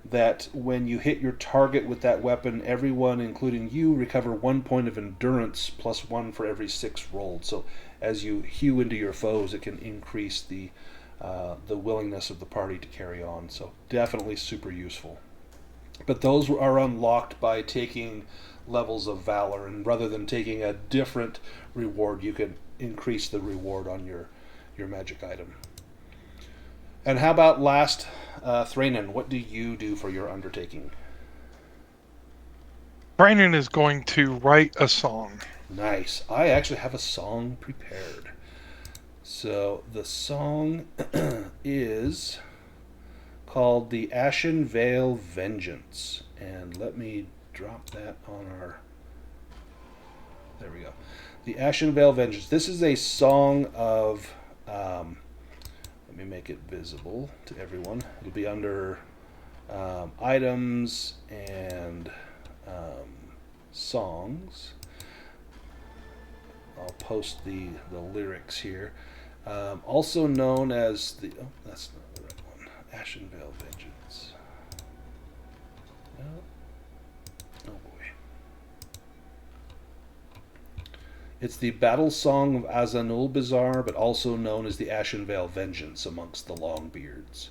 A: that when you hit your target with that weapon, everyone, including you, recover 1 point of endurance plus 1 for every 6 rolled. So as you hew into your foes, it can increase the willingness of the party to carry on. So definitely super useful. But those are unlocked by taking levels of valor, and rather than taking a different reward, you can increase the reward on your magic item. And how about last, Thranin, what do you do for your undertaking?
C: Thranin is going to write a song.
A: Nice. I actually have a song prepared. So the song is called The Ashen Vale Vengeance. And let me drop that on our... There we go. The Ashen Vale Vengeance. This is a song of... let me make it visible to everyone. It'll be under items and songs. I'll post the lyrics here. Also known as the... Oh, that's not the right one. Ashen Vale Vengeance. No. Oh boy. It's the battle song of Azanulbizar, but also known as the Ashen Vale Vengeance amongst the Longbeards.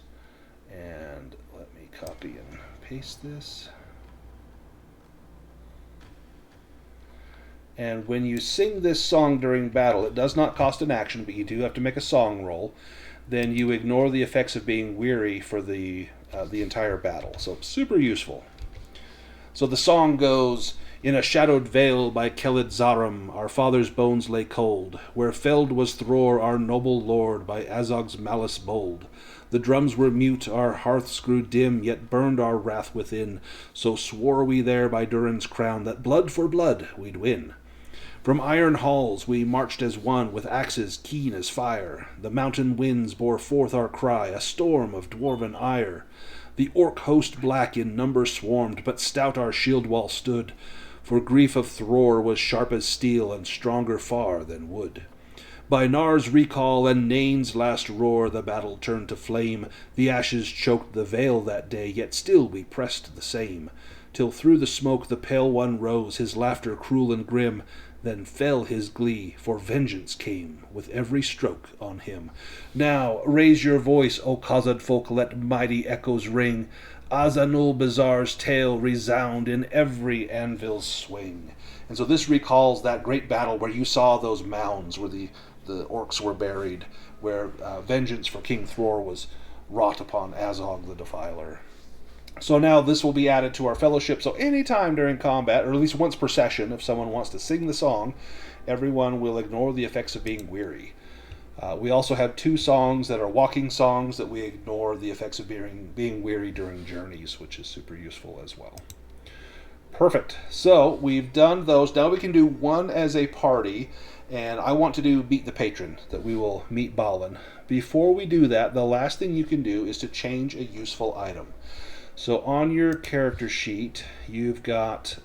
A: And let me copy and paste this. And when you sing this song during battle, it does not cost an action, but you do have to make a song roll. Then you ignore the effects of being weary for the entire battle. So super useful. So the song goes: In a shadowed vale by Keled Zarum, our father's bones lay cold, where felled was Thror, our noble lord, by Azog's malice bold. The drums were mute, our hearths grew dim, yet burned our wrath within. So swore we there by Durin's crown, that blood for blood we'd win. From iron halls we marched as one, with axes keen as fire. The mountain winds bore forth our cry, a storm of dwarven ire. The orc host black in number swarmed, but stout our shield wall stood, for grief of Thror was sharp as steel, and stronger far than wood. By Nar's recall and Nain's last roar, the battle turned to flame. The ashes choked the vale that day, yet still we pressed the same, till through the smoke the Pale One rose, his laughter cruel and grim. Then fell his glee, for vengeance came with every stroke on him. Now raise your voice, O Khazad folk, let mighty echoes ring. Azanulbizar's tale resound in every anvil's swing. And so this recalls that great battle where you saw those mounds where the orcs were buried, where vengeance for King Thror was wrought upon Azog the Defiler. So now this will be added to our fellowship, so anytime during combat, or at least once per session, if someone wants to sing the song, everyone will ignore the effects of being weary. We also have 2 songs that are walking songs that we ignore the effects of being weary during journeys, which is super useful as well. Perfect. So we've done those. Now we can do one as a party, and I want to do Meet the Patron, that we will meet Balin. Before we do that, the last thing you can do is to change a useful item. So on your character sheet, you've got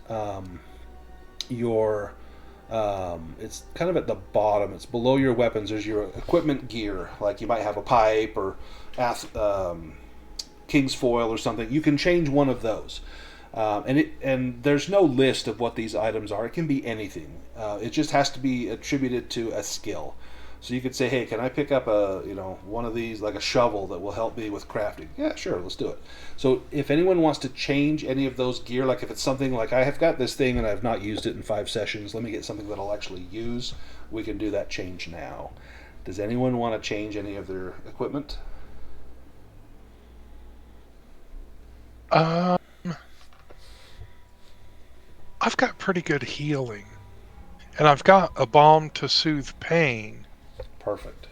A: it's kind of at the bottom. It's below your weapons. There's your equipment gear, like you might have a pipe or king's foil or something. You can change one of those. And there's no list of what these items are. It can be anything. It just has to be attributed to a skill. So you could say, hey, can I pick up one of these, like a shovel that will help me with crafting? Yeah, sure, let's do it. So if anyone wants to change any of those gear, like if it's something like I have got this thing and I've not used it in 5 sessions, let me get something that I'll actually use, we can do that change now. Does anyone want to change any of their equipment?
C: I've got pretty good healing. And I've got a balm to soothe pain.
A: Perfect.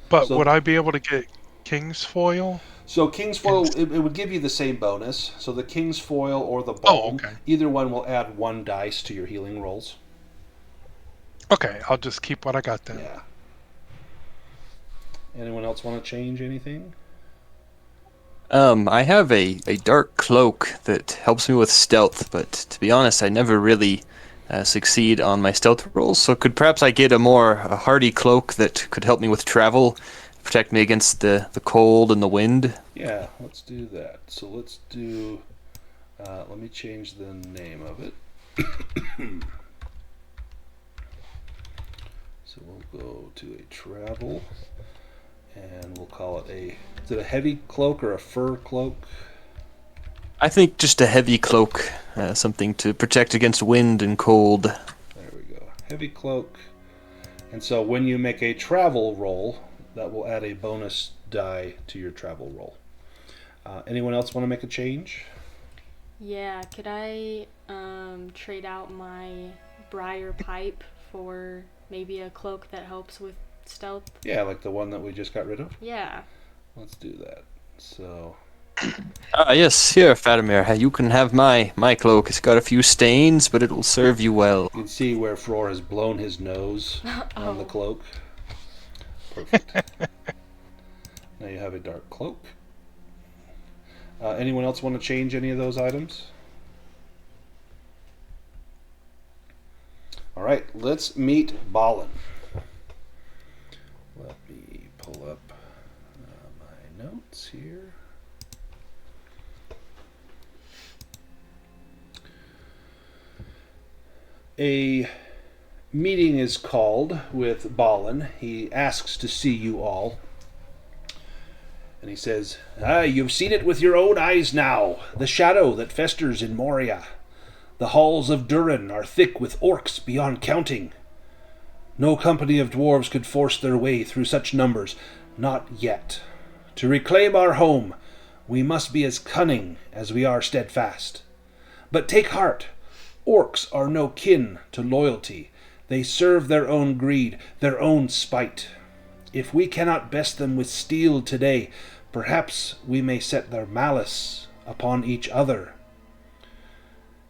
C: But
A: So-
C: would I be able to get King's Foil?
A: So King's Foil, it would give you the same bonus. So the King's Foil or the Balm,
C: okay.
A: either one will add 1 dice to your healing rolls.
C: Okay, I'll just keep what I got then.
A: Yeah. Anyone else want to change anything?
B: I have a dark cloak that helps me with stealth, but to be honest, I never really succeed on my stealth rolls. So could perhaps I get a hardy cloak that could help me with travel, protect me against the cold and the wind?
A: Yeah, let's do that. So let's do... let me change the name of it. So we'll go to a travel, and we'll call it a... Is it a heavy cloak or a fur cloak?
B: I think just a heavy cloak, something to protect against wind and cold.
A: There we go. Heavy cloak. And so when you make a travel roll, that will add a bonus die to your travel roll. Anyone else want to make a change?
E: Yeah, could I trade out my briar pipe for maybe a cloak that helps with stealth?
A: Yeah, like the one that we just got rid of?
E: Yeah.
A: Let's do that. So...
B: Yes, here, Fatimer, you can have my cloak. It's got a few stains, but it will serve you well.
A: You can see where Frór has blown his nose on the cloak. Perfect. Now you have a dark cloak. Anyone else want to change any of those items? All right, let's meet Balin. Let me pull up my notes here. A meeting is called with Balin. He asks to see you all. And he says, you've seen it with your own eyes now, the shadow that festers in Moria. The halls of Durin are thick with orcs beyond counting. No company of dwarves could force their way through such numbers, not yet. To reclaim our home, we must be as cunning as we are steadfast. But take heart. Orcs are no kin to loyalty. They serve their own greed, their own spite. If we cannot best them with steel today, perhaps we may set their malice upon each other.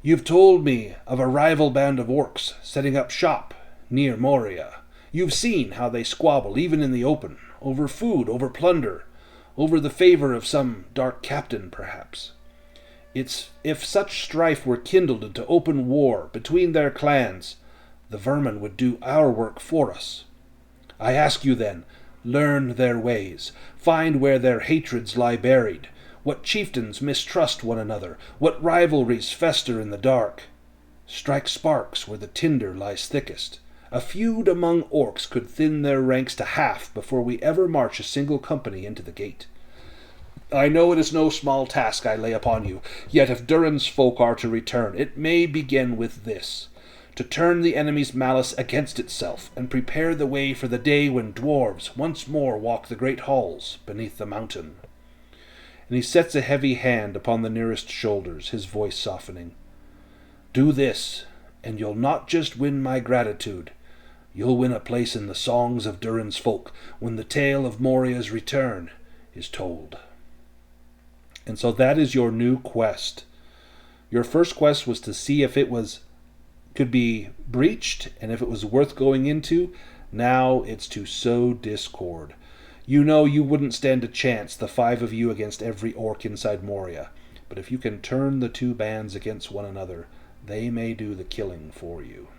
A: You've told me of a rival band of orcs setting up shop near Moria. You've seen how they squabble, even in the open, over food, over plunder, over the favor of some dark captain, perhaps. If such strife were kindled into open war between their clans, the vermin would do our work for us. I ask you then, learn their ways, find where their hatreds lie buried, what chieftains mistrust one another, what rivalries fester in the dark. Strike sparks where the tinder lies thickest. A feud among orcs could thin their ranks to half before we ever march a single company into the gate. I know it is no small task I lay upon you, yet if Durin's folk are to return, it may begin with this, to turn the enemy's malice against itself, and prepare the way for the day when dwarves once more walk the great halls beneath the mountain. And he sets a heavy hand upon the nearest shoulders, his voice softening. Do this, and you'll not just win my gratitude, you'll win a place in the songs of Durin's folk when the tale of Moria's return is told. And so that is your new quest. Your first quest was to see if it could be breached and if it was worth going into. Now it's to sow discord. You know you wouldn't stand a chance, the 5 of you against every orc inside Moria. But if you can turn the 2 bands against one another, they may do the killing for you.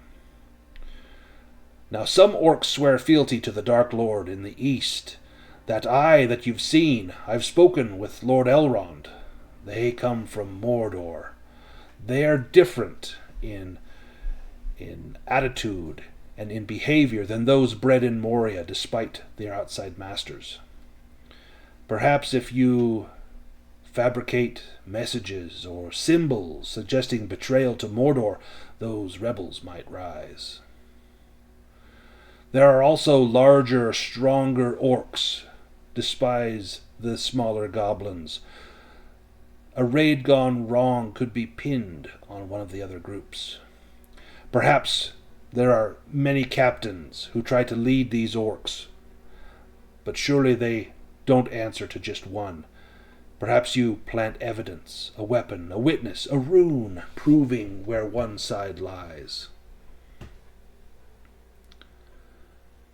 A: Now some orcs swear fealty to the Dark Lord in the east. That eye that you've seen, I've spoken with Lord Elrond. They come from Mordor. They are different in attitude and in behavior than those bred in Moria, despite their outside masters. Perhaps if you fabricate messages or symbols suggesting betrayal to Mordor, those rebels might rise. There are also larger, stronger orcs. Despise the smaller goblins. A raid gone wrong could be pinned on one of the other groups. Perhaps there are many captains who try to lead these orcs, but surely they don't answer to just one. Perhaps you plant evidence, a weapon, a witness, a rune, proving where one side lies.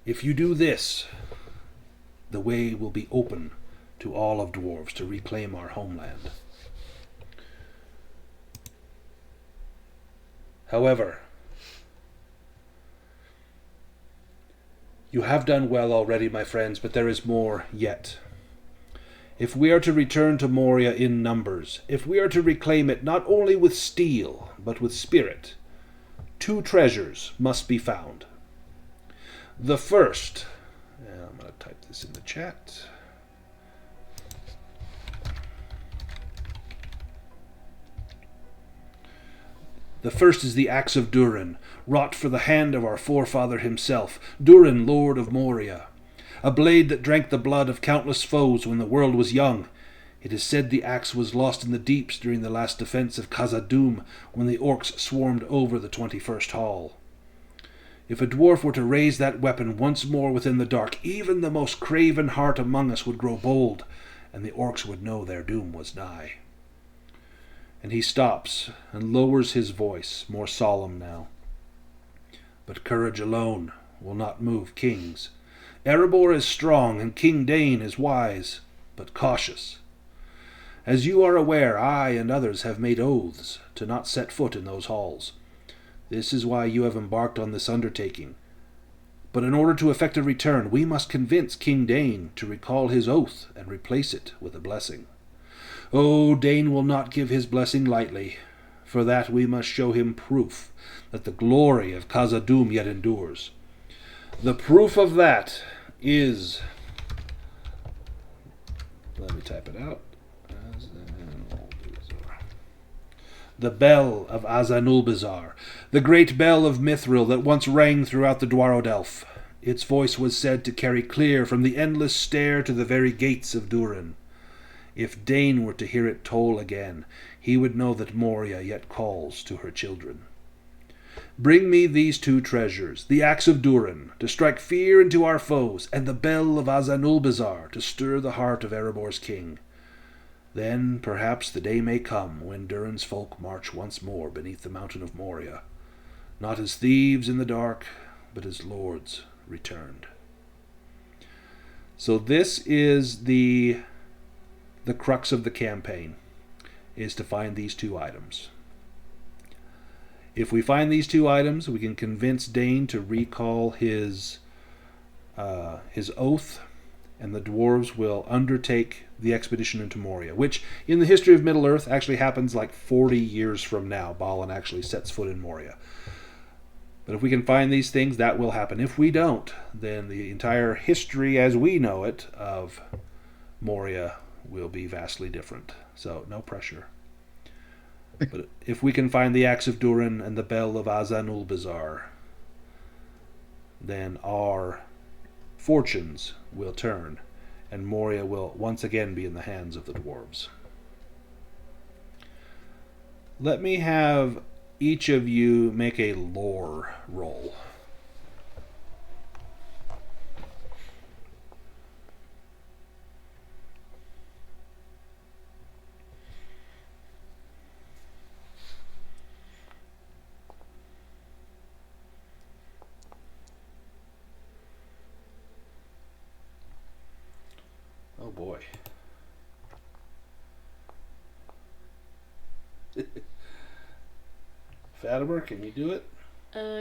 A: If you do this, the way will be open to all of dwarves to reclaim our homeland. However, you have done well already, my friends, but there is more yet. If we are to return to Moria in numbers, if we are to reclaim it not only with steel, but with spirit, 2 treasures must be found. The first, and I'm going to type this in the chat. The first is the Axe of Durin, wrought for the hand of our forefather himself, Durin, Lord of Moria. A blade that drank the blood of countless foes when the world was young. It is said the axe was lost in the deeps during the last defense of Khazad-dûm, when the orcs swarmed over the 21st Hall. If a dwarf were to raise that weapon once more within the dark, even the most craven heart among us would grow bold, and the orcs would know their doom was nigh. And he stops and lowers his voice, more solemn now. But courage alone will not move kings. Erebor is strong, and King Dane is wise, but cautious. As you are aware, I and others have made oaths to not set foot in those halls. This is why you have embarked on this undertaking. But in order to effect a return, we must convince King Dane to recall his oath and replace it with a blessing. Oh, Dane will not give his blessing lightly. For that we must show him proof that the glory of Khazad-dûm yet endures. The proof of that is... Let me type it out. The bell of Azanulbizar, the great bell of Mithril that once rang throughout the Dwarodelf. Its voice was said to carry clear from the endless stair to the very gates of Durin. If Dane were to hear it toll again, he would know that Moria yet calls to her children. Bring me these 2 treasures, the Axe of Durin, to strike fear into our foes, and the bell of Azanulbizar, to stir the heart of Erebor's king. Then perhaps the day may come when Durin's folk march once more beneath the mountain of Moria, not as thieves in the dark, but as lords returned. So this is the crux of the campaign, is to find these 2 items. If we find these 2 items, we can convince Dane to recall his oath, and the dwarves will undertake the expedition into Moria, which in the history of Middle-earth actually happens like 40 years from now. Balin actually sets foot in Moria. But if we can find these things, that will happen. If we don't, then the entire history as we know it of Moria will be vastly different. So, no pressure. But if we can find the Axe of Durin and the Bell of Azanulbizar, then our fortunes will turn, and Moria will once again be in the hands of the dwarves. Let me have each of you make a lore roll. Oh boy. Fatimer, can you do it?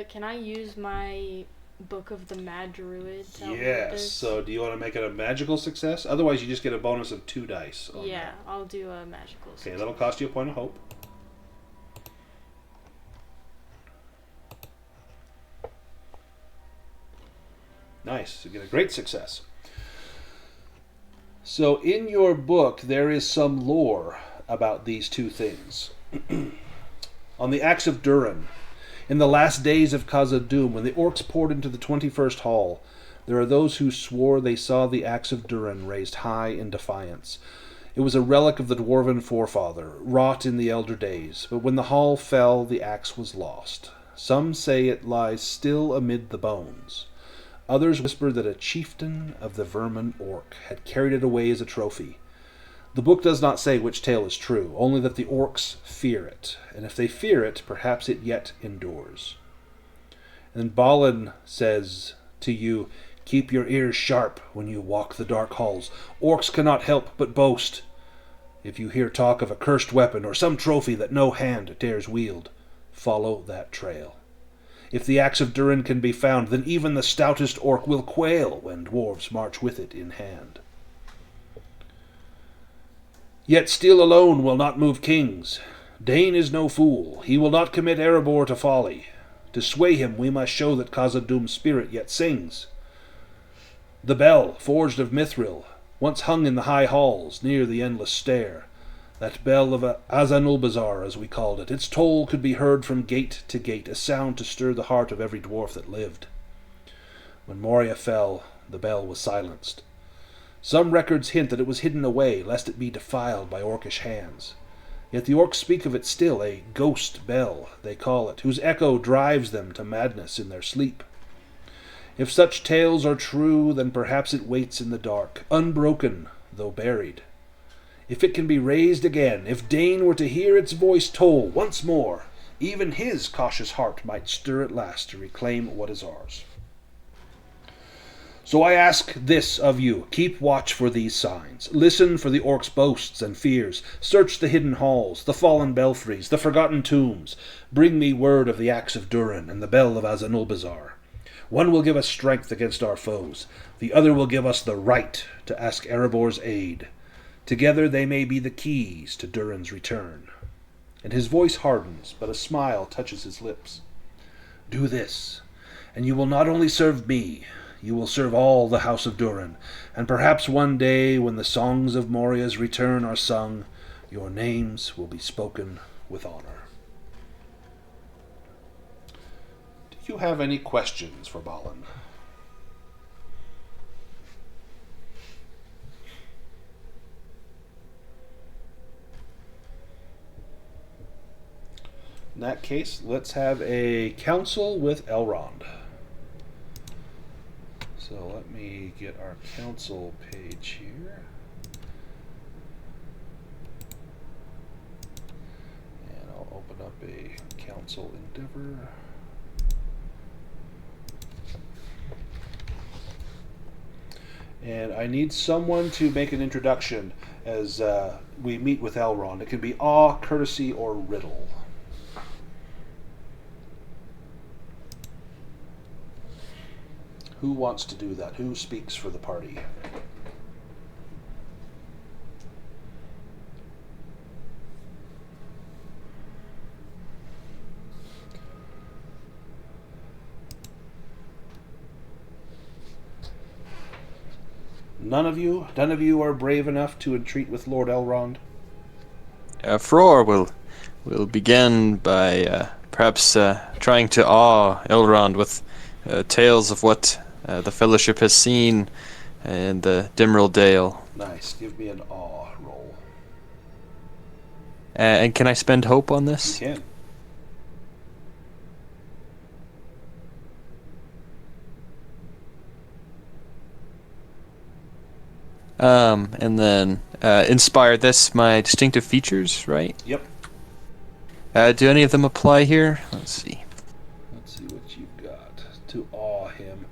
E: Can I use my Book of the Mad Druid to help me with
A: Yes.
E: this?
A: So do you want to make it a magical success? Otherwise, you just get a bonus of 2 dice.
E: Yeah, I'll do a magical
A: Okay,
E: success.
A: that'll cost you a point of hope. Nice. You get a great success. So in your book, there is some lore about these two things. On the Axe of Durin, in the last days of Khazad-dûm, when the orcs poured into the 21st Hall, there are those who swore they saw the Axe of Durin raised high in defiance. It was a relic of the Dwarven forefather, wrought in the elder days, but when the hall fell, the axe was lost. Some say it lies still amid the bones. Others whisper that a chieftain of the vermin orc had carried it away as a trophy. The book does not say which tale is true, only that the orcs fear it, and if they fear it, perhaps it yet endures. And then Balin says to you, "Keep your ears sharp when you walk the dark halls. Orcs cannot help but boast. If you hear talk of a cursed weapon or some trophy that no hand dares wield, follow that trail. If the Axe of Durin can be found, then even the stoutest orc will quail when dwarves march with it in hand. Yet steel alone will not move kings. Dane is no fool. He will not commit Erebor to folly. To sway him we must show that Khazad-dûm's spirit yet sings. The bell, forged of mithril, once hung in the high halls near the endless stair. That bell of Azanulbazar, as we called it, its toll could be heard from gate to gate, a sound to stir the heart of every dwarf that lived. When Moria fell, the bell was silenced. Some records hint that it was hidden away, lest it be defiled by orcish hands. Yet the orcs speak of it still, a ghost bell, they call it, whose echo drives them to madness in their sleep. If such tales are true, then perhaps it waits in the dark, unbroken, though buried. If it can be raised again, if Dane were to hear its voice toll once more, even his cautious heart might stir at last to reclaim what is ours. So I ask this of you, keep watch for these signs. Listen for the orcs' boasts and fears. Search the hidden halls, the fallen belfries, the forgotten tombs. Bring me word of the Axe of Durin and the bell of Azanulbazar. One will give us strength against our foes. The other will give us the right to ask Erebor's aid. Together they may be the keys to Durin's return." And his voice hardens, but a smile touches his lips. "Do this, and you will not only serve me, you will serve all the House of Durin, and perhaps one day, when the songs of Moria's return are sung, your names will be spoken with honor." Do you have any questions for Balin? In that case, let's have a council with Elrond. So let me get our council page here. And I'll open up a council endeavor. And I need someone to make an introduction as we meet with Elrond. It can be awe, courtesy, or riddle. Who wants to do that? Who speaks for the party? None of you? None of you are brave enough to entreat with Lord Elrond?
B: Frór will begin by perhaps trying to awe Elrond with tales of what the Fellowship has seen in the Dimrill Dale.
A: Nice. Give me an awe roll.
B: And can I spend hope on this?
A: You can.
B: And then inspire this my distinctive features, right?
A: Yep.
B: Do any of them apply here? Let's see.
A: Let's see what you've got to awe him.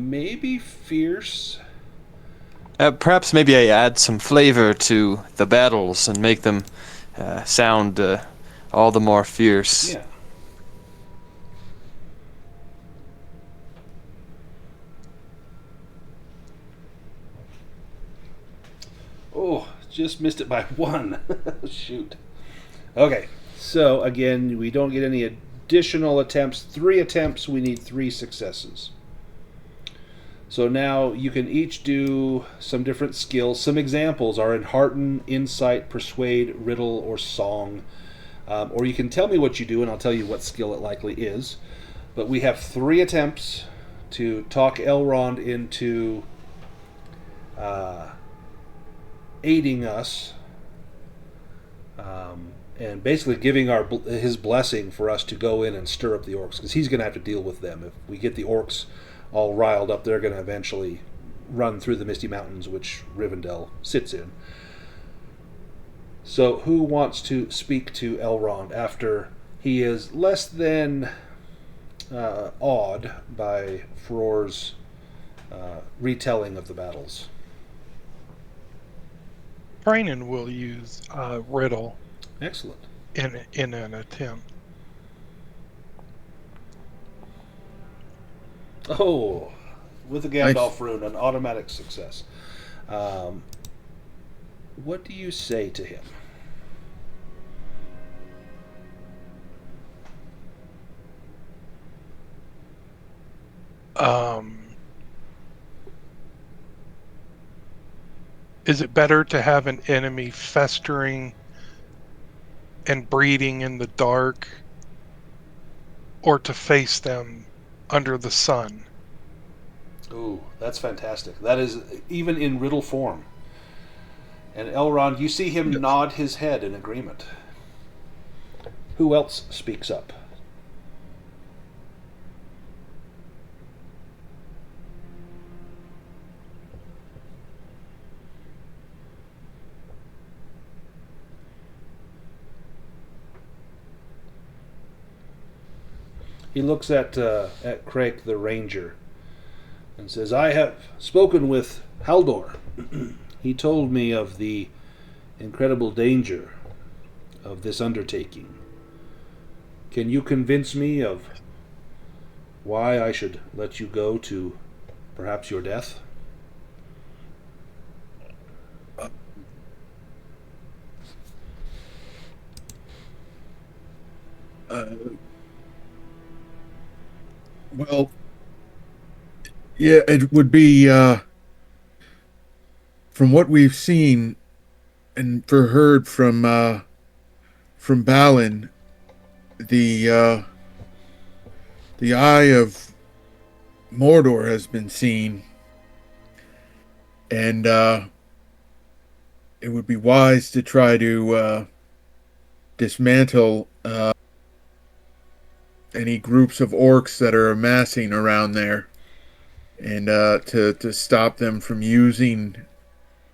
A: Maybe fierce.
B: Perhaps maybe I add some flavor to the battles and make them sound all the more fierce.
A: Yeah. Oh, just missed it by one. Shoot. Okay, so again, we don't get any additional attempts. 3 attempts, we need 3 successes. So now you can each do some different skills. Some examples are in Hearten, Insight, Persuade, Riddle, or Song. Or you can tell me what you do, and I'll tell you what skill it likely is. But we have 3 attempts to talk Elrond into aiding us, and basically giving his blessing for us to go in and stir up the orcs, because he's going to have to deal with them. If we get the orcs all riled up, they're going to eventually run through the Misty Mountains, which Rivendell sits in. So who wants to speak to Elrond after he is less than awed by Frór's retelling of the battles?
C: Thranin will use Riddle
A: Excellent.
C: in an attempt.
A: Oh, with the Gandalf rune, an automatic success. What do you say to him?
C: Is it better to have an enemy festering and breeding in the dark, or to face them under the sun?
A: Ooh, that's fantastic. That is even in riddle form. And Elrond, you see him nod his head in agreement. Who else speaks up? He looks at Craic the Ranger and says, I have spoken with Haldor. He told me of the incredible danger of this undertaking. Can you convince me of why I should let you go to perhaps your death?
D: Well, yeah, it would be, from what we've seen and heard from Balin, the Eye of Mordor has been seen, and it would be wise to try to dismantle any groups of orcs that are amassing around there, and to stop them from using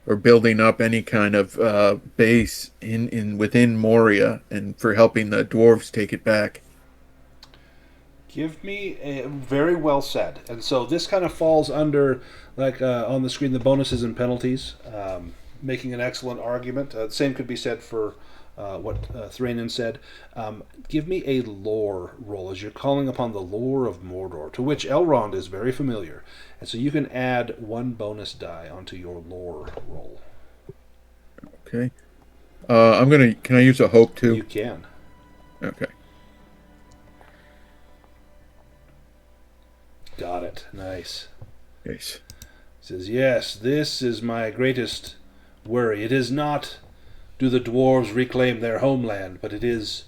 D: or building up any kind of base within Moria, and for helping the dwarves take it back.
A: Give me a very well said. And so this kind of falls under, like on the screen, the bonuses and penalties, making an excellent argument. Same could be said for what Thranin said. Give me a lore roll, as you're calling upon the lore of Mordor, to which Elrond is very familiar. And so you can add 1 bonus die onto your lore roll.
D: Okay. Can I use a hope too?
A: You can.
D: Okay.
A: Got it. Nice.
D: Yes.
A: Says, yes, this is my greatest worry. It is not, do the dwarves reclaim their homeland, but it is,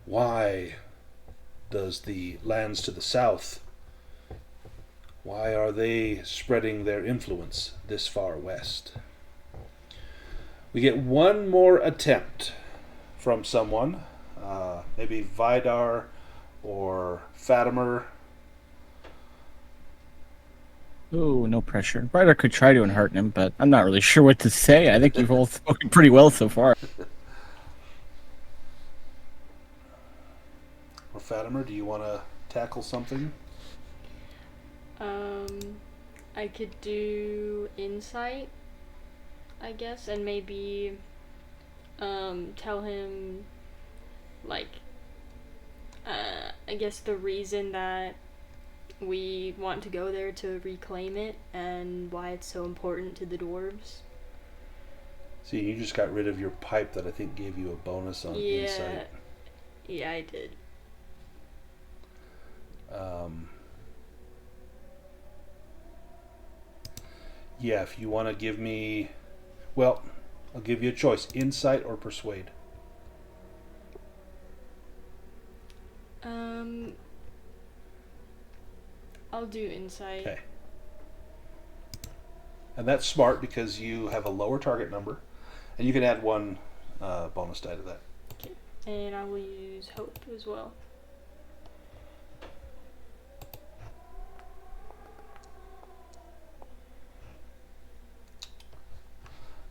A: why does the lands to the south, why are they spreading their influence this far west? We get 1 more attempt from someone, maybe Vidar or Fatimer.
F: Oh, no pressure. Ryder could try to enhearten him, but I'm not really sure what to say. I think you've all spoken pretty well so far.
A: Or Fatimer, do you want to tackle something?
E: I could do insight, I guess, and maybe tell him, like, I guess the reason that we want to go there to reclaim it and why it's so important to the dwarves.
A: See, you just got rid of your pipe that I think gave you a bonus on insight.
E: Yeah, I did.
A: Yeah, if you want to give me... Well, I'll give you a choice. Insight or Persuade.
E: I'll do Insight.
A: Okay. And that's smart because you have a lower target number, and you can add one bonus die to that.
E: Okay. And I will use Hope as well.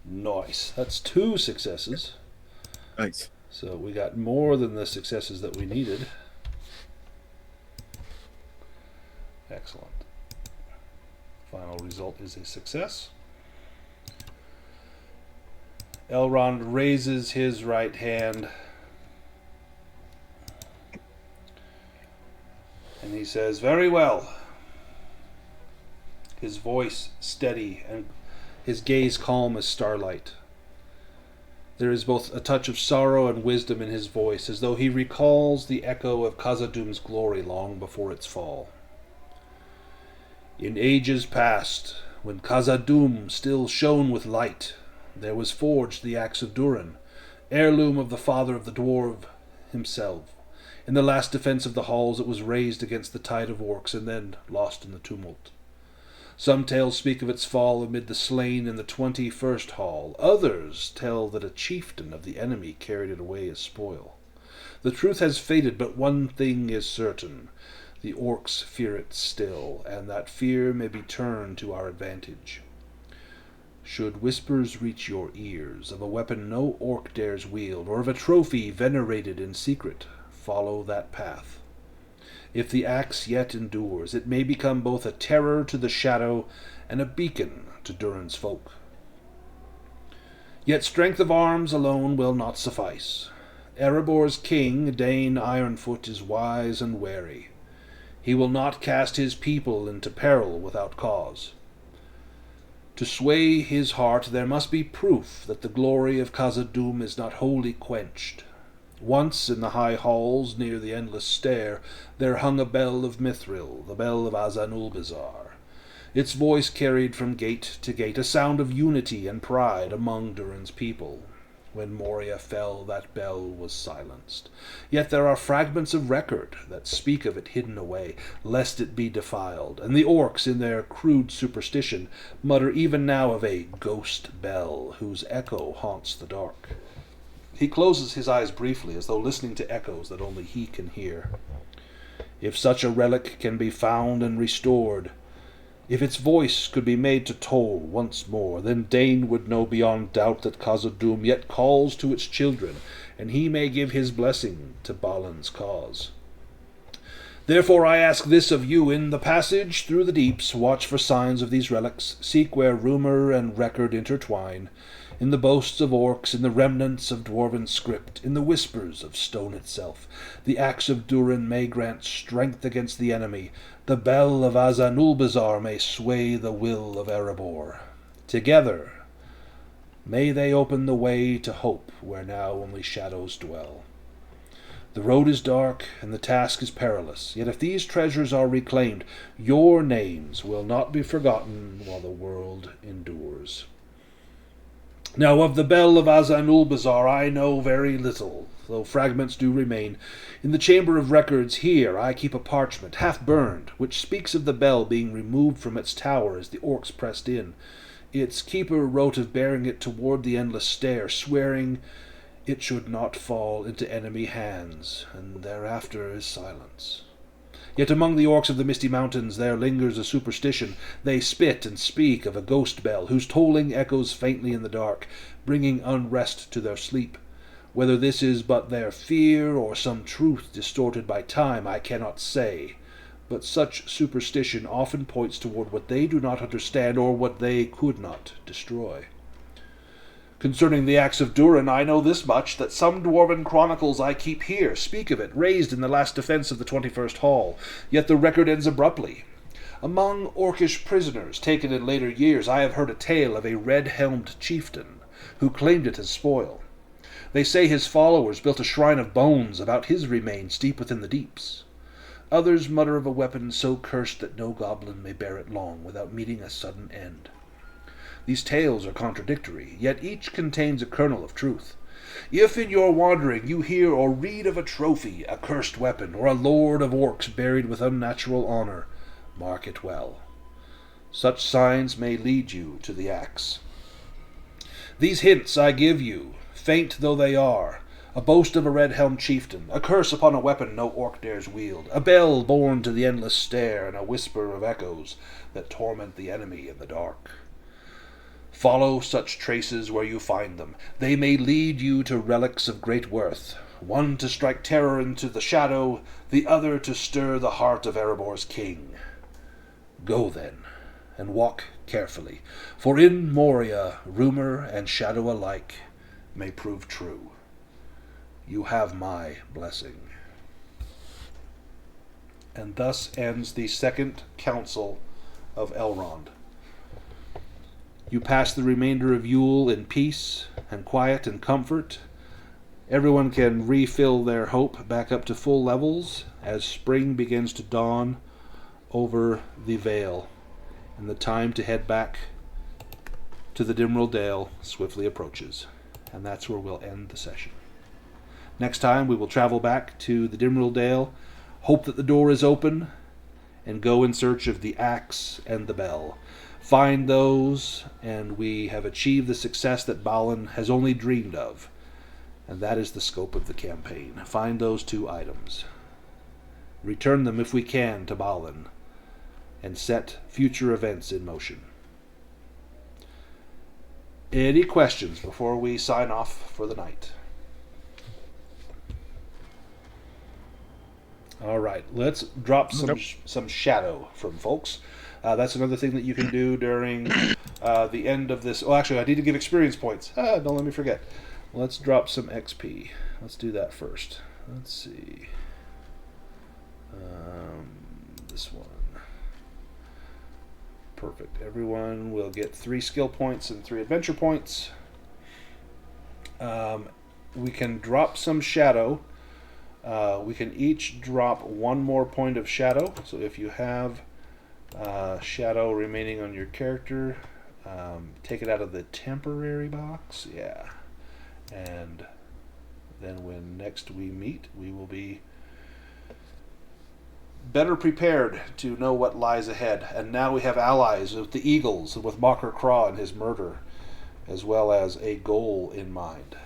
A: Nice. That's 2 successes.
D: Nice.
A: So we got more than the successes that we needed. Excellent. Final result is a success. Elrond raises his right hand and he says, "Very well." His voice steady and his gaze calm as starlight. There is both a touch of sorrow and wisdom in his voice, as though he recalls the echo of Khazad-dûm's glory long before its fall. In ages past, when Khazad-dûm still shone with light, there was forged the axe of Durin, heirloom of the father of the dwarf himself. In the last defense of the halls it was raised against the tide of orcs and then lost in the tumult. Some tales speak of its fall amid the slain in the 21st hall. Others tell that a chieftain of the enemy carried it away as spoil. The truth has faded, but one thing is certain. The orcs fear it still, and that fear may be turned to our advantage. Should whispers reach your ears of a weapon no orc dares wield, or of a trophy venerated in secret, follow that path. If the axe yet endures, it may become both a terror to the shadow and a beacon to Durin's folk. Yet strength of arms alone will not suffice. Erebor's king, Dane Ironfoot, is wise and wary. He will not cast his people into peril without cause. To sway his heart there must be proof that the glory of Khazad-dûm is not wholly quenched. Once in the high halls near the endless stair there hung a bell of Mithril, the bell of Azanulbizar. Its voice carried from gate to gate a sound of unity and pride among Durin's people. When Moria fell, that bell was silenced. Yet there are fragments of record that speak of it hidden away, lest it be defiled, and the orcs, in their crude superstition, mutter even now of a ghost bell whose echo haunts the dark. He closes his eyes briefly, as though listening to echoes that only he can hear. If such a relic can be found and restored, if its voice could be made to toll once more, then Dane would know beyond doubt that Khazad-dûm yet calls to its children, and he may give his blessing to Balin's cause. Therefore I ask this of you: in the passage through the deeps, watch for signs of these relics, seek where rumor and record intertwine, in the boasts of orcs, in the remnants of dwarven script, in the whispers of stone itself. The axe of Durin may grant strength against the enemy, the bell of Azanulbizar may sway the will of Erebor. Together may they open the way to hope where now only shadows dwell. The road is dark, and the task is perilous, yet if these treasures are reclaimed, your names will not be forgotten while the world endures. Now of the bell of Azanulbizar I know very little, though fragments do remain. In the chamber of records here I keep a parchment, half burned, which speaks of the bell being removed from its tower as the orcs pressed in. Its keeper wrote of bearing it toward the endless stair, swearing it should not fall into enemy hands, and thereafter is silence. Yet among the orcs of the Misty Mountains there lingers a superstition. They spit and speak of a ghost bell, whose tolling echoes faintly in the dark, bringing unrest to their sleep. Whether this is but their fear, or some truth distorted by time, I cannot say. But such superstition often points toward what they do not understand, or what they could not destroy. Concerning the axe of Durin, I know this much, that some dwarven chronicles I keep here speak of it, raised in the last defense of the 21st Hall, yet the record ends abruptly. Among orcish prisoners taken in later years, I have heard a tale of a red-helmed chieftain who claimed it as spoil. They say his followers built a shrine of bones about his remains deep within the deeps. Others mutter of a weapon so cursed that no goblin may bear it long without meeting a sudden end. These tales are contradictory, yet each contains a kernel of truth. If in your wandering you hear or read of a trophy, a cursed weapon, or a lord of orcs buried with unnatural honor, mark it well. Such signs may lead you to the axe. These hints I give you, faint though they are, a boast of a red-helmed chieftain, a curse upon a weapon no orc dares wield, a bell born to the endless stair, and a whisper of echoes that torment the enemy in the dark. Follow such traces where you find them. They may lead you to relics of great worth, one to strike terror into the shadow, the other to stir the heart of Erebor's king. Go then, and walk carefully, for in Moria rumor and shadow alike may prove true. You have my blessing. And thus ends the second council of Elrond. You pass the remainder of Yule in peace and quiet and comfort. Everyone can refill their hope back up to full levels as spring begins to dawn over the Vale, and the time to head back to the Dimrill Dale swiftly approaches. And that's where we'll end the session. Next time we will travel back to the Dimrill Dale, hope that the door is open, and go in search of the axe and the bell. Find those, and we have achieved the success that Balin has only dreamed of. And that is the scope of the campaign. Find those two items. Return them if we can to Balin, and set future events in motion. Any questions before we sign off for the night? All right, let's drop some shadow from folks. That's another thing that you can do during the end of this. Oh, actually, I need to give experience points. Don't let me forget. Let's drop some XP. Let's do that first. Let's see. This one. Perfect. Everyone will get 3 skill points and 3 adventure points. We can drop some shadow. We can each drop 1 more point of shadow. So if you have shadow remaining on your character, take it out of the temporary box. Yeah. And then when next we meet, we will be better prepared to know what lies ahead. And now we have allies with the Eagles, with Mocker Crawe and his murder, as well as a goal in mind.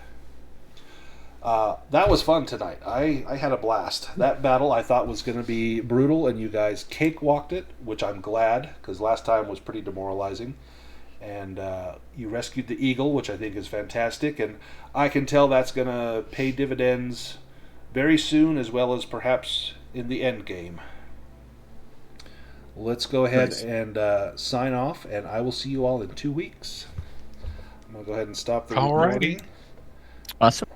A: That was fun tonight. I had a blast. That battle I thought was going to be brutal, and you guys cakewalked it, which I'm glad, because last time was pretty demoralizing. And you rescued the eagle, which I think is fantastic, and I can tell that's going to pay dividends very soon, as well as perhaps in the end game. Let's go ahead and sign off, and I will see you all in 2 weeks. I'm going to go ahead and stop the recording.
F: Awesome.